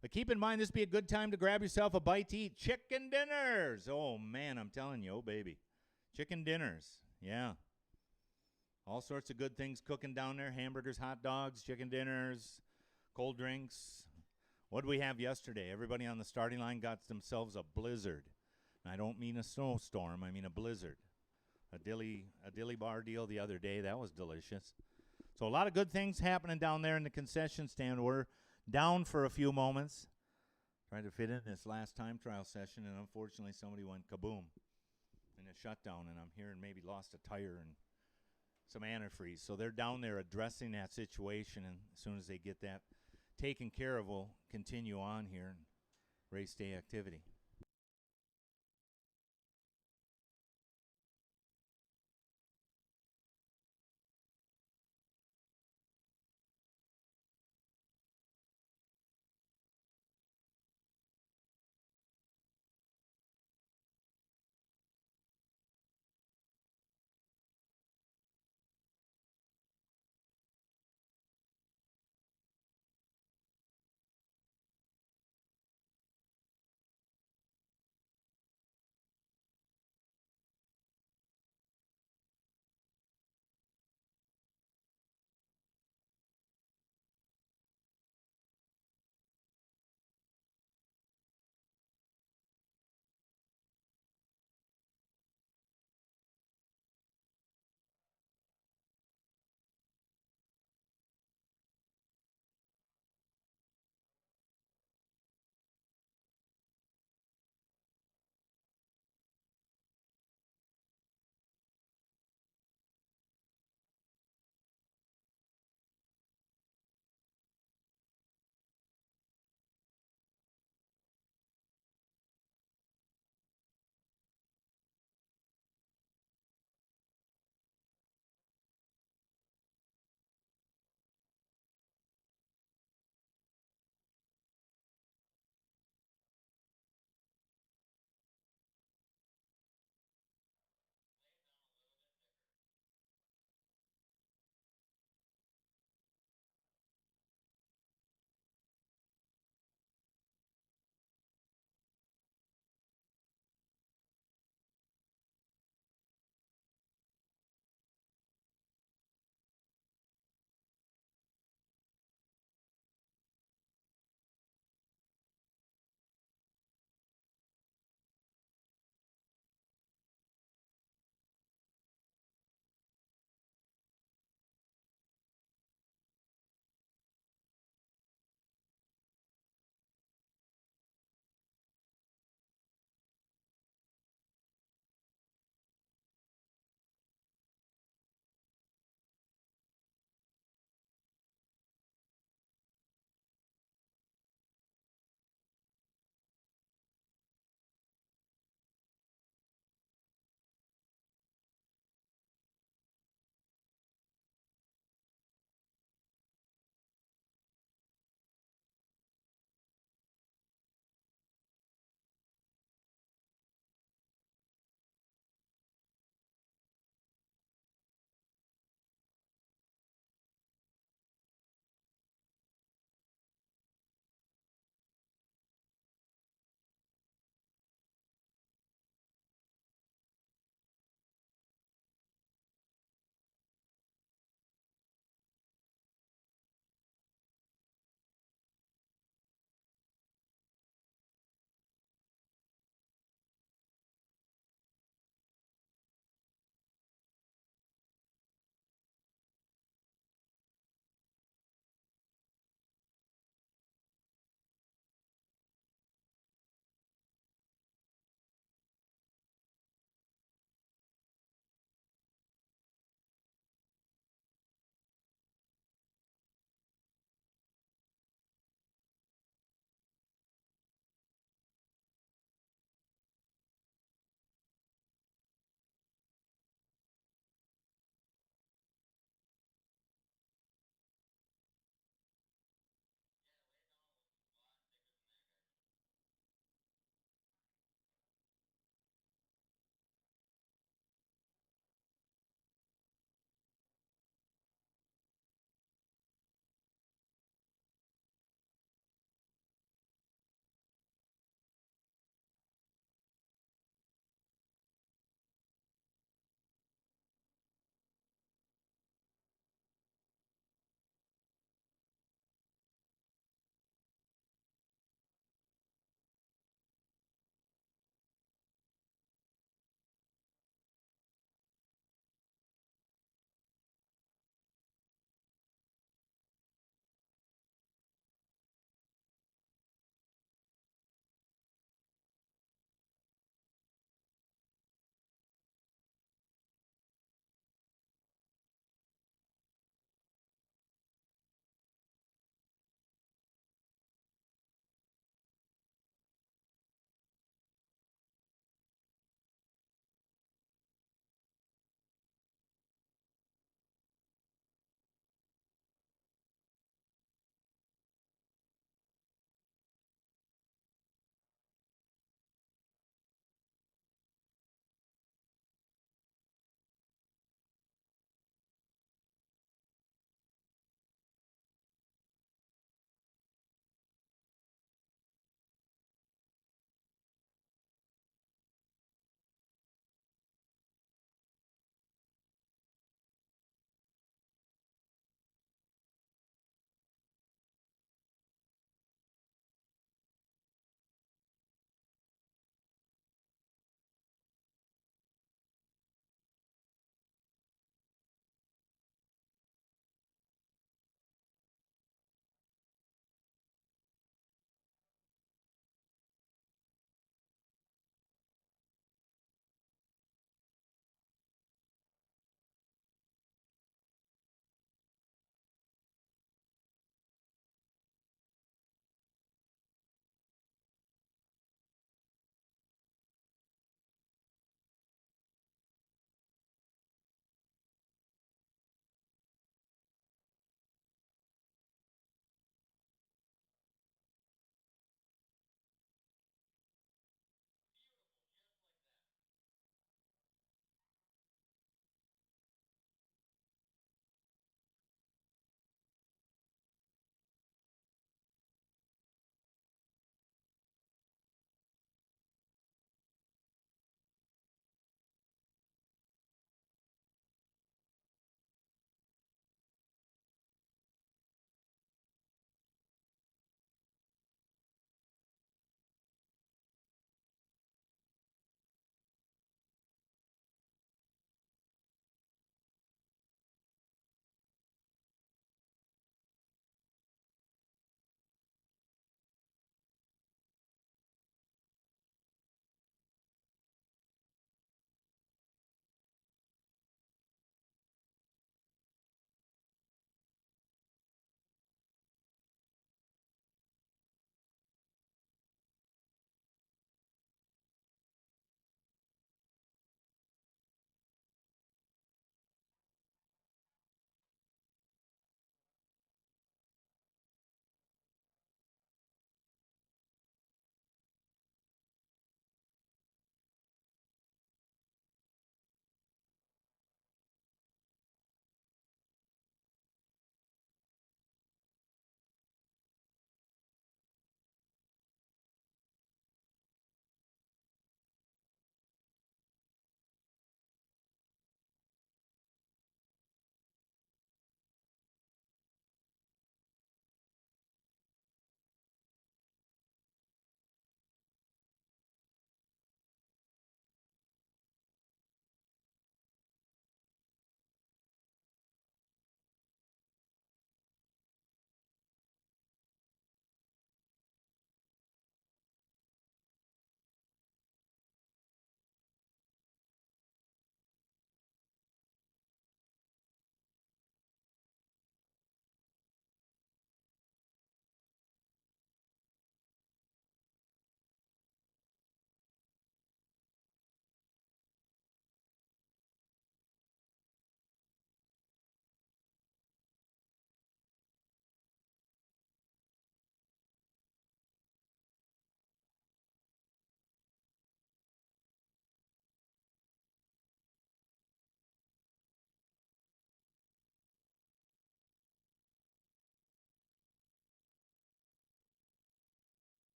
but keep in mind this be a good time to grab yourself a bite to eat. Chicken dinners. Oh man, I'm telling you, oh baby, chicken dinners. Yeah. All sorts of good things cooking down there. Hamburgers, hot dogs, chicken dinners, cold drinks. What did we have yesterday? Everybody on the starting line got themselves a blizzard. And I don't mean a snowstorm. I mean a blizzard. A dilly bar deal the other day. That was delicious. So a lot of good things happening down there in the concession stand. We're down for a few moments, trying to fit in this last time trial session, and unfortunately somebody went kaboom in a shutdown, and I'm hearing maybe lost a tire and some antifreeze. So they're down there addressing that situation, and as soon as they get that taken care of, we'll continue on here and race day activity.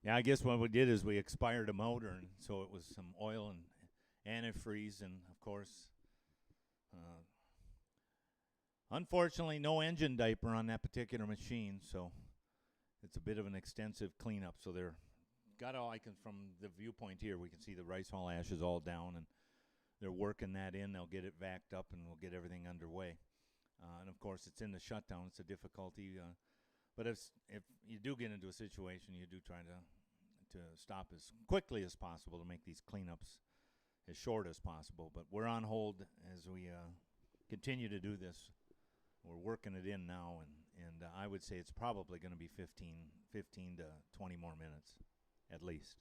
Yeah, I guess what we did is we expired a motor, and so it was some oil and antifreeze, and of course, uh, unfortunately, no engine diaper on that particular machine, so it's a bit of an extensive cleanup. So they're got all I can from the viewpoint here. We can see the rice hull ashes all down, and they're working that in. They'll get it vacked up, and we'll get everything underway. And of course, it's in the shutdown. It's a difficulty. But if you do get into a situation, you do try to stop as quickly as possible to make these cleanups as short as possible. But we're on hold as we continue to do this. We're working it in now, and I would say it's probably going to be 15 to 20 more minutes, at least.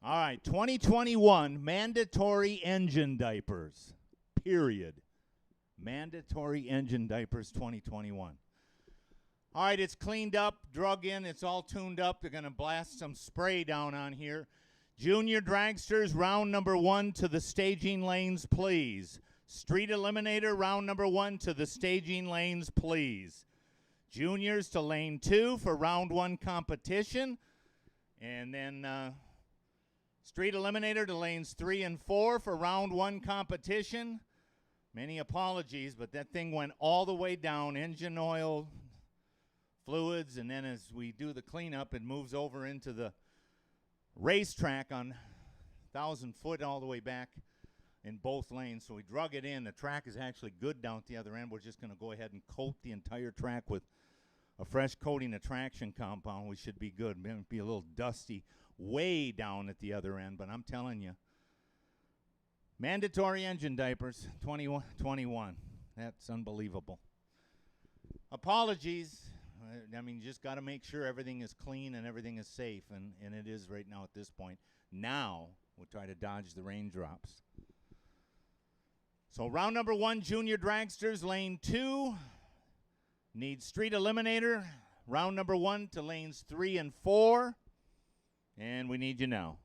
All right, 2021 mandatory engine diapers. Period. Mandatory engine diapers 2021. All right, it's cleaned up, drug in, it's all tuned up. They're going to blast some spray down on here. Junior dragsters, round number 1 to the staging lanes, please. Street eliminator, round number 1 to the staging lanes, please. Juniors to lane 2 for round 1 competition. And then street eliminator to lanes 3 and 4 for round 1 competition. Many apologies, but that thing went all the way down, engine oil, fluids, and then as we do the cleanup, it moves over into the racetrack on 1,000 foot all the way back in both lanes. So we drug it in. The track is actually good down at the other end. We're just going to go ahead and coat the entire track with a fresh coating attraction compound. We should be good. It might be a little dusty way down at the other end, but I'm telling you, mandatory engine diapers 2021. That's unbelievable. Apologies. I mean, you just got to make sure everything is clean and everything is safe, and it is right now at this point. Now, we'll try to dodge the raindrops. So round number 1, junior dragsters, lane 2. Need street eliminator, round number 1 to lanes 3 and 4. And we need you now.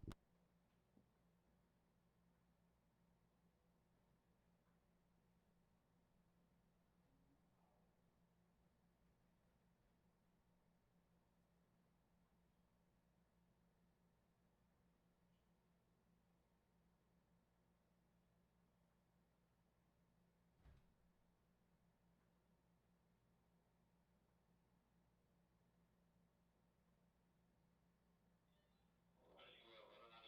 Why don't you run it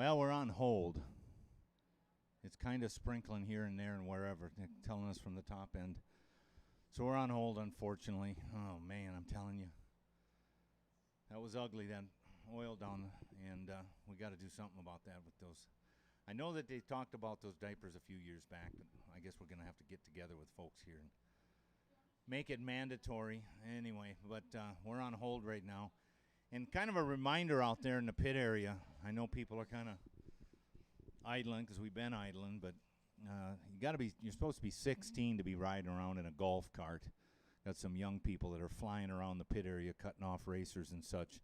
Well, we're on hold. It's kind of sprinkling here and there and wherever, telling us from the top end. So we're on hold, unfortunately. Oh, man, I'm telling you. That was ugly, that oil down, and we got to do something about that with those. I know that they talked about those diapers a few years back, but I guess we're going to have to get together with folks here and make it mandatory anyway. But we're on hold right now. And kind of a reminder out there in the pit area, I know people are kind of idling because we've been idling, but you're supposed to be 16 to be riding around in a golf cart. Got some young people that are flying around the pit area, cutting off racers and such.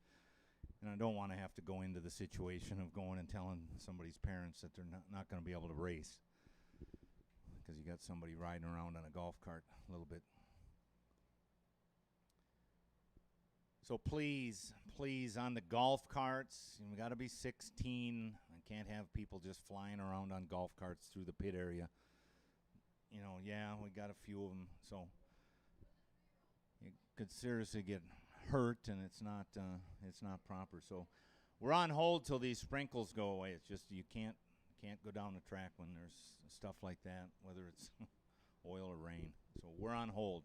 And I don't want to have to go into the situation of going and telling somebody's parents that they're not going to be able to race because you got somebody riding around on a golf cart a little bit. So please, on the golf carts, we got to be 16. I can't have people just flying around on golf carts through the pit area. You know, yeah, we got a few of them, so you could seriously get hurt, and it's not proper. So we're on hold till these sprinkles go away. It's just you can't go down the track when there's stuff like that, whether it's oil or rain. So we're on hold.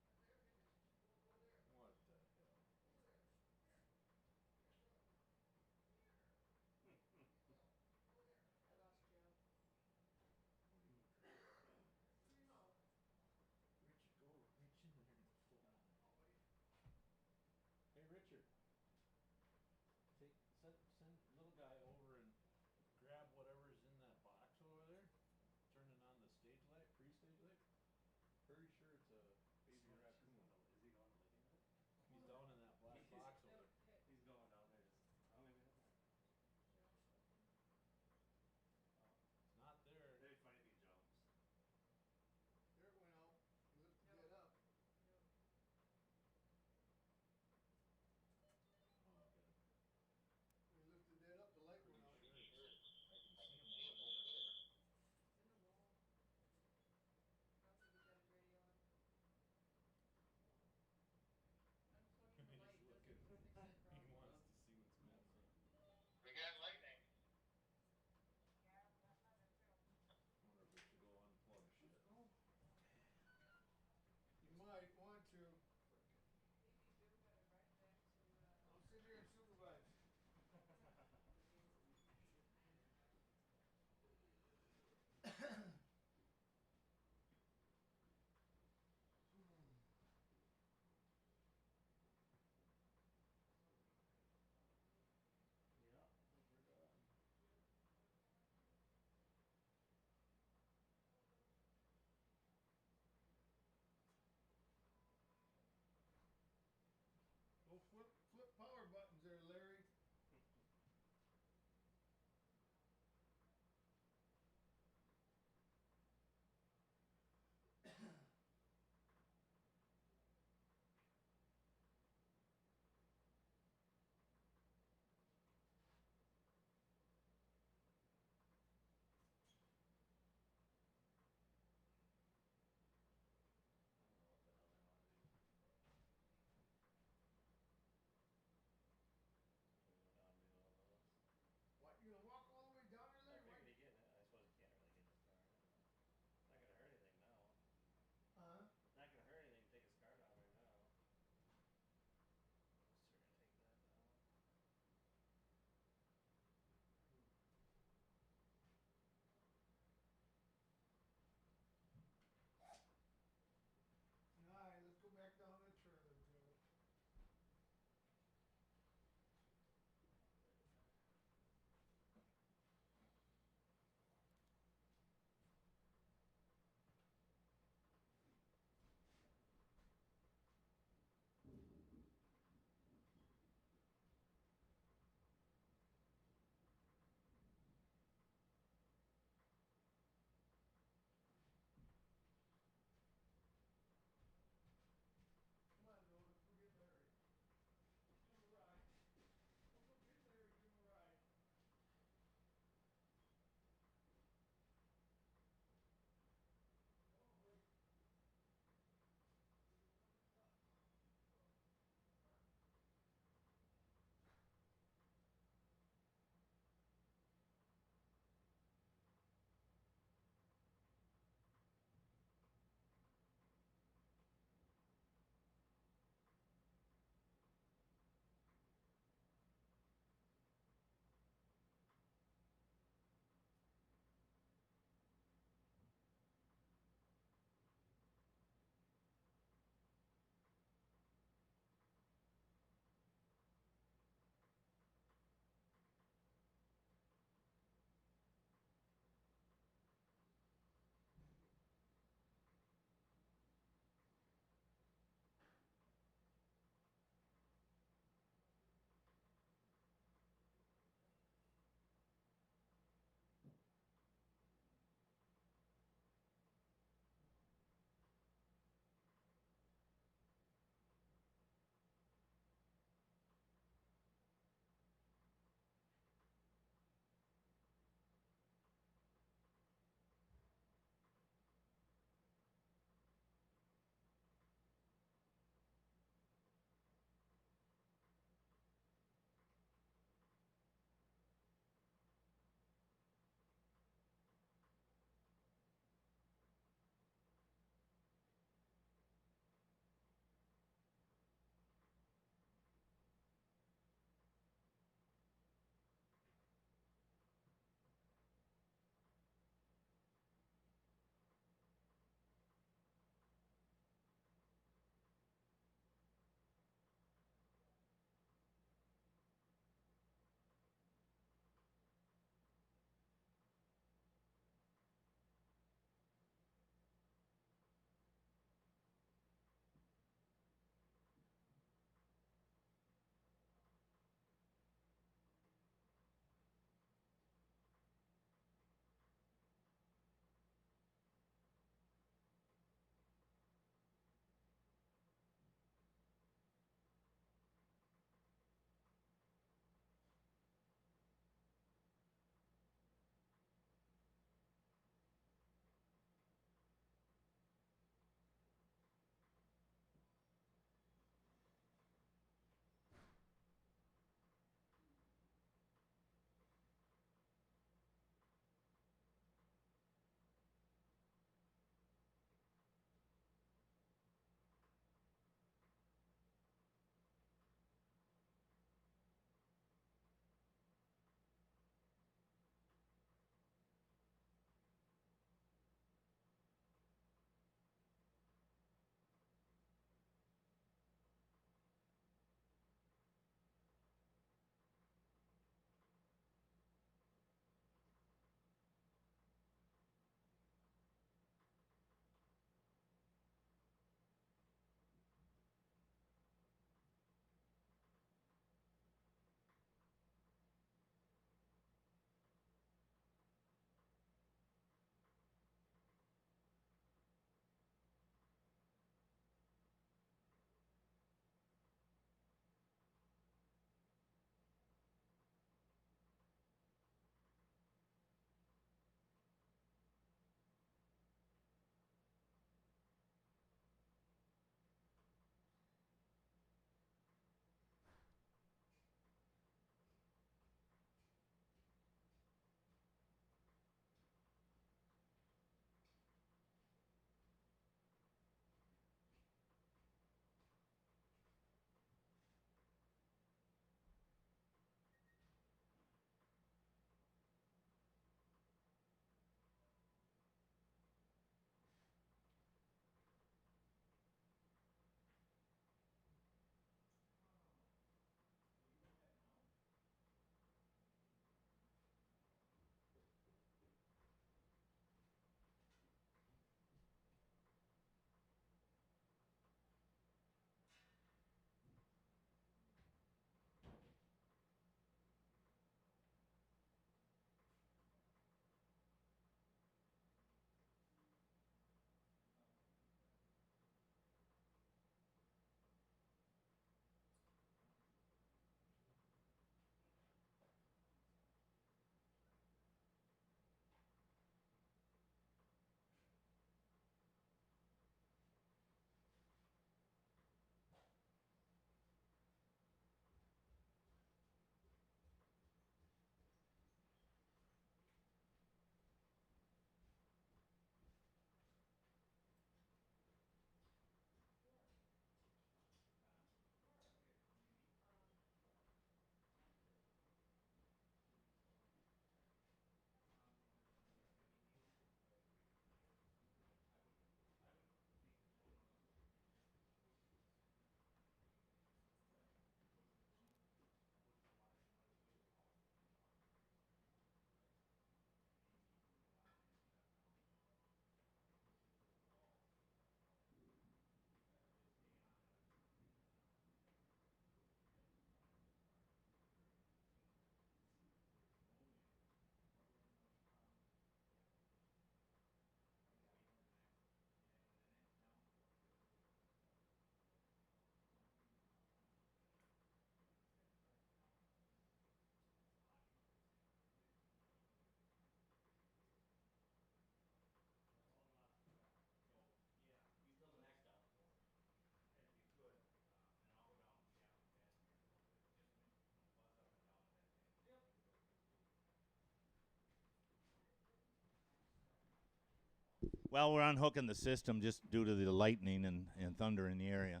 Well, we're unhooking the system just due to the lightning and thunder in the area.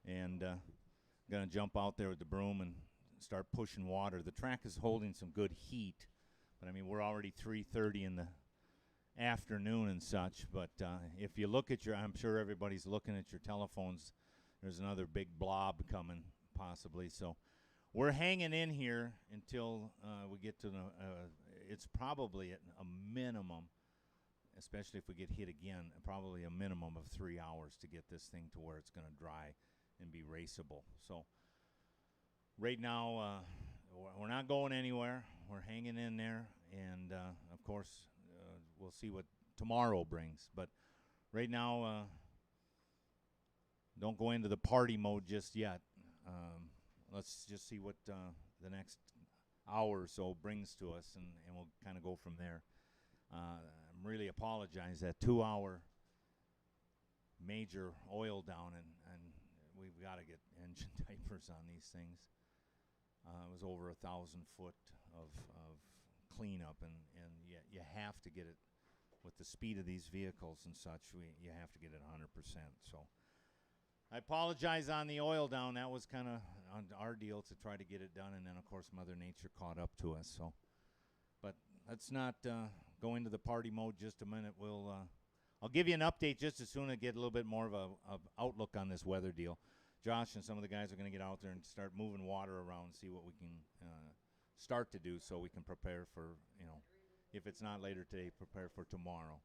And going to jump out there with the broom and start pushing water. The track is holding some good heat. But, I mean, we're already 3:30 in the afternoon and such. But if you look at I'm sure everybody's looking at your telephones. There's another big blob coming possibly. So we're hanging in here until we get to it's probably at a minimum, especially if we get hit again, probably a minimum of 3 hours to get this thing to where it's going to dry and be raceable. So right now, we're not going anywhere. We're hanging in there, and of course, we'll see what tomorrow brings. But right now, don't go into the party mode just yet. Let's just see what the next hour or so brings to us, and we'll kind of go from there. I'm really apologize that 2-hour major oil down, and we've got to get engine diapers on these things. It was over 1,000 foot of cleanup, and you have to get it with the speed of these vehicles and such. You have to get it 100%. So I apologize on the oil down. That was kind of on our deal to try to get it done, and then of course Mother Nature caught up to us. So, but let's not go into the party mode just a minute. I'll give you an update just as soon as I get a little bit more of a outlook on this weather deal. Josh and some of the guys are going to get out there and start moving water around and see what we can start to do so we can prepare for, if it's not later today, prepare for tomorrow.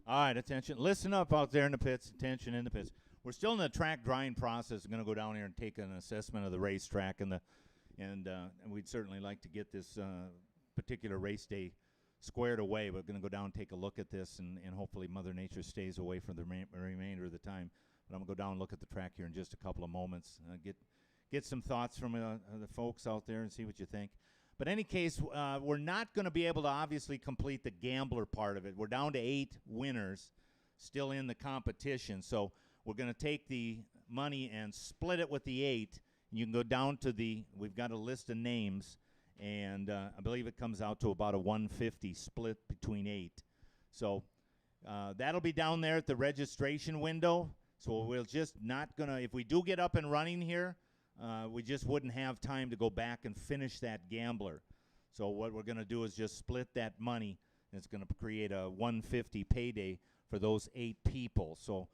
All right, attention. Listen up out there in the pits. Attention in the pits. We're still in the track drying process. We're going to go down here and take an assessment of the racetrack and we'd certainly like to get this particular race day squared away. We're going to go down and take a look at this, and hopefully Mother Nature stays away for the remainder of the time. But I'm going to go down and look at the track here in just a couple of moments. Get some thoughts from the folks out there and see what you think. But in any case, we're not going to be able to obviously complete the gambler part of it. We're down to 8 winners still in the competition. So we're going to take the money and split it with the 8. You can go down to we've got a list of names, and I believe it comes out to about a 150 split between 8. So that'll be down there at the registration window. So we'll just not going to, if we do get up and running here, we just wouldn't have time to go back and finish that gambler. So what we're going to do is just split that money, and it's going to create a 150 payday for those 8 people. So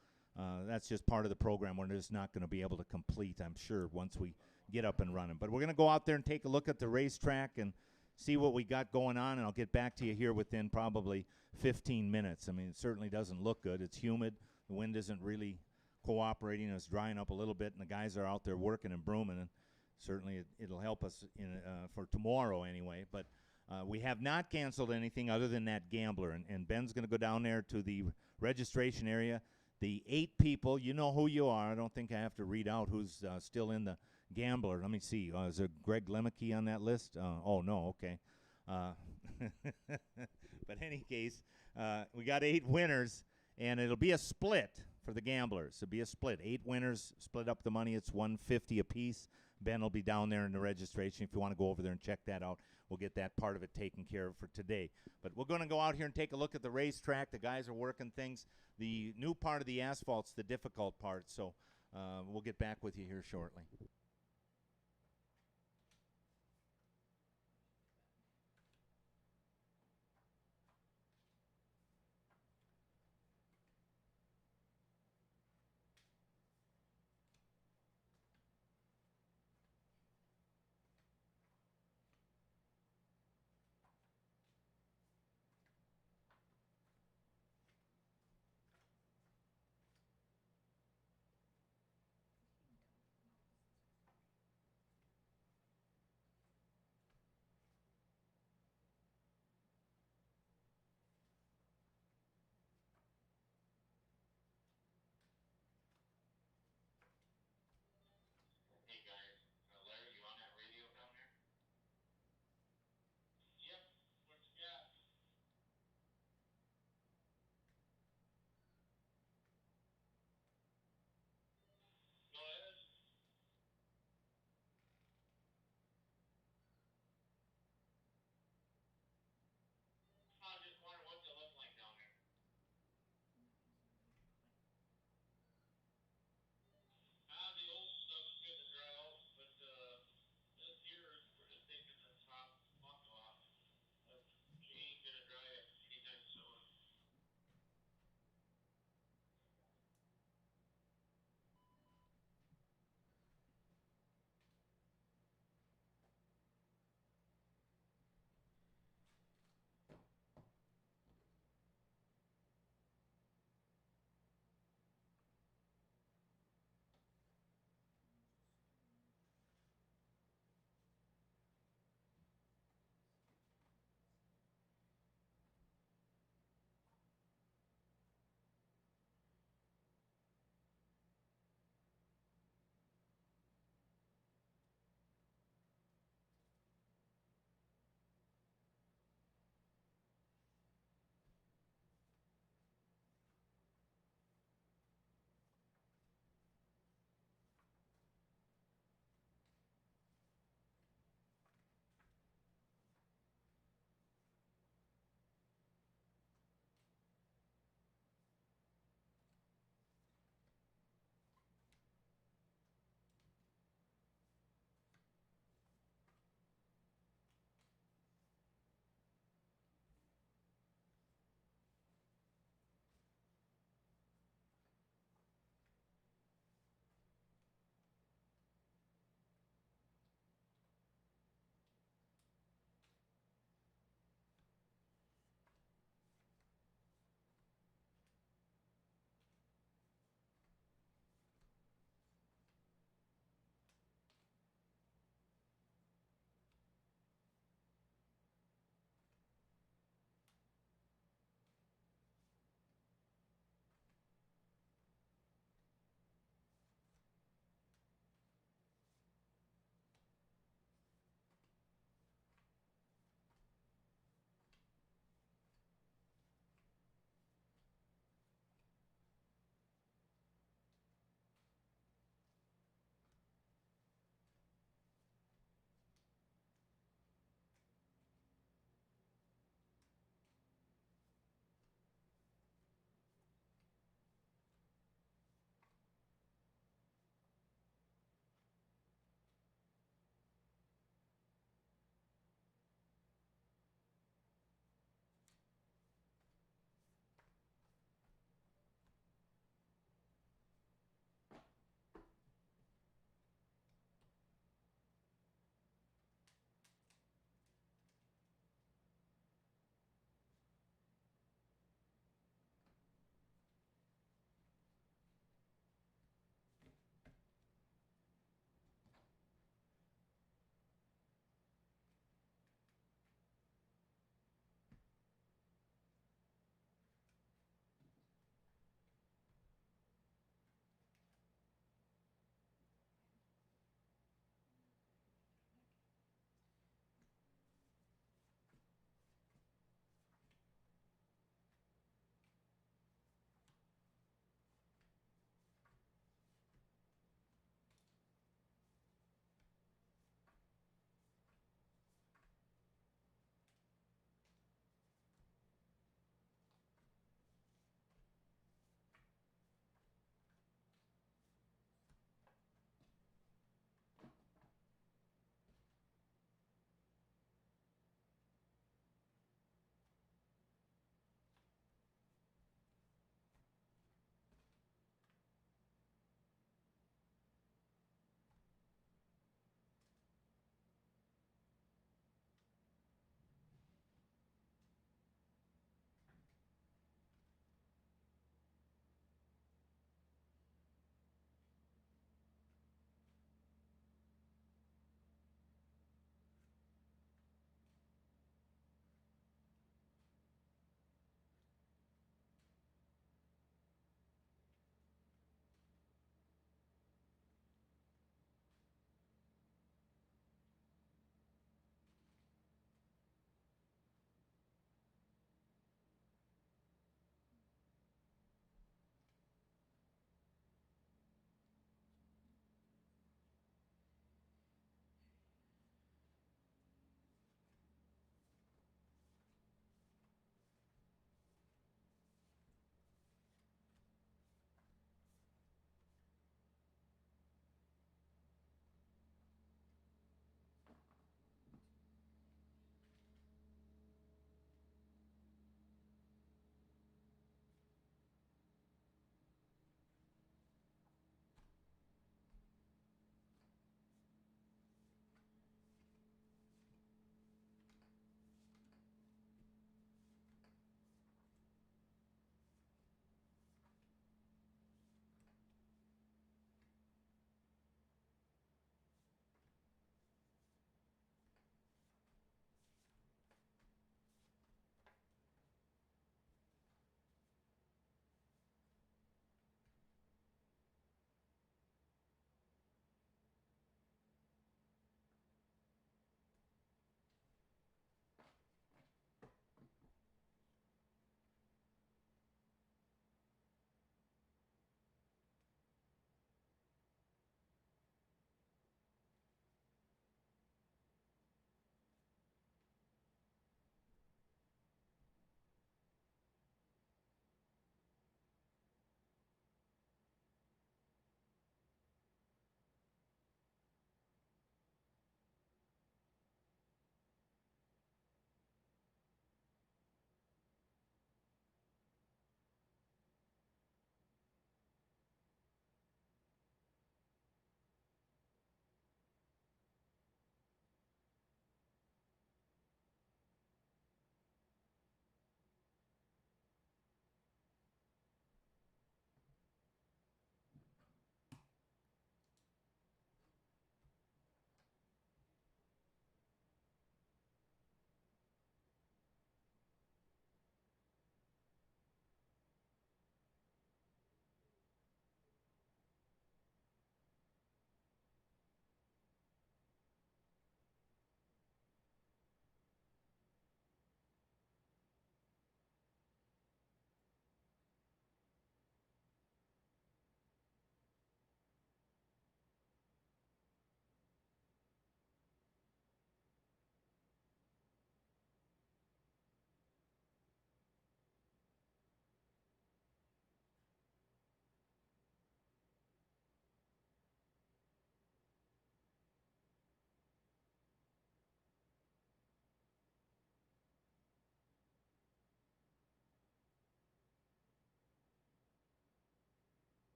that's just part of the program. We're just not going to be able to complete, I'm sure, once we get up and running. But we're going to go out there and take a look at the racetrack and see what we got going on, and I'll get back to you here within probably 15 minutes. I mean, it certainly doesn't look good. It's humid. The wind isn't really cooperating. It's drying up a little bit, and the guys are out there working and brooming, and certainly it'll help us for tomorrow anyway. But we have not canceled anything other than that gambler, and Ben's going to go down there to the registration area. The 8 people, you know who you are. I don't think I have to read out who's still in the gambler. Let me see. Is there Greg Lemke on that list? Oh, no, okay. But in any case, we got 8 winners, and it'll be a split for the gamblers. It'll be a split. 8 winners, split up the money. It's $150 apiece. Ben will be down there in the registration. If you want to go over there and check that out, we'll get that part of it taken care of for today. But we're going to go out here and take a look at the racetrack. The guys are working things. The new part of the asphalt's the difficult part, so we'll get back with you here shortly.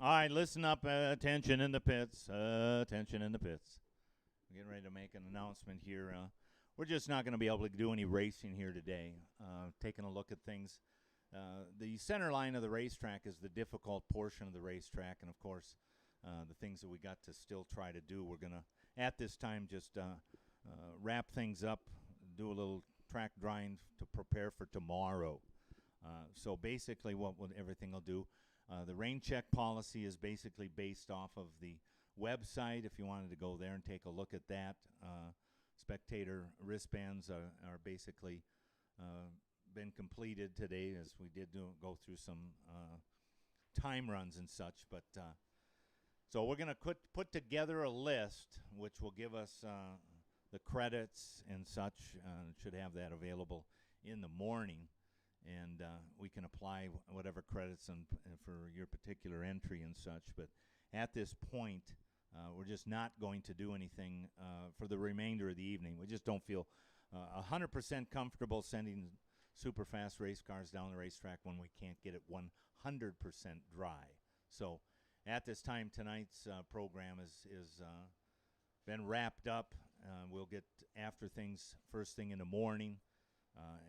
All right, listen up. Attention in the pits. Attention in the pits. We're getting ready to make an announcement here. We're just not going to be able to do any racing here today. Taking a look at things. The center line of the racetrack is the difficult portion of the racetrack, and of course, the things that we got to still try to do. We're going to, at this time, just wrap things up, do a little track drying to prepare for tomorrow. So basically, everything will do. The rain check policy is basically based off of the website. If you wanted to go there and take a look at that, spectator wristbands are basically been completed today, as we did go through some time runs and such. But so we're going to put together a list which will give us the credits and such. Should have that available in the morning. And we can apply whatever credits for your particular entry and such. But at this point, we're just not going to do anything for the remainder of the evening. We just don't feel 100% comfortable sending super fast race cars down the racetrack when we can't get it 100% dry. So at this time, tonight's program is been wrapped up. We'll get after things first thing in the morning.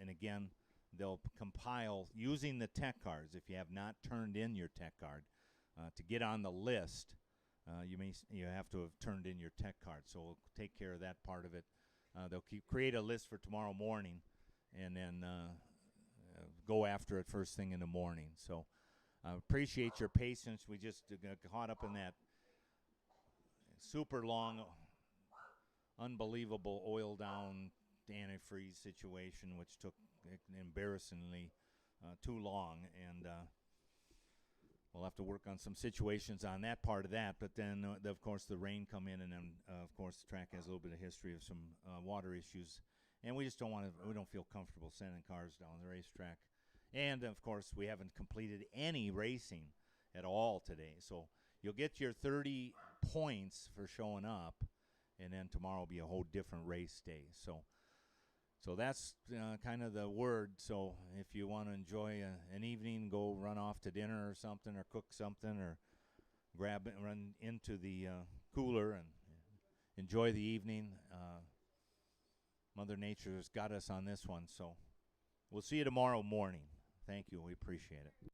And again, they'll compile using the tech cards. If you have not turned in your tech card, to get on the list, you have to have turned in your tech card. So we'll take care of that part of it. They'll create a list for tomorrow morning, and then go after it first thing in the morning. So I appreciate your patience. We just got caught up in that super long, unbelievable oil down antifreeze situation, which took embarrassingly too long, and we'll have to work on some situations on that part of that. But then, of course, the rain come in, and then, of course, the track has a little bit of history of some water issues, and we just don't we don't feel comfortable sending cars down the racetrack. And, of course, we haven't completed any racing at all today. So you'll get your 30 points for showing up, and then tomorrow will be a whole different race day. So that's kind of the word. So if you want to enjoy an evening, go run off to dinner or something, or cook something, or grab it and run into the cooler and enjoy the evening. Mother Nature's got us on this one. So we'll see you tomorrow morning. Thank you. We appreciate it.